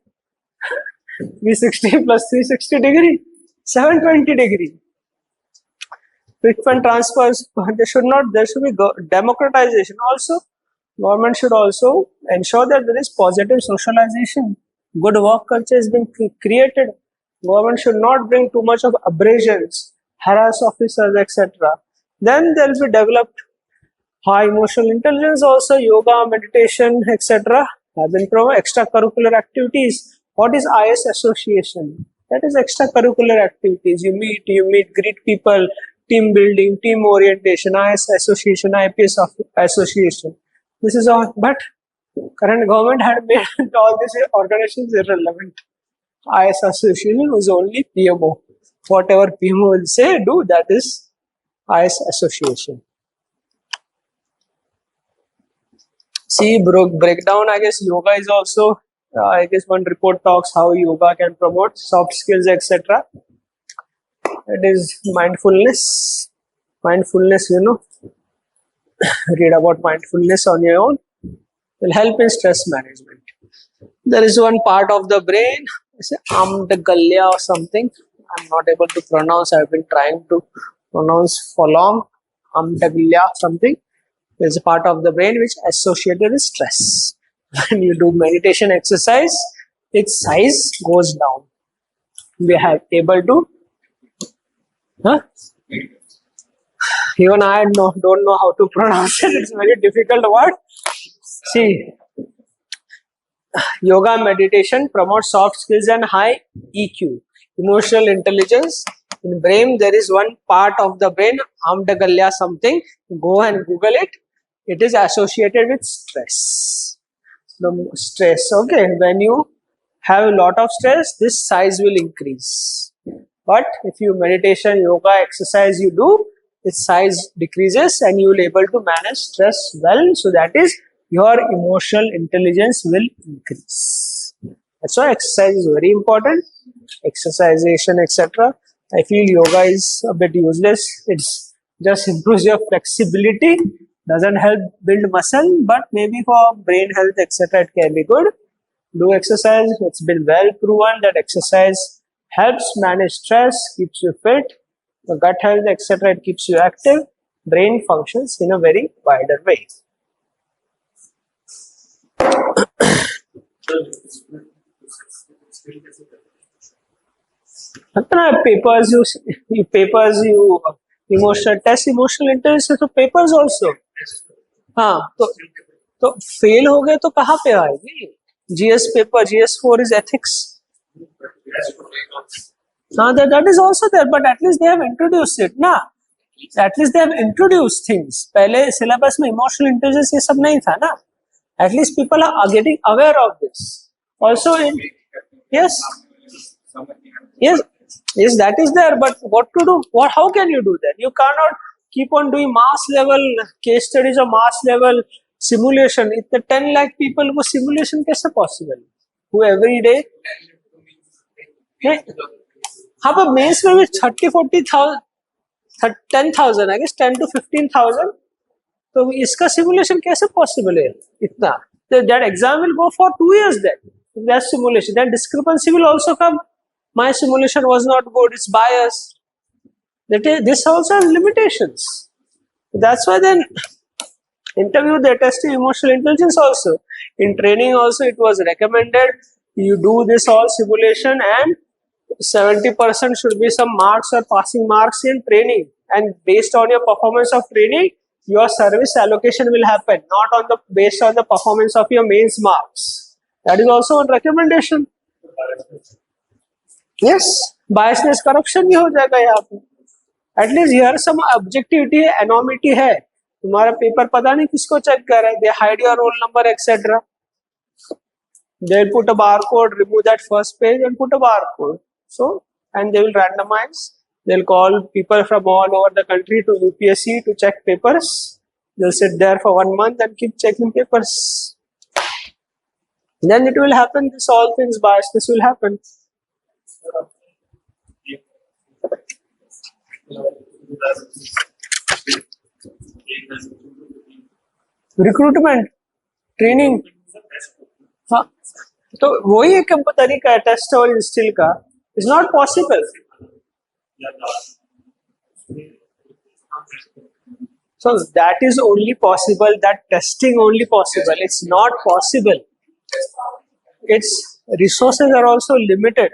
360 plus 360-degree, 720-degree. Frequent transfers, there should be democratization also. Government should also ensure that there is positive socialization. Good work culture is being created. Government should not bring too much of abrasions, harass officers, etc. Then there will be developed high emotional intelligence, also yoga, meditation, etc. have been provided. Extracurricular activities. What is IS association? That is extracurricular activities. You meet, greet people, team building, team orientation, IS association, IPS association. This is all, but current government had made all these organizations irrelevant. IS association was only PMO. Whatever PMO will say, do, that is IS association. See, breakdown, I guess yoga is also, I guess one report talks how yoga can promote soft skills, etc. It is mindfulness. Mindfulness, read about mindfulness on your own. Will help in stress management. There is one part of the brain, amygdala or something. I'm not able to pronounce. I've been trying to pronounce for long. Amygdala something. There's a part of the brain which is associated with stress. When you do meditation exercise, its size goes down. We are able to. Even I don't know how to pronounce it. It's a very difficult word. See, yoga and meditation promotes soft skills and high EQ, emotional intelligence. In brain, there is one part of the brain, amygdala something. Go and Google it. It is associated with stress. The stress, okay. When you have a lot of stress, this size will increase. But if you meditation, yoga, exercise you do, its size decreases and you will be able to manage stress well. So that is your emotional intelligence will increase. That's why exercise is very important. Exercisation, etc. I feel yoga is a bit useless. It's just improves your flexibility. Doesn't help build muscle, but maybe for brain health, etc. it can be good. Do exercise. It's been well proven that exercise helps manage stress, keeps you fit. The gut health, etc. it keeps you active. Brain functions in a very wider way. papers you emotional test emotional intelligence तो papers also. हाँ तो fail हो गए तो कहाँ पे आएगी? GS paper, GS4 is ethics. That is also there, but at least they have introduced it, ना? At least they have introduced things. पहले syllabus में emotional intelligence ये सब नहीं था ना? At least people are getting aware of this. Also, yes, that is there. But what to do? How can you do that? You cannot keep on doing mass level case studies or mass level simulation. It's the 10 lakh people को simulation कैसे possible? Who every day? हाँ, पर mains में भी 30-40,000, 10,000, I guess 10 to 15,000. तो इसका simulation कैसे possible है इतना? That exam will go for 2 years then. If that's simulation, then discrepancy will also come. My simulation was not good, it's biased. This also has limitations. That's why then interview they tested emotional intelligence also. In training also it was recommended you do this all simulation and 70% should be some marks or passing marks in training, and based on your performance of training your service allocation will happen, not on based on the performance of your mains marks. That is also a recommendation. Yes, biasness corruption भी हो जाएगा यहाँ पे. At least here some objectivity है, anonymity है. तुम्हारा paper पता नहीं किसको चेक कर रहा है. They hide your roll number, etc. They'll put a barcode, remove that first page and put a barcode. So, and they will randomize They'll call people from all over the country to UPSC to check papers. They'll sit there for 1 month and keep checking papers. Then it will happen. This all things bias. This will happen. Recruitment, training. हाँ, तो वही एक तरीका है test और instil का. It's not possible. So that is only possible. That testing only possible. It's not possible. Its resources are also limited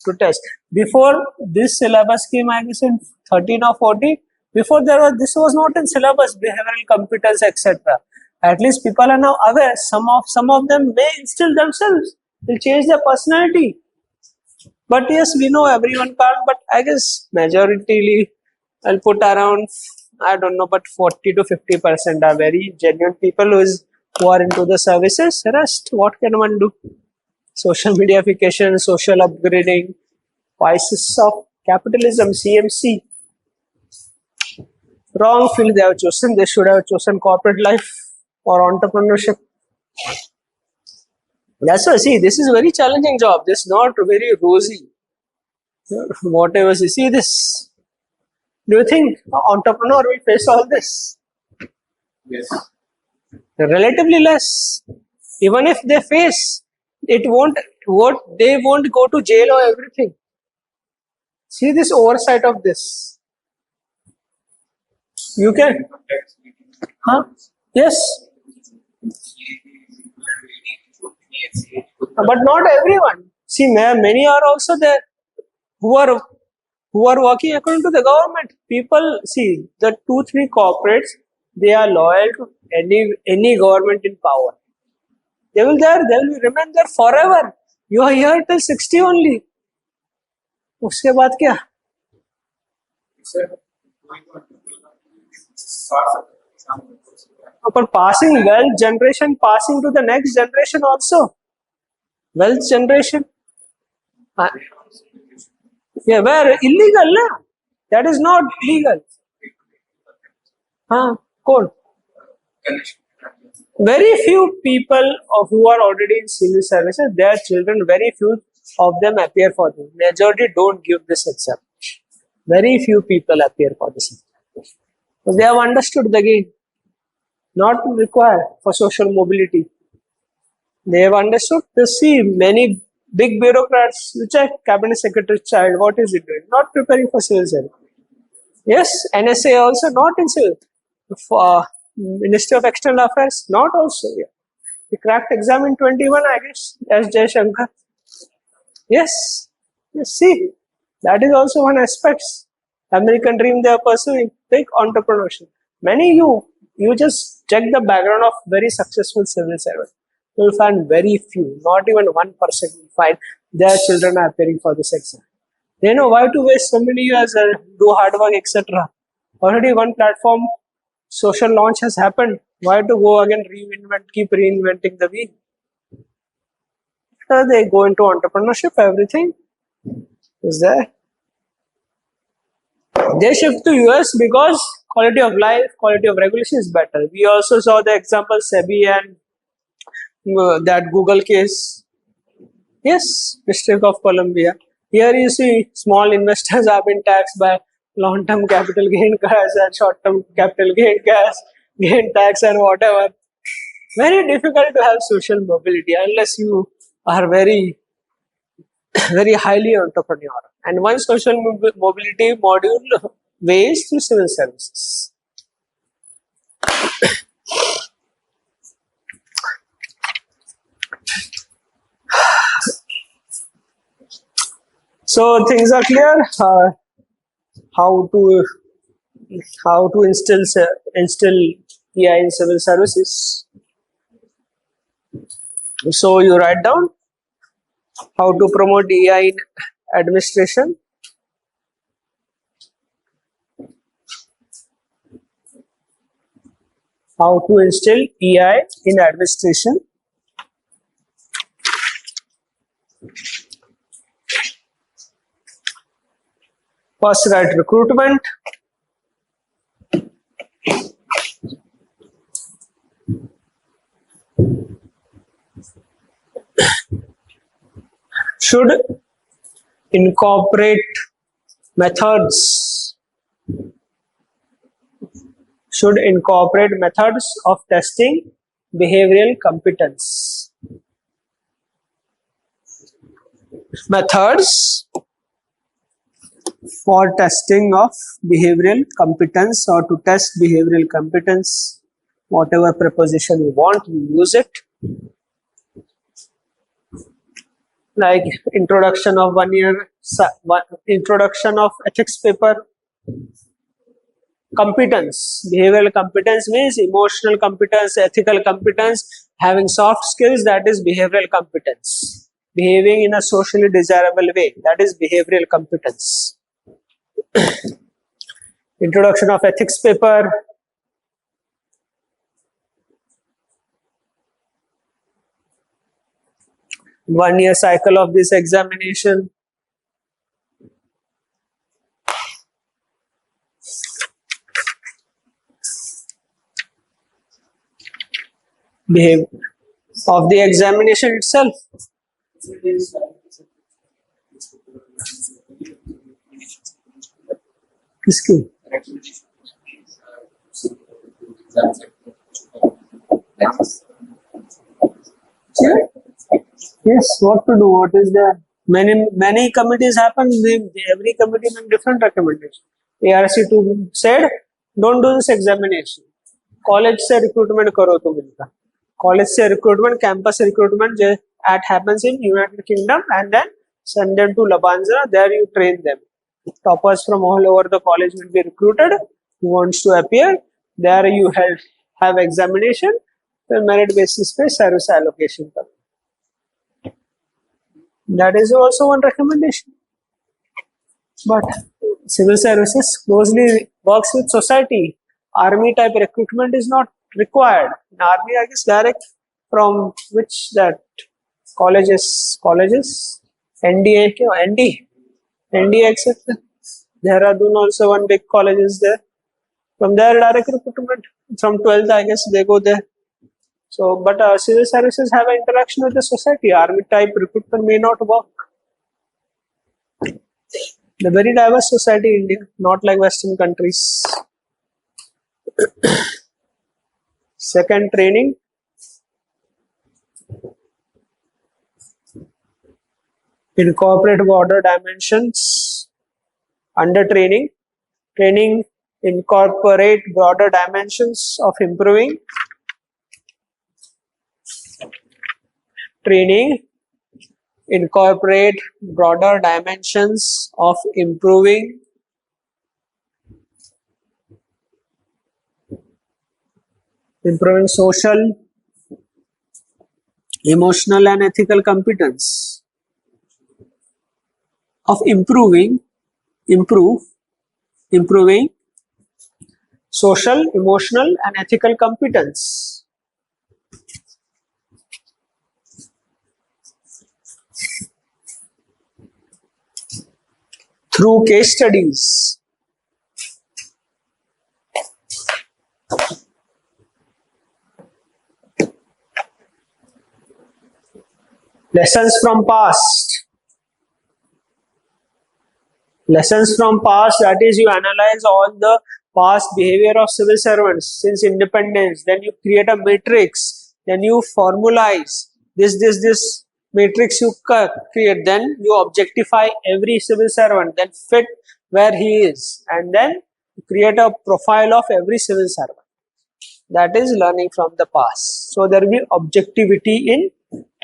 to test. Before this syllabus came, I guess in 13 or 14. Before this was not in syllabus. Behavioral competence, etc. At least people are now aware. Some of them may instill themselves. Will change their personality. But yes, we know everyone can't. But I guess majority, I'll put around, I don't know, but 40 to 50% are very genuine people who are into the services. Rest, what can one do? Social mediaification, social upgrading, vices of capitalism, CMC. Wrong field they have chosen. They should have chosen corporate life or entrepreneurship. That's why, see, this is a very challenging job. This is not very rosy. Whatever you see this. Do you think an entrepreneur will face all this? Yes. Relatively less. Even if they face, they won't go to jail or everything. See this oversight of this. You can. Huh? Yes. But not everyone. See, many are also there who are working according to the government. People, see, the 2-3 corporates, they are loyal to any government in power. They will remain there forever. You are here till 60 only. उसके बाद क्या? But passing wealth generation, passing to the next generation also. Wealth generation. Yeah, where illegal, na? That is not legal. Code. Very few people who are already in civil services, their children, very few of them appear for them. Majority don't give this exam. Very few people appear for this exam. So they have understood the game. Not required for social mobility. They have understood. To see many big bureaucrats, you check cabinet secretary's child, what is he doing? Not preparing for civil service. Yes, NSA also not in civil. Ministry of External Affairs, not also. Yeah. He cracked exam in 21, I guess, as Jay Shankar. Yes, see, that is also one aspect. American dream they are pursuing, big entrepreneurship. Many you just check the background of very successful civil servants. You will find very few, not even 1% will find their children are appearing for this exam. They know why to waste so many years and do hard work, etc. Already one platform social launch has happened. Why to go again keep reinventing the wheel? So they go into entrepreneurship, everything is there. They shift to US because quality of life, quality of regulation is better. We also saw the example SEBI and that Google case. Yes, District of Columbia. Here you see small investors have been taxed by long-term capital gain tax and short-term capital gain tax and whatever. Very difficult to have social mobility unless you are very, very highly entrepreneurial. And one social mobility module ways through civil services. So things are clear. How to instill EI in civil services. So you write down how to promote EI in administration. How to instill EI in administration. First, write recruitment. Should incorporate methods. Should incorporate methods of testing behavioral competence. Methods for testing of behavioral competence, or to test behavioral competence, whatever preposition you want, you use it. Like introduction of introduction of ethics paper. Competence, behavioral competence means emotional competence, ethical competence, having soft skills, that is behavioral competence. Behaving in a socially desirable way, that is behavioral competence. Introduction of ethics paper. One-year cycle of this examination. Behavior of the examination itself. किसकी? Yes, what to do? What is there? Many committees happen. Every committee makes different recommendations. ARC2 said, don't do this examination. College से recruitment करो तुम इनका. College से recruitment, campus recruitment that happens in United Kingdom, and then send them to Labanza. There you train them. Toppers from all over the college will be recruited. Who wants to appear? There you have examination. Then merit basis पे service allocation करो. That is also one recommendation. But civil services closely works with society. Army type recruitment is not required. In army, I guess direct from which that colleges, NDA, NDA etc. Dehradun also one big college is there. From there direct recruitment. From 12th, I guess they go there. So, but civil services have an interaction with the society. Army type recruitment may not work. The very diverse society in India, not like Western countries. Second, training. Incorporate broader dimensions. Under training, incorporate broader dimensions of improving. Training, incorporate broader dimensions of improving. Improving social, emotional and ethical competence. Of improving social, emotional and ethical competence. Through case studies. Lessons from past. Lessons from past, that is, you analyze all the past behavior of civil servants since independence. Then you create a matrix. Then you formalize this matrix you create. Then you objectify every civil servant. Then fit where he is. And then you create a profile of every civil servant. That is learning from the past. So there will be objectivity in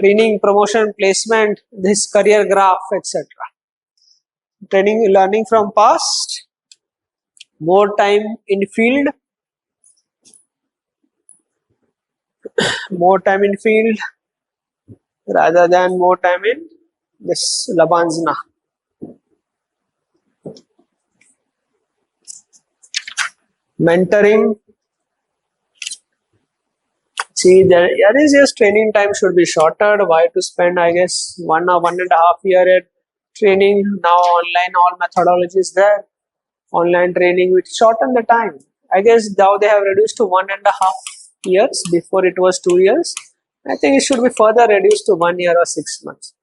training, promotion, placement, this career graph, etc. Training, learning from past, more time in field, rather than more time in this Labanzna. Mentoring. See, there is just training time should be shorter. Why to spend, I guess, 1 or 1.5 years at training now online, all methodologies there. Online training which shorten the time. I guess now they have reduced to 1.5 years. Before it was 2 years. I think it should be further reduced to 1 year or 6 months.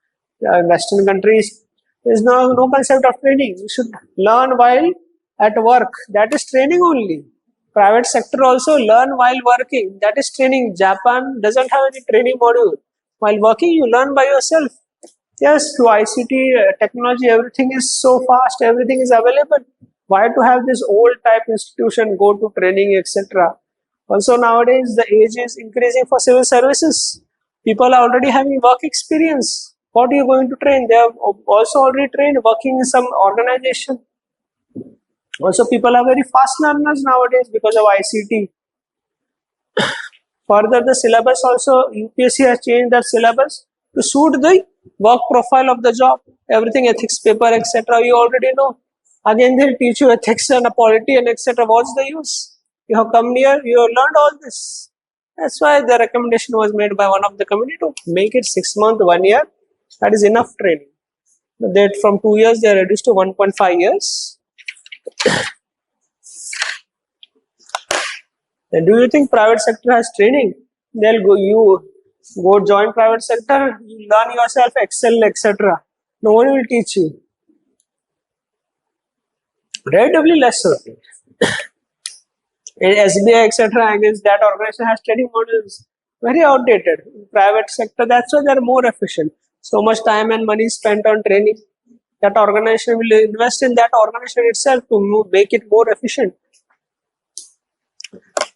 In Western countries, there is no concept of training. You should learn while at work. That is training only. Private sector also learn while working. That is training. Japan doesn't have any training module. While working, you learn by yourself. Yes, through ICT technology, everything is so fast. Everything is available. Why to have this old type institution go to training, etc. Also nowadays the age is increasing for civil services. People are already having work experience. What are you going to train? They have also already trained working in some organization. Also people are very fast learners nowadays because of ICT. Further, the syllabus also, UPSC has changed their syllabus to suit the work profile of the job. Everything, ethics paper, etc. You already know. Again, they'll teach you ethics and polity and etc. What's the use? You have come here, you have learned all this. That's why the recommendation was made by one of the committee to make it 6 months, 1 year. That is enough training. That from 2 years they are reduced to 1.5 years. And do you think private sector has training? They'll go, you go join private sector, you learn yourself Excel, etc. No one will teach you. Relatively less so. In SBI, etc., I guess that organization has training models very outdated. In private sector, that's why they're more efficient. So much time and money spent on training. That organization will invest in that organization itself to make it more efficient.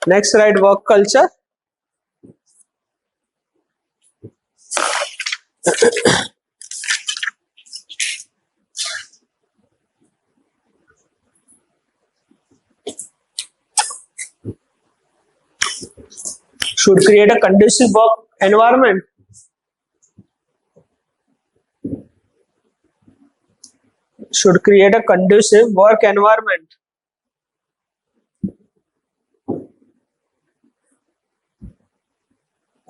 Next, right, work culture. Should create a conducive work environment. Should create a conducive work environment.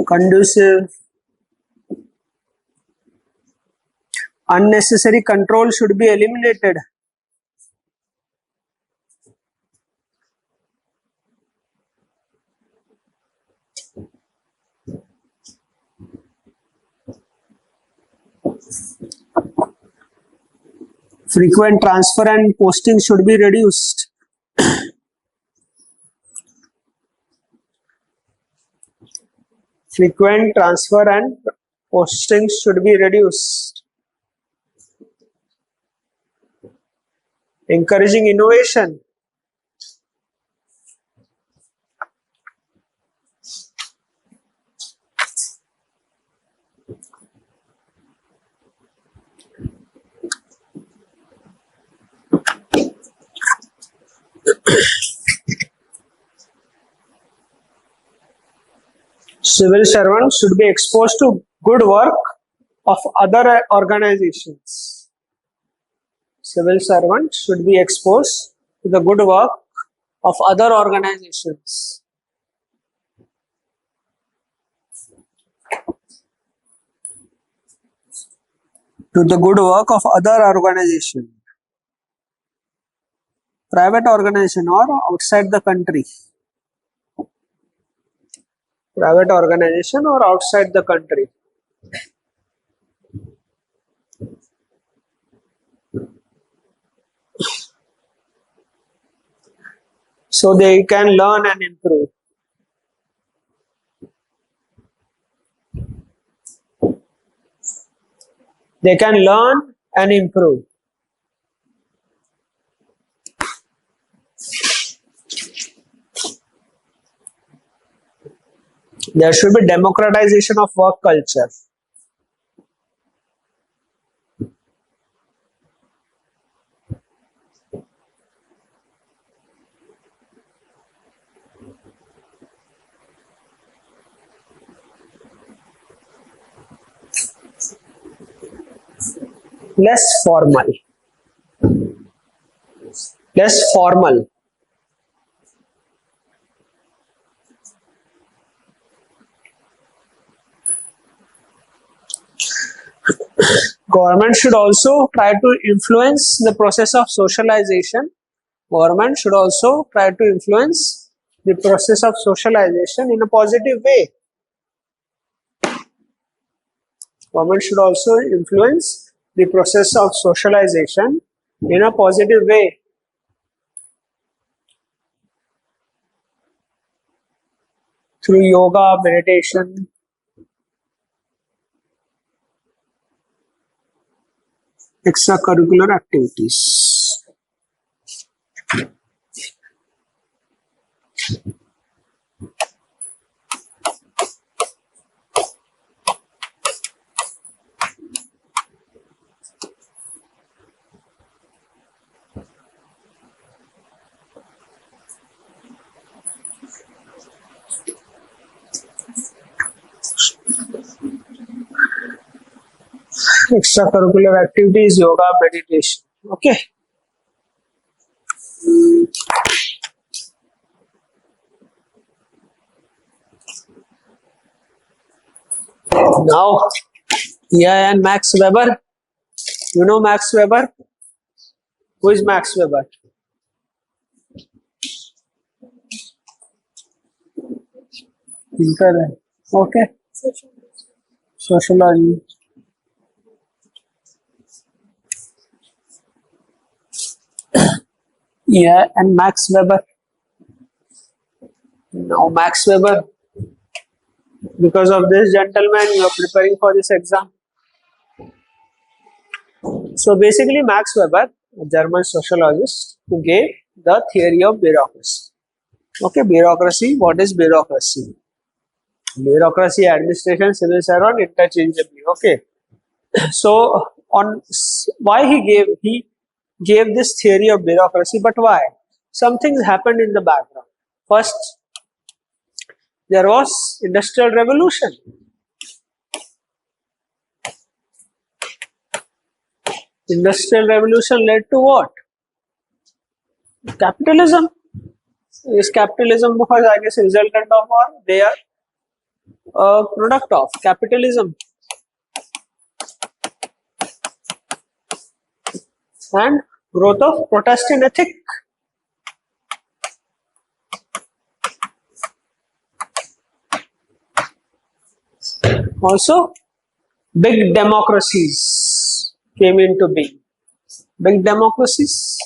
Conducive. Unnecessary control should be eliminated. Frequent transfer and posting should be reduced. Frequent transfer and posting should be reduced. Encouraging innovation. Civil servants should be exposed to good work of other organizations. Civil servants should be exposed to the good work of other organizations. To the good work of other organization. Private organization or outside the country. Private organization or outside the country. So they can learn and improve. They can learn and improve. There should be democratization of work culture. Less formal. Less formal. Government should also try to influence the process of socialization. Government should also try to influence the process of socialization in a positive way. Government should also influence the process of socialization in a positive way. Through yoga, meditation, extracurricular activities. Extracurricular activities, yoga, meditation. Okay. Now, yeah, and Max Weber. You know Max Weber? Who is Max Weber? Thinker. Okay. Sociology. Yeah, and Max Weber. Now, Max Weber. Because of this, gentlemen, you are preparing for this exam. So basically, Max Weber, a German sociologist, who gave the theory of bureaucracy. Okay, bureaucracy. What is bureaucracy? Bureaucracy, administration, civil servant, interchangeably. Okay. So on why he gave this theory of bureaucracy, but why? Some things happened in the background. First, there was industrial revolution. Industrial revolution led to what? Capitalism. Is capitalism because I guess resultant of, or they are a product of capitalism. And growth of Protestant ethic. Also, big democracies came into being. Big democracies.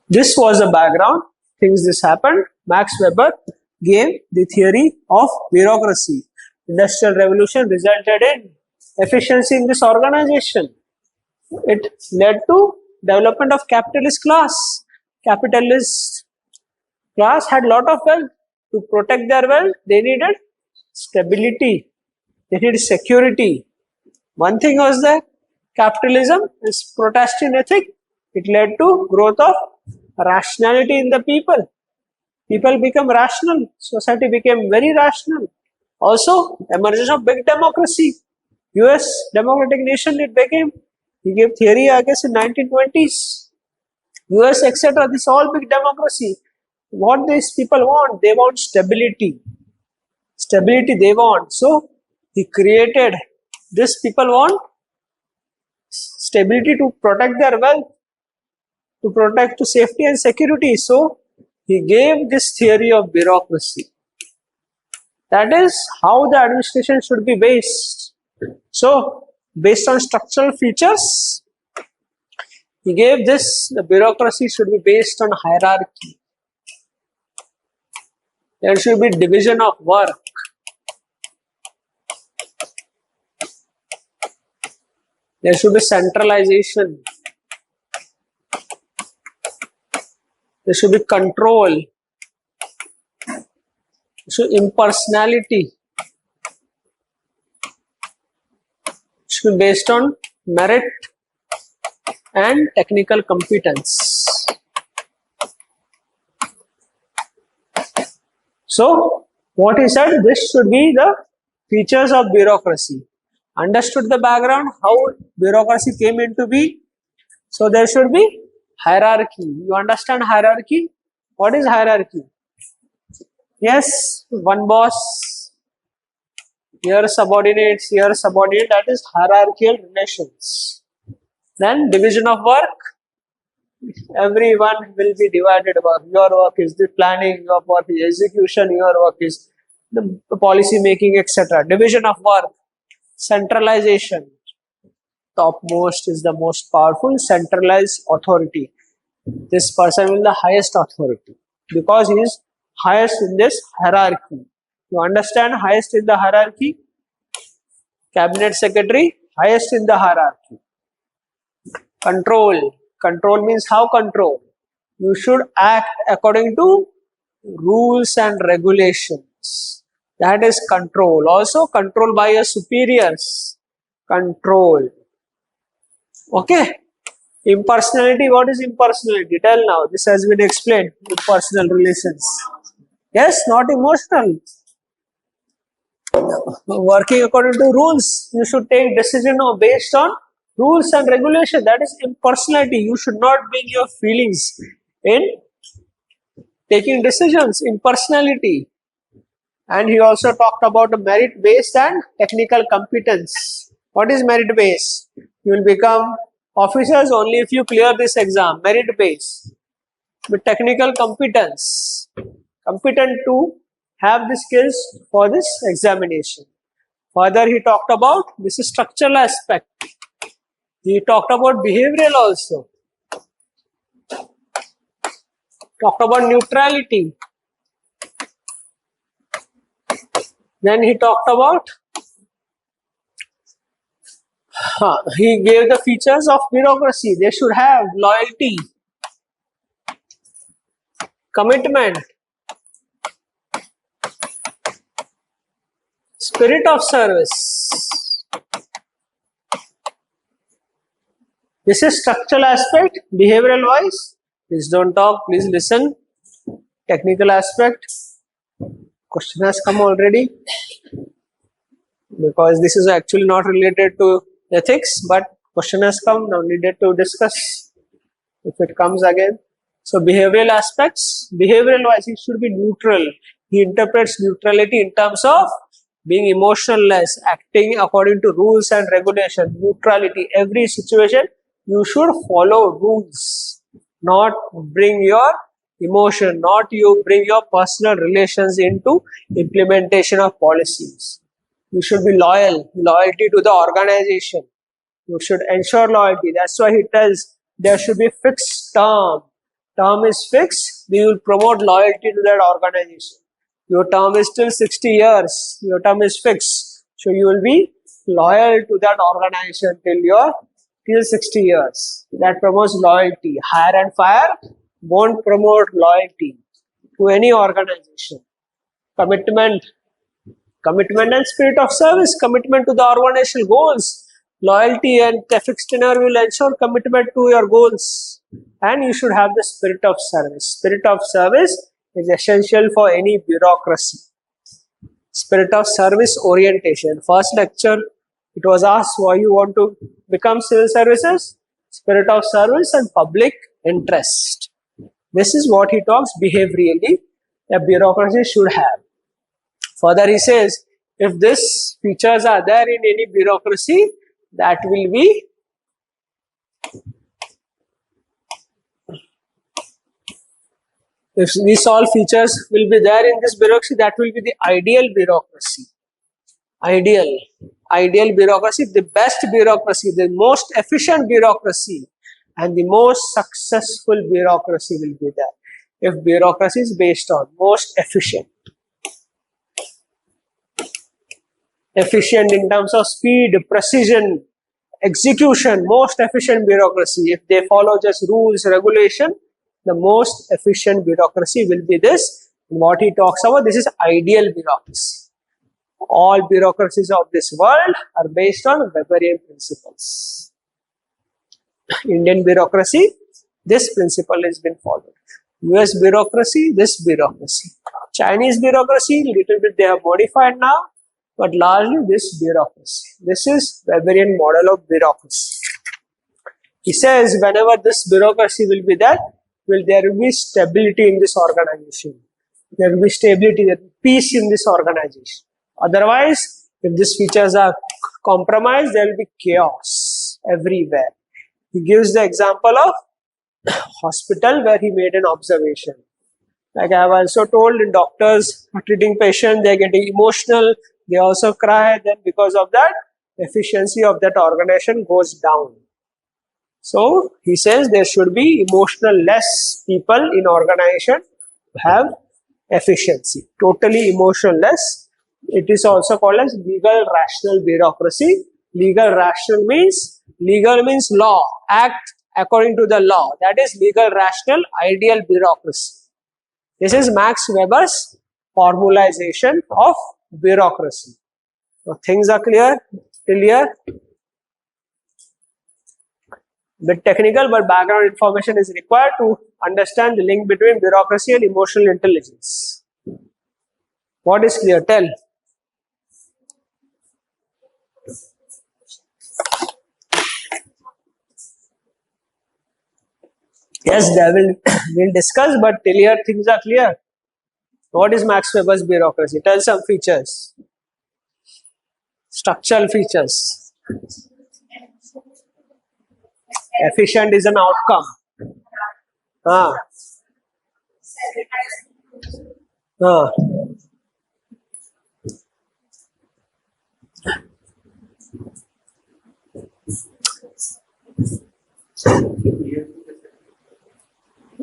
This was the background. Things this happened. Max Weber gave the theory of bureaucracy. Industrial revolution resulted in efficiency in this organization. It led to development of capitalist class. Capitalist class had lot of wealth. To protect their wealth, they needed stability. They needed security. One thing was that capitalism is Protestant ethic. It led to growth of rationality in the people. People become rational. Society became very rational. Also, emergence of big democracy. US democratic nation it became. He gave theory, I guess, in 1920s. US, etc. This all big democracy. What these people want? They want stability. Stability they want. So, he created this. People want stability to protect their wealth, to protect to safety and security. So, he gave this theory of bureaucracy. That is how the administration should be based. So, based on structural features, he gave this, the bureaucracy should be based on hierarchy. There should be division of work. There should be centralization. There should be control. So impersonality should be based on merit and technical competence. So what he said, this should be the features of bureaucracy. Understood the background, how bureaucracy came into being. So there should be hierarchy. You understand hierarchy? What is hierarchy? Yes, one boss, here subordinates, here subordinate, that is hierarchical relations. Then division of work, everyone will be divided about your work is the planning, your work is execution, your work is the policy making, etc. Division of work, centralization, topmost is the most powerful, centralized authority. This person will the highest authority because he is highest in this hierarchy. You understand highest in the hierarchy? Cabinet secretary, highest in the hierarchy. Control. Control means how control? You should act according to rules and regulations. That is control. Also control by your superiors. Control. Okay. Impersonality. What is impersonality? Tell now. This has been explained. Impersonal relations. Yes, not emotional. Working according to rules. You should take decision based on rules and regulation. That is impersonality. You should not bring your feelings in taking decisions. Impersonality. And he also talked about merit based and technical competence. What is merit based? You will become officers only if you clear this exam. Merit based. With technical competence. Competent to have the skills for this examination. Further, he talked about this structural aspect. He talked about behavioral also. Talked about neutrality. Then he talked about, he gave the features of bureaucracy. They should have loyalty, commitment, spirit of service. This is structural aspect. Behavioral wise, please don't talk, please listen. Technical aspect, question has come already because this is actually not related to ethics, but question has come, now needed to discuss if it comes again. So behavioral aspects, behavioral wise he should be neutral. He interprets neutrality in terms of being emotionless, acting according to rules and regulation. Neutrality, every situation you should follow rules, not bring your emotion, not you bring your personal relations into implementation of policies. You should be loyal, loyalty to the organization. You should ensure loyalty. That's why he tells there should be fixed term. Term is fixed, we will promote loyalty to that organization. Your term is still 60 years, your term is fixed. So you will be loyal to that organization till 60 years. That promotes loyalty. Hire and fire won't promote loyalty to any organization. Commitment and spirit of service, commitment to the organizational goals. Loyalty and fixed tenure will ensure commitment to your goals. And you should have the spirit of service. Spirit of service is essential for any bureaucracy. Spirit of service orientation. First lecture, it was asked why you want to become civil services. Spirit of service and public interest. This is what he talks behaviorally a bureaucracy should have. Further, he says, if these features are there in any bureaucracy, that will be if these all features will be there in this bureaucracy, that will be the ideal bureaucracy. Ideal bureaucracy, the best bureaucracy, the most efficient bureaucracy, and the most successful bureaucracy will be there. If bureaucracy is based on most efficient in terms of speed, precision, execution, most efficient bureaucracy. If they follow just rules, regulation, the most efficient bureaucracy will be this. And what he talks about, this is ideal bureaucracy. All bureaucracies of this world are based on Weberian principles. Indian bureaucracy, this principle has been followed. US bureaucracy, this bureaucracy. Chinese bureaucracy, little bit they have modified now, but largely this bureaucracy. This is Weberian model of bureaucracy. He says whenever this bureaucracy will be there will be stability in this organization. There will be stability, there will be peace in this organization. Otherwise, If these features are compromised, there will be chaos everywhere. He gives the example of hospital where he made an observation. Like I have also told, in doctors are treating patients, they are getting emotional, they also cry, then because of that, efficiency of that organization goes down. So he says there should be emotional less people in organization to have efficiency. Totally emotionless. It is also called as legal rational bureaucracy. Legal rational means law, act according to the law. That is legal rational ideal bureaucracy. This is Max Weber's formalization of bureaucracy. So things are clear till here. Bit technical, but background information is required to understand the link between bureaucracy and emotional intelligence. What is clear? Tell. Yes, we'll discuss, but till here things are clear. What is Max Weber's bureaucracy? Tell some features. Structural features. Efficient is an outcome. Ah. Ah.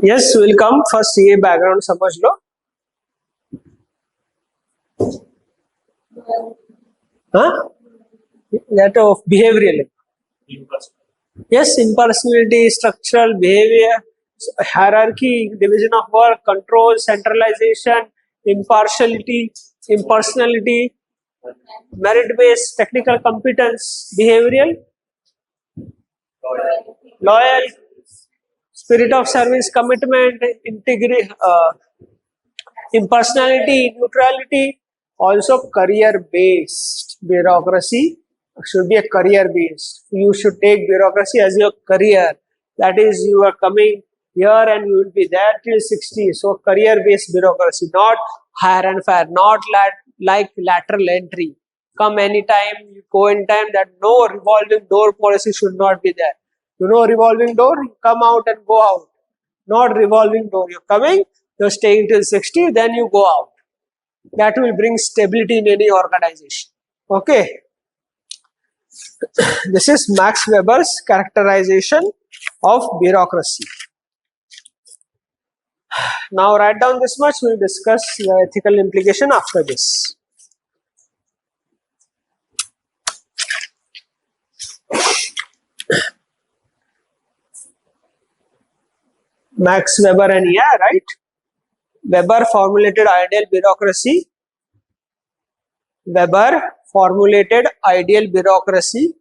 Yes, we'll come. First CA background समझ लो. Huh? That of behavioral. Yes, impersonality, structural behavior, hierarchy, division of work, control, centralization, impartiality, impersonality, merit-based, technical competence, behavioral, loyal, spirit of service, commitment, integrity, impersonality, neutrality, also career-based bureaucracy should be a career-based. You should take bureaucracy as your career. That is, you are coming here and you will be there till 60. So career-based bureaucracy, not hire and fire, not like lateral entry. Come anytime, you go in time. That no revolving door policy should not be there. You know revolving door, you come out and go out. Not revolving door. You're coming, you're staying till 60, then you go out. That will bring stability in any organization. Okay. This is Max Weber's characterization of bureaucracy. Now write down this much, we'll discuss the ethical implication after this. Max Weber and right? Weber formulated ideal bureaucracy. Weber formulated ideal bureaucracy.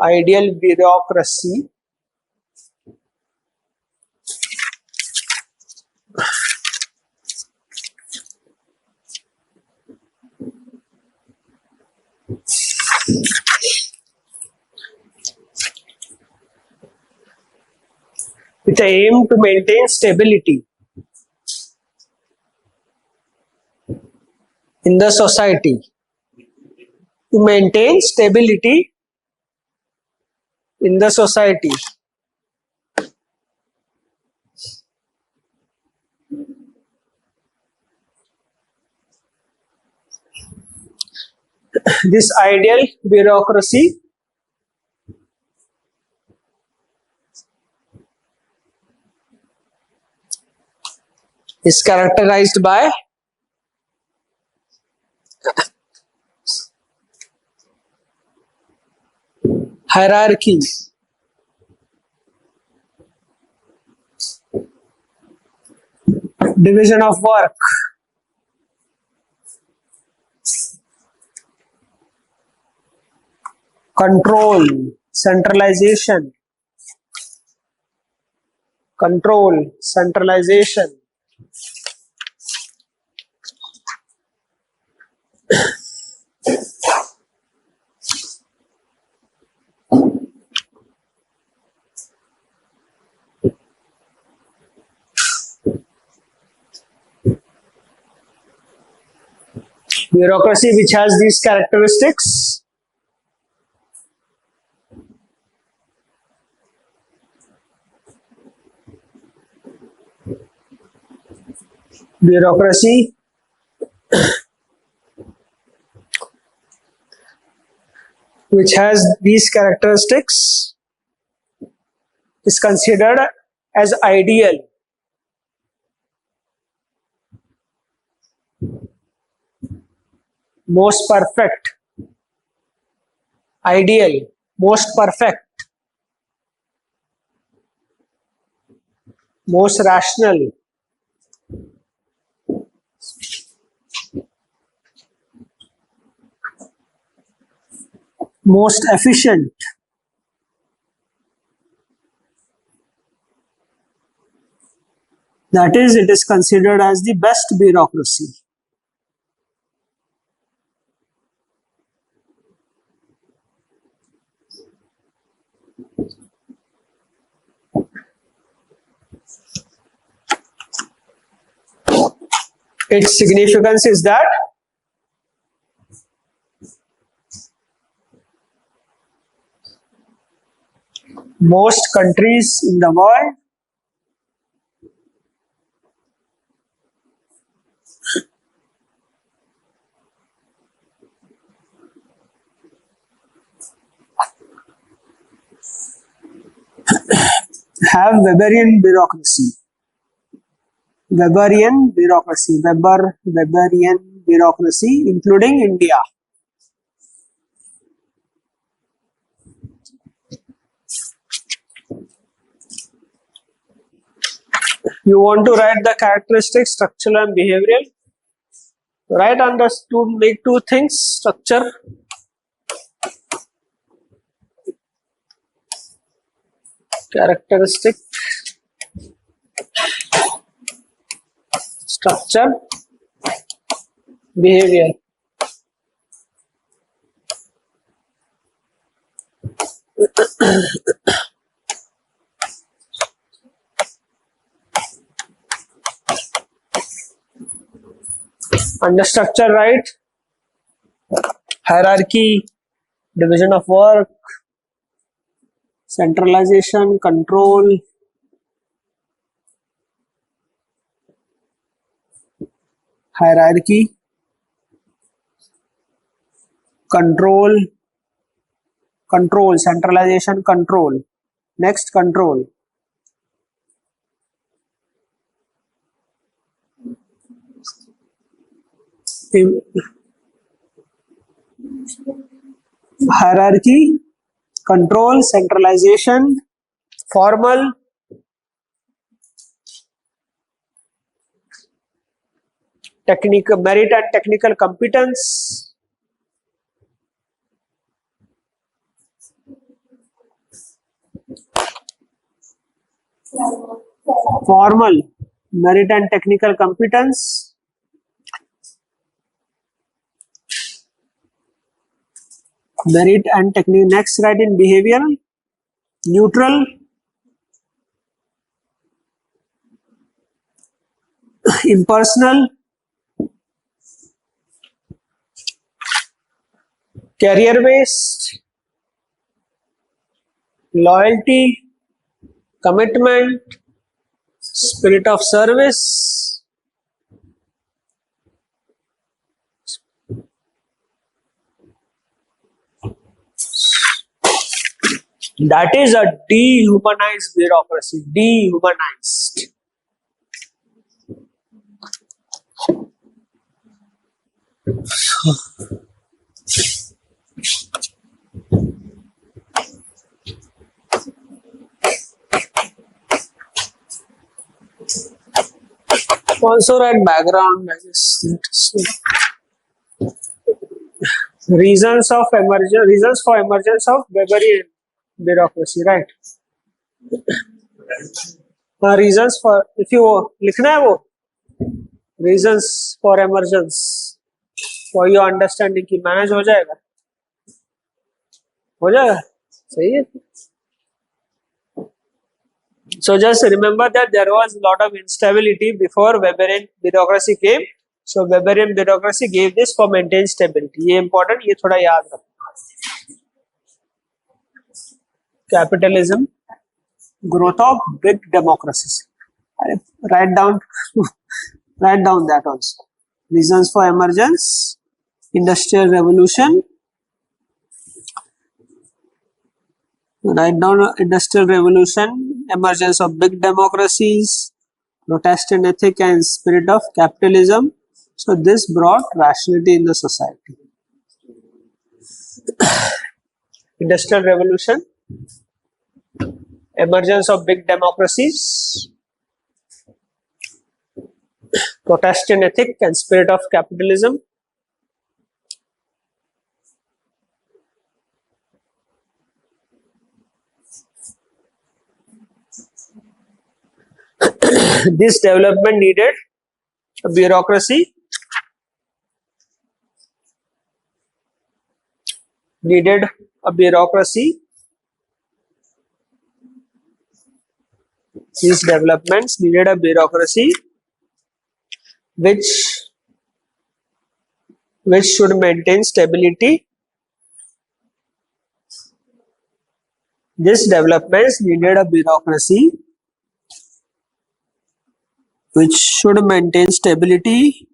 Ideal bureaucracy. With the aim to maintain stability in the society. To maintain stability in the society. This ideal bureaucracy is characterized by hierarchy, division of work, control, centralization, Bureaucracy which has these characteristics. Bureaucracy which has these characteristics is considered as ideal. Most perfect. Ideal. Most perfect. Most rational. Most efficient. That is, it is considered as the best bureaucracy. Its significance is that most countries in the world have Weberian bureaucracy. Weberian bureaucracy. Weberian bureaucracy, including India. You want to write the characteristics, structural and behavioral. Write on the to make two things: structure, characteristic, structure, behavior. Under structure, right? Hierarchy, division of work, centralization, control, hierarchy, control, centralization, control. Next, control. Hierarchy, control, centralization, formal, technical, merit and technical competence, formal, merit and technical competence, merit and technical. Next, write in behavioral, neutral, impersonal, career based, loyalty, commitment, spirit of service, that is a dehumanized bureaucracy. Dehumanized. Also write background. Reasons for emergence of Weberian bureaucracy, right? Reasons for, if you लिखना है वो reasons for emergence for your understanding की manage हो जाएगा सही है. So just remember that there was a lot of instability before Weberian bureaucracy came. So Weberian bureaucracy gave this for maintain stability. ये important, ये थोड़ा याद रखना. Capitalism, growth of big democracies. Write down that also. Reasons for emergence, industrial revolution. Write down industrial revolution, emergence of big democracies, Protestant ethic and spirit of capitalism. So this brought rationality in the society. Industrial revolution, emergence of big democracies, Protestant ethic and spirit of capitalism. This development needed a bureaucracy, These developments needed a bureaucracy which should maintain stability. These developments needed a bureaucracy which should maintain stability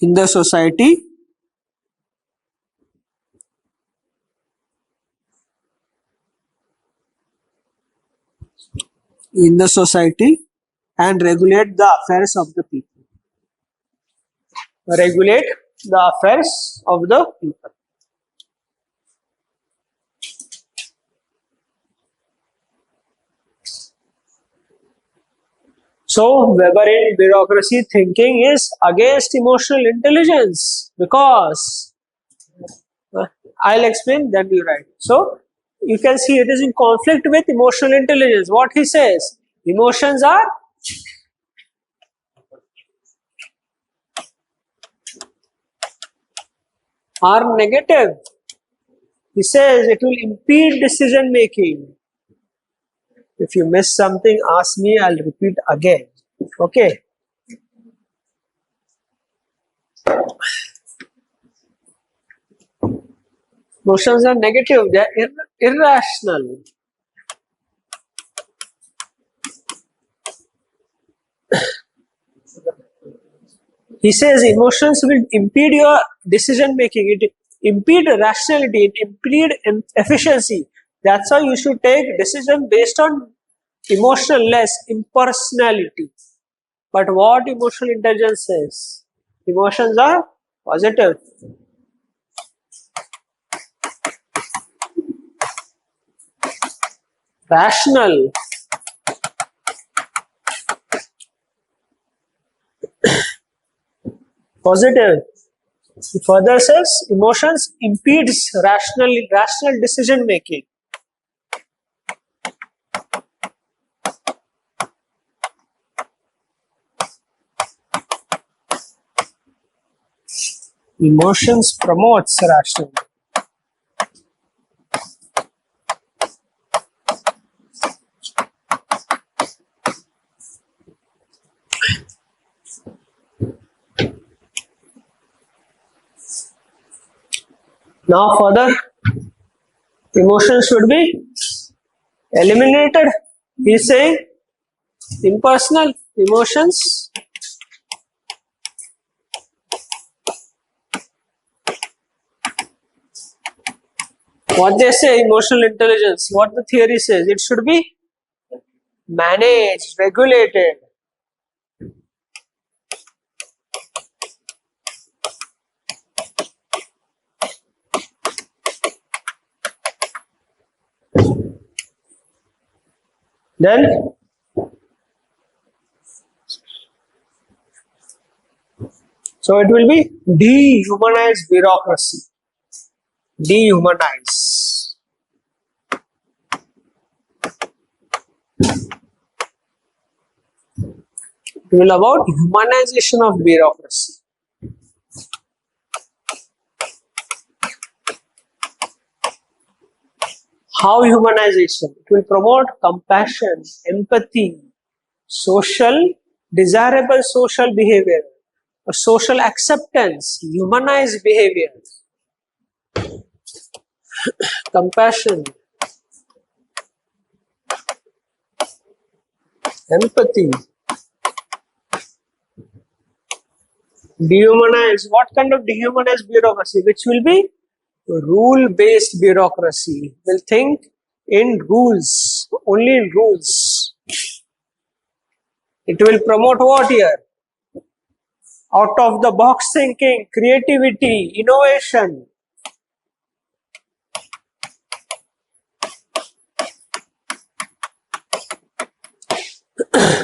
in the society and regulate the affairs of the people. Regulate the affairs of the people. So Weberian bureaucracy thinking is against emotional intelligence because I'll explain, then you write. So you can see it is in conflict with emotional intelligence. What he says, emotions are negative. He says it will impede decision making. If you miss something, ask me, I'll repeat again. Okay. Emotions are negative, they are irrational. He says emotions will impede your decision making, it impede rationality, it impede efficiency. That's why you should take decision based on emotional, less impersonality. But what emotional intelligence says? Emotions are positive. Rational. Positive. He further says emotions impedes rational decision making. Emotions promotes rationality. Now further, emotions should be eliminated. He is saying impersonal emotions what they say, emotional intelligence, what the theory says, it should be managed, regulated. Then so it will be dehumanized bureaucracy. Dehumanize. It will about humanization of bureaucracy. How humanization? It will promote compassion, empathy, social desirable social behavior, or social acceptance, humanized behavior, compassion, empathy, dehumanize. What kind of dehumanized bureaucracy? Which will be rule-based bureaucracy. Will think in rules, only in rules. It will promote what here? Out of the box thinking, creativity, innovation.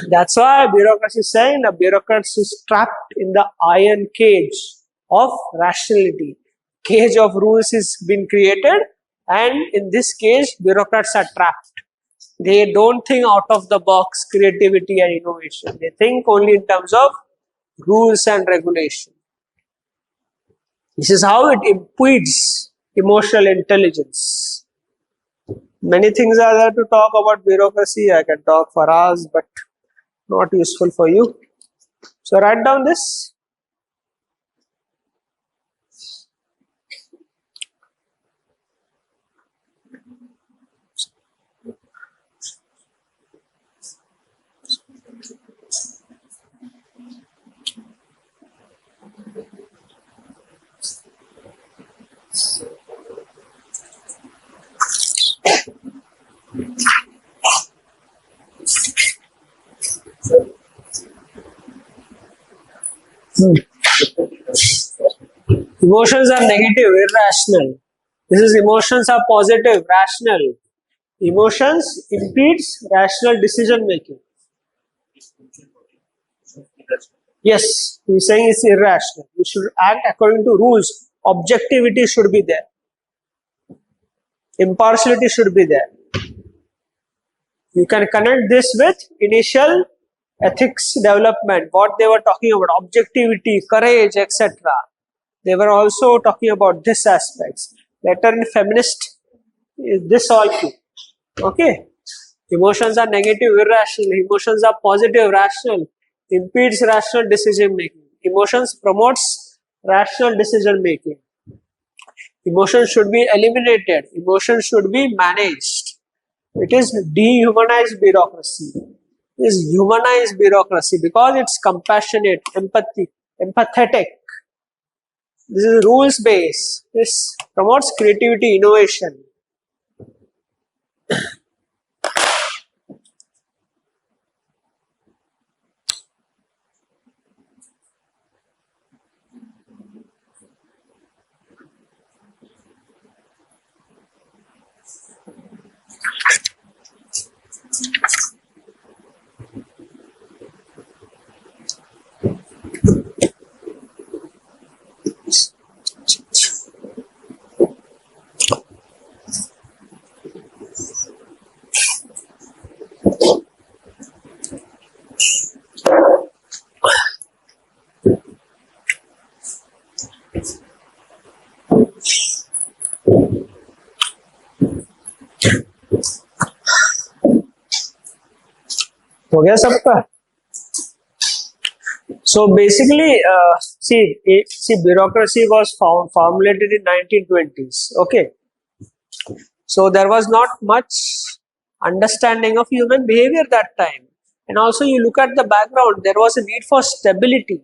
That's why bureaucracy is saying the bureaucrats is trapped in the iron cage of rationality. Cage of rules is been created, and in this cage, bureaucrats are trapped. They don't think out of the box creativity and innovation. They think only in terms of rules and regulation. This is how it impedes emotional intelligence. Many things are there to talk about bureaucracy. I can talk for hours, but not useful for you. So write down this. Emotions are negative, irrational. This is emotions are positive, rational. Emotions impedes rational decision making. Yes, he is saying it's irrational. We should act according to rules. Objectivity should be there. Impartiality should be there. You can connect this with initial ethics development, what they were talking about, objectivity, courage, etc. They were also talking about this aspects. Later in feminist, this all key. Okay. Emotions are negative, irrational. Emotions are positive, rational. Impedes rational decision making. Emotions promotes rational decision making. Emotions should be eliminated. Emotions should be managed. It is dehumanized bureaucracy. It is humanized bureaucracy because it's compassionate, empathetic. This is rules based. This promotes creativity, innovation. हो गया सबका? So basically, see, bureaucracy was formulated in 1920s. Okay, so there was not much understanding of human behavior that time, and also you look at the background. There was a need for stability.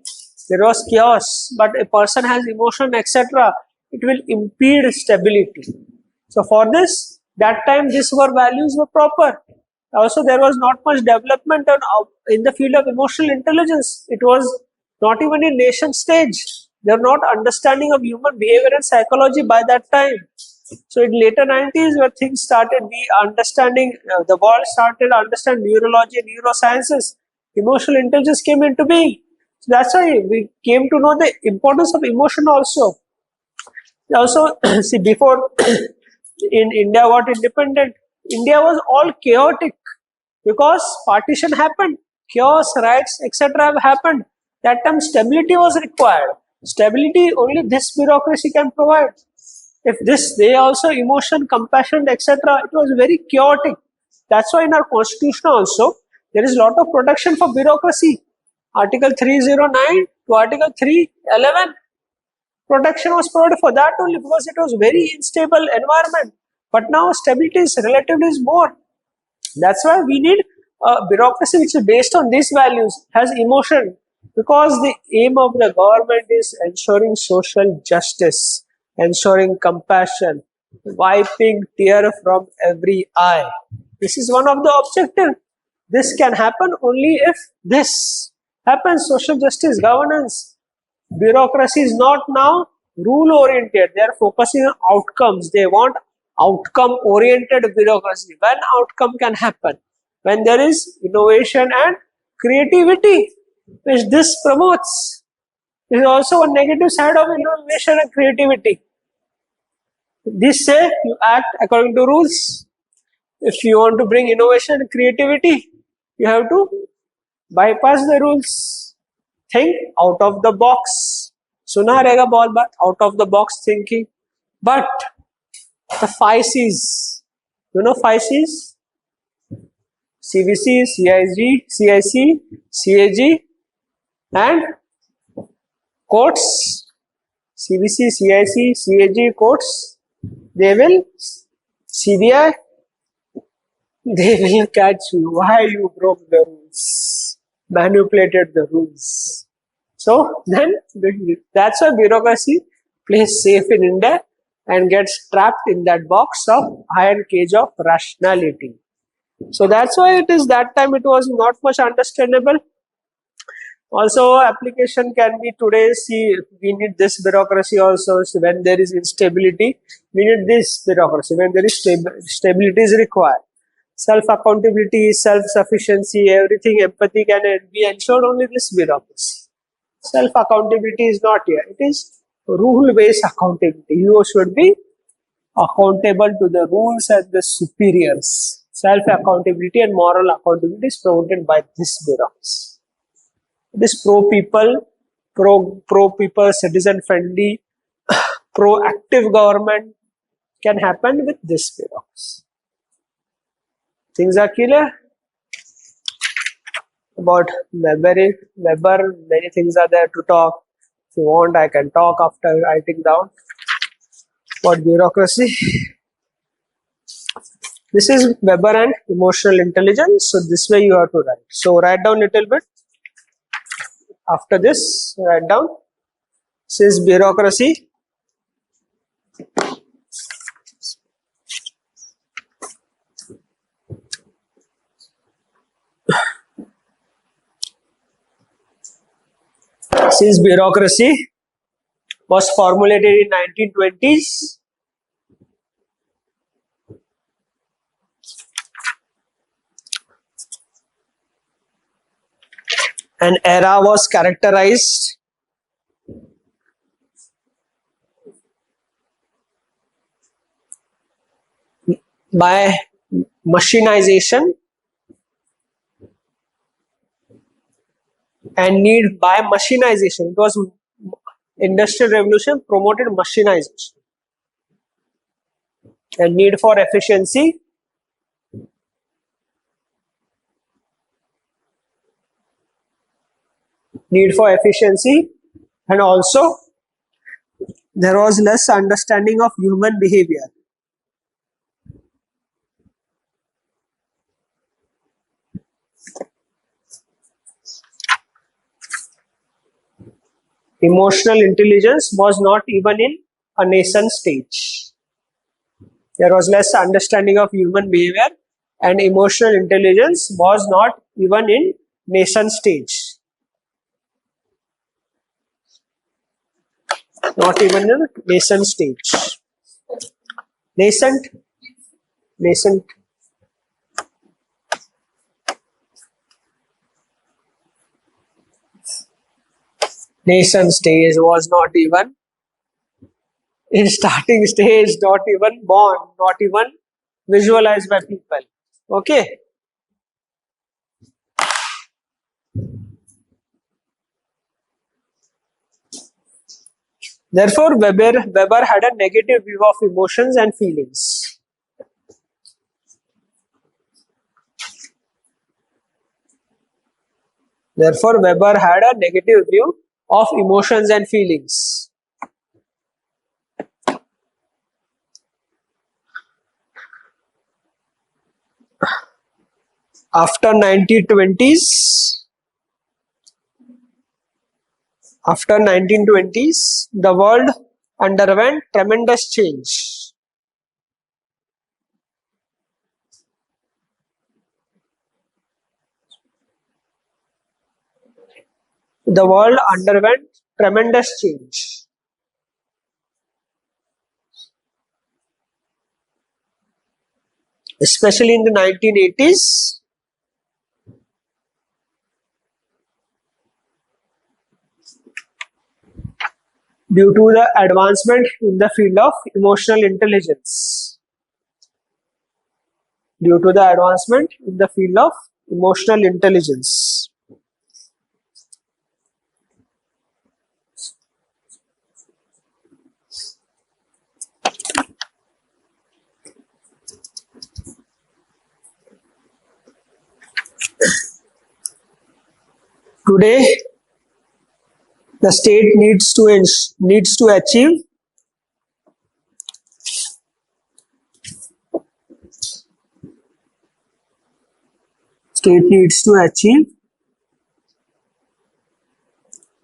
There was chaos, but a person has emotion, etc. It will impede stability. So for this, that time these values were proper. Also, there was not much development in the field of emotional intelligence. It was not even in nation stage. There were not understanding of human behavior and psychology by that time. So in later 90s, where things started, the world started understanding neurology and neurosciences. Emotional intelligence came into being. So that's why we came to know the importance of emotion also. Also, see, before in India got independent, India was all chaotic because partition happened, chaos, riots, etc. have happened. That time stability was required. Stability only this bureaucracy can provide. If this, they also emotion, compassion, etc. It was very chaotic. That's why in our constitution also there is a lot of protection for bureaucracy. Article 309 to Article 311. Protection was provided for that only because it was very unstable environment. But now stability is relatively more. That's why we need a bureaucracy which is based on these values, has emotion, because the aim of the government is ensuring social justice, ensuring compassion, wiping tear from every eye. This is one of the objectives. This can happen only if this happens, social justice, governance. Bureaucracy is not now rule oriented, they are focusing on outcomes. They want outcome oriented bureaucracy. When outcome can happen? When there is innovation and creativity, which this promotes. There is also a negative side of innovation and creativity. This say you act according to rules. If you want to bring innovation and creativity, you have to bypass the rules. Think out of the box. सुना रहेगा बहुत बार out of the box thinking. But the 5 C's, you know 5 C's? CVC, CIG, CIC, CAG and courts. CVC, CIC, CAG, courts. They will, CBI, they will catch you. Why you broke the rules, manipulated the rules. So then that's why bureaucracy plays safe in India and gets trapped in that box of iron cage of rationality. So that's why it is that time it was not much understandable. Also, application can be today. See, we need this bureaucracy also. So when there is instability, we need this bureaucracy. When there is stability is required. Self-accountability, self-sufficiency, everything, empathy can be ensured only this bureaucracy. Self-accountability is not here. It is rule-based accountability. You should be accountable to the rules and the superiors. Self-accountability and moral accountability is promoted by this bureaucracy. This pro-people, citizen-friendly, proactive government can happen with this bureaucracy. Things are clear about Weber. Many things are there to talk. If you want, I can talk after writing down about bureaucracy. This is Weber and emotional intelligence. So this way you have to write. So write down a little bit. After this, write down. This is bureaucracy. Since bureaucracy was formulated in 1920s, an era was characterized by machinization and need by machinization. It was industrial revolution promoted machinization and need for efficiency, and also there was less understanding of human behavior. Emotional intelligence was not even in a nascent stage. There was less understanding of human behavior and emotional intelligence was not even in nascent stage. Not even in nascent stage. Nascent. Nascent stage was not even in starting stage, not even born, not even visualized by people. Okay. Therefore, Weber had a negative view of emotions and feelings. Therefore, Weber had a negative view of emotions and feelings. After 1920s, the world underwent tremendous change. The world underwent tremendous change. Especially in the 1980s, due to the advancement in the field of emotional intelligence. Due to the advancement in the field of emotional intelligence. Today, the state needs to achieve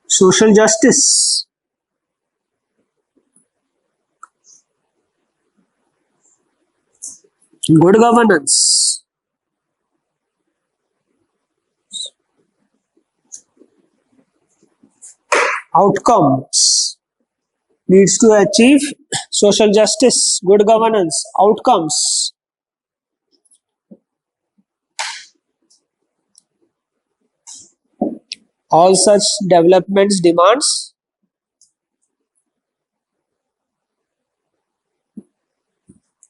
social justice, good governance, outcomes, needs to achieve social justice, good governance, outcomes. All such developments demands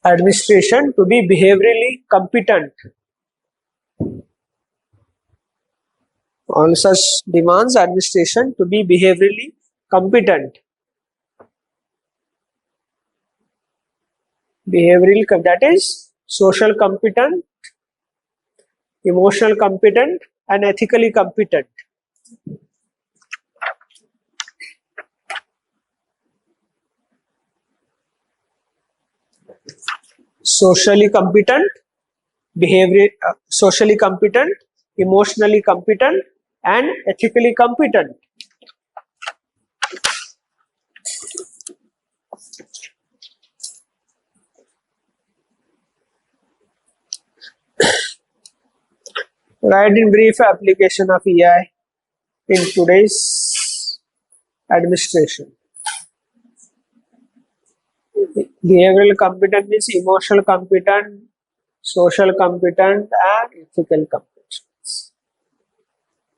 administration to be behaviorally competent. All such demands administration to be behaviorally competent. Behavioral, that is social competent, emotional competent, and ethically competent. Socially competent, socially competent, emotionally competent, and ethically competent. Write in brief application of EI in today's administration. Behavioral competence means emotional competent, social competent, and ethical competence.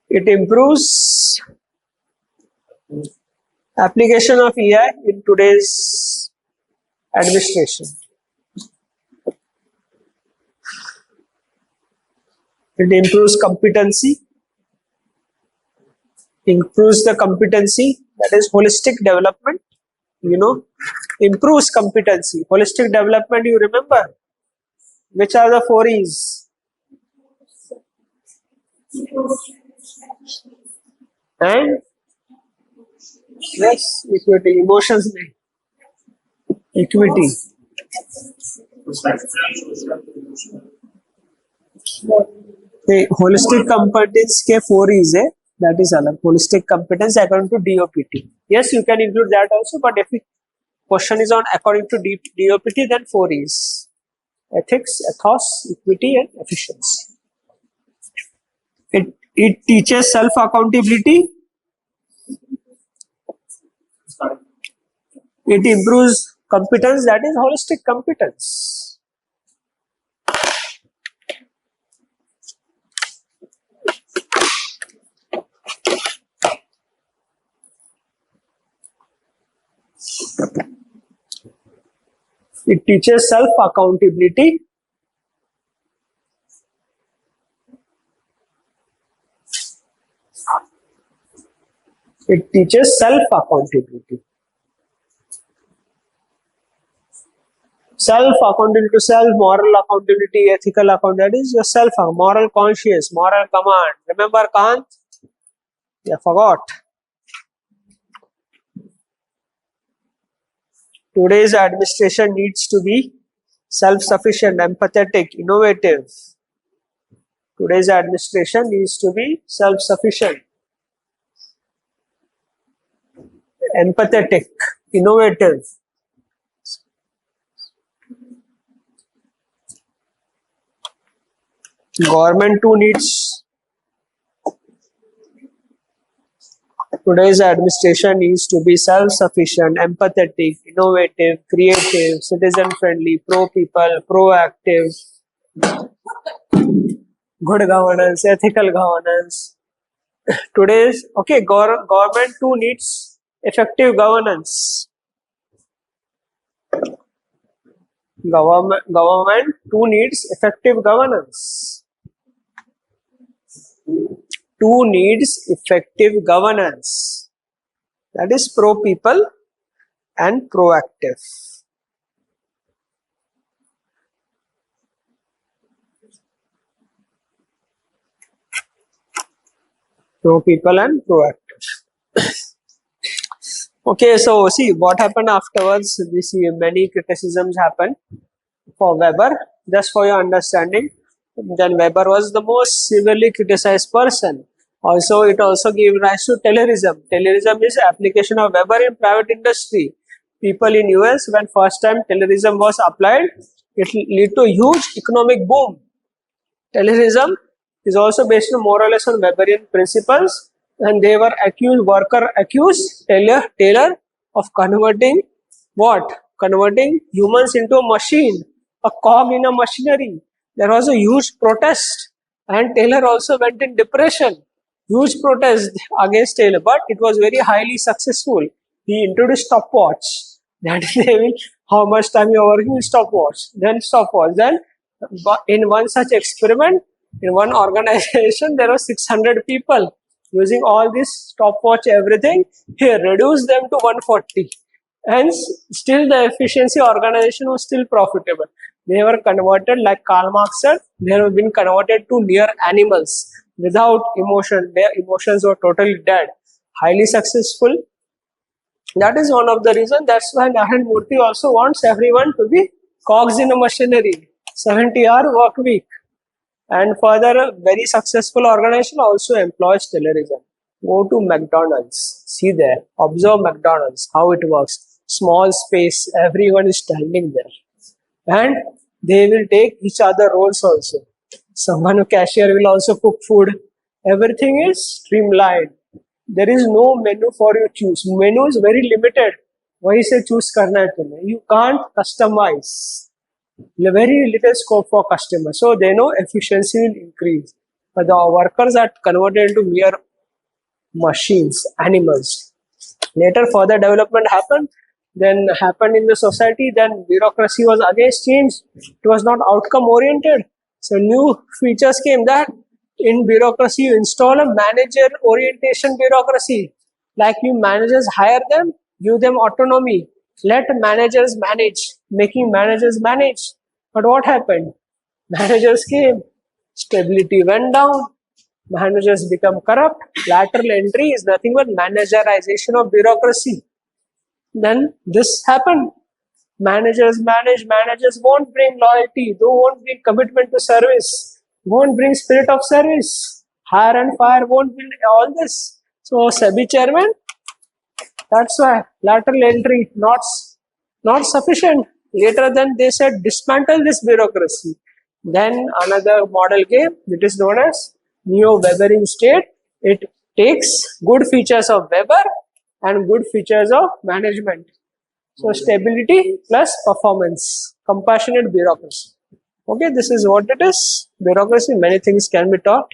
It improves application of EI in today's administration. It improves competency, improves the competency, that is holistic development, improves competency, holistic development, you remember? Which are the 4 E's? And yes, equity, emotions, equity. The holistic competence के 4 E's है, that is अलग. Holistic competence according to DOPT. Yes, you can include that also, but if the question is on according to DOPT, then 4 E's. Ethics, ethos, equity, and efficiency. It teaches self-accountability. It improves competence, that is holistic competence. It teaches self-accountability. It teaches self-accountability. Self-accountability to self, moral accountability, ethical accountability, that is your self, moral conscience, moral command. Remember Kant? I forgot. Today's administration needs to be self-sufficient, empathetic, innovative. Today's administration needs to be self-sufficient, empathetic, innovative. Government too needs. Today's administration needs to be self-sufficient, empathetic, innovative, creative, citizen-friendly, pro-people, proactive, good governance, ethical governance. Today's government too needs effective governance. Government too needs effective governance. Too needs effective governance. That is pro-people and proactive. Pro-people and proactive. Okay, so see what happened afterwards. We see many criticisms happen for Weber. Just for your understanding, then Weber was the most severely criticized person. Also, it also gave rise to Taylorism. Taylorism is application of Weber in private industry. People in US, when first time Taylorism was applied, it led to a huge economic boom. Taylorism is also based more or less on Weberian principles, and they were worker accused Taylor of converting what? Converting humans into a machine, a cog in a machinery. There was a huge protest, and Taylor also went in depression. Huge protest against Taylor, but it was very highly successful. He introduced stopwatch. That is, they will, how much time you are working, stopwatch. Then stopwatch. Then in one such experiment, in one organization, there were 600 people using all this stopwatch, everything. He reduced them to 140. And still the efficiency organization was still profitable. They were converted, like Karl Marx said, they have been converted to near animals without emotion. Their emotions were totally dead. Highly successful. That is one of the reasons. That's why Narayana Murthy also wants everyone to be cogs in a machinery. 70-hour work week. And further, a very successful organization also employs Taylorism. Go to McDonald's, see there, observe McDonald's, how it works. Small space, everyone is standing there. And they will take each other roles also. Someone, cashier, will also cook food. Everything is streamlined. There is no menu for you to choose. Menu is very limited. Why say choose karna hai tumhe? You can't customize. Very little scope for customers. So they know efficiency will increase. But the workers are converted into mere machines, animals. Later further development happened in the society. Then bureaucracy was again changed. It was not outcome oriented. So new features came that in bureaucracy you install a manager orientation bureaucracy. Like you managers hire them, give them autonomy. Let managers manage, making managers manage. But what happened? Managers came, stability went down, managers become corrupt. Lateral entry is nothing but managerization of bureaucracy. Then this happened. Managers manage, managers won't bring loyalty, they won't bring commitment to service, won't bring spirit of service. Hire and fire won't bring all this. So SEBI chairman, that's why lateral entry not sufficient. Later then they said dismantle this bureaucracy. Then another model came, it is known as neo-Weberian state. It takes good features of Weber and good features of management. So stability plus performance, compassionate bureaucracy. Okay, this is what it is. Bureaucracy, many things can be taught.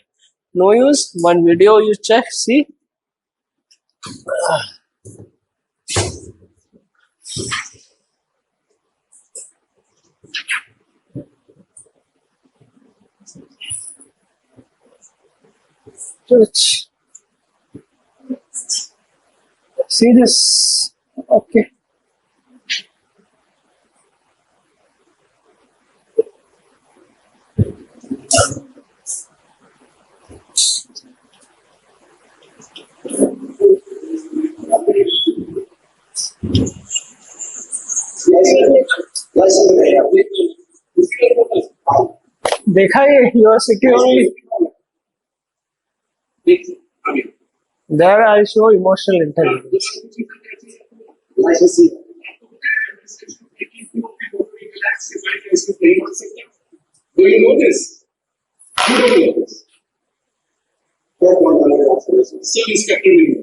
No use, one video you check, see. See this, okay. देखा ये university only. There I show emotional intelligence. Do you know this? You don't know this. Still inspecting you.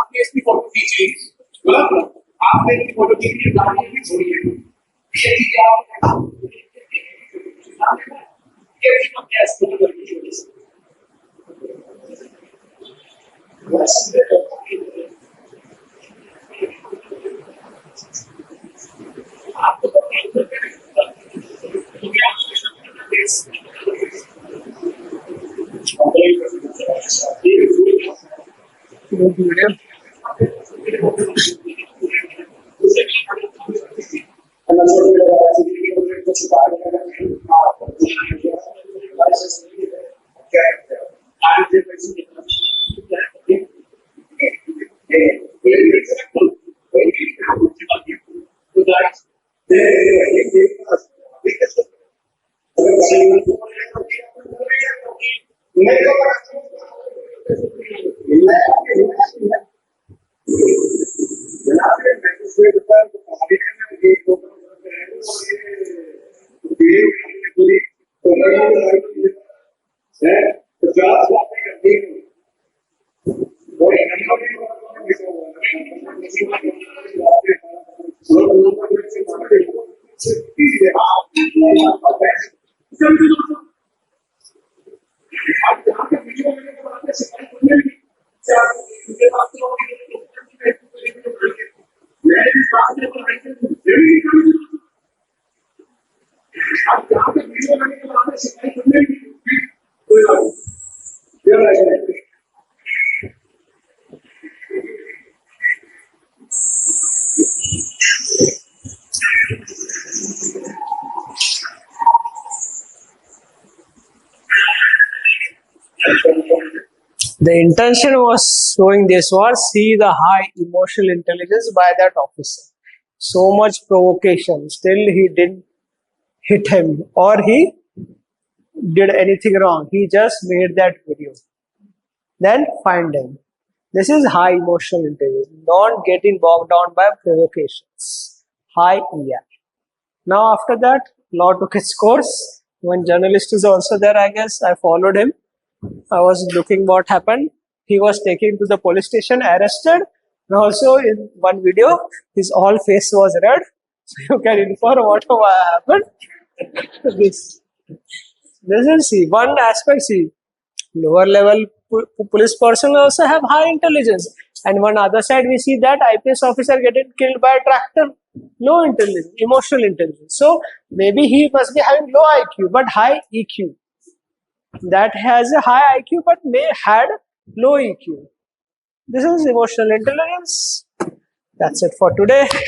आपने photo खींची आपने photo खींची गाड़ी भी छोड़ी है ये क्या The intention was showing this was see the high emotional intelligence by that officer. So much provocation. Still he didn't hit him or he did anything wrong. He just made that video. Then find him. This is high emotional intelligence. Not getting bogged down by provocations. High EI. Now after that, law took its course. One journalist is also there, I guess. I followed him. I was looking what happened. He was taken to the police station, arrested. And also in one video, his whole face was red. So you can infer what happened. This is see one aspect. See, lower level police personnel also have high intelligence, and one other side we see that IPS officer getting killed by a tractor. Low intelligence, emotional intelligence. So maybe he must be having low IQ but high EQ. That has a high IQ but may had low EQ. This is emotional intelligence. That's it for today. Hope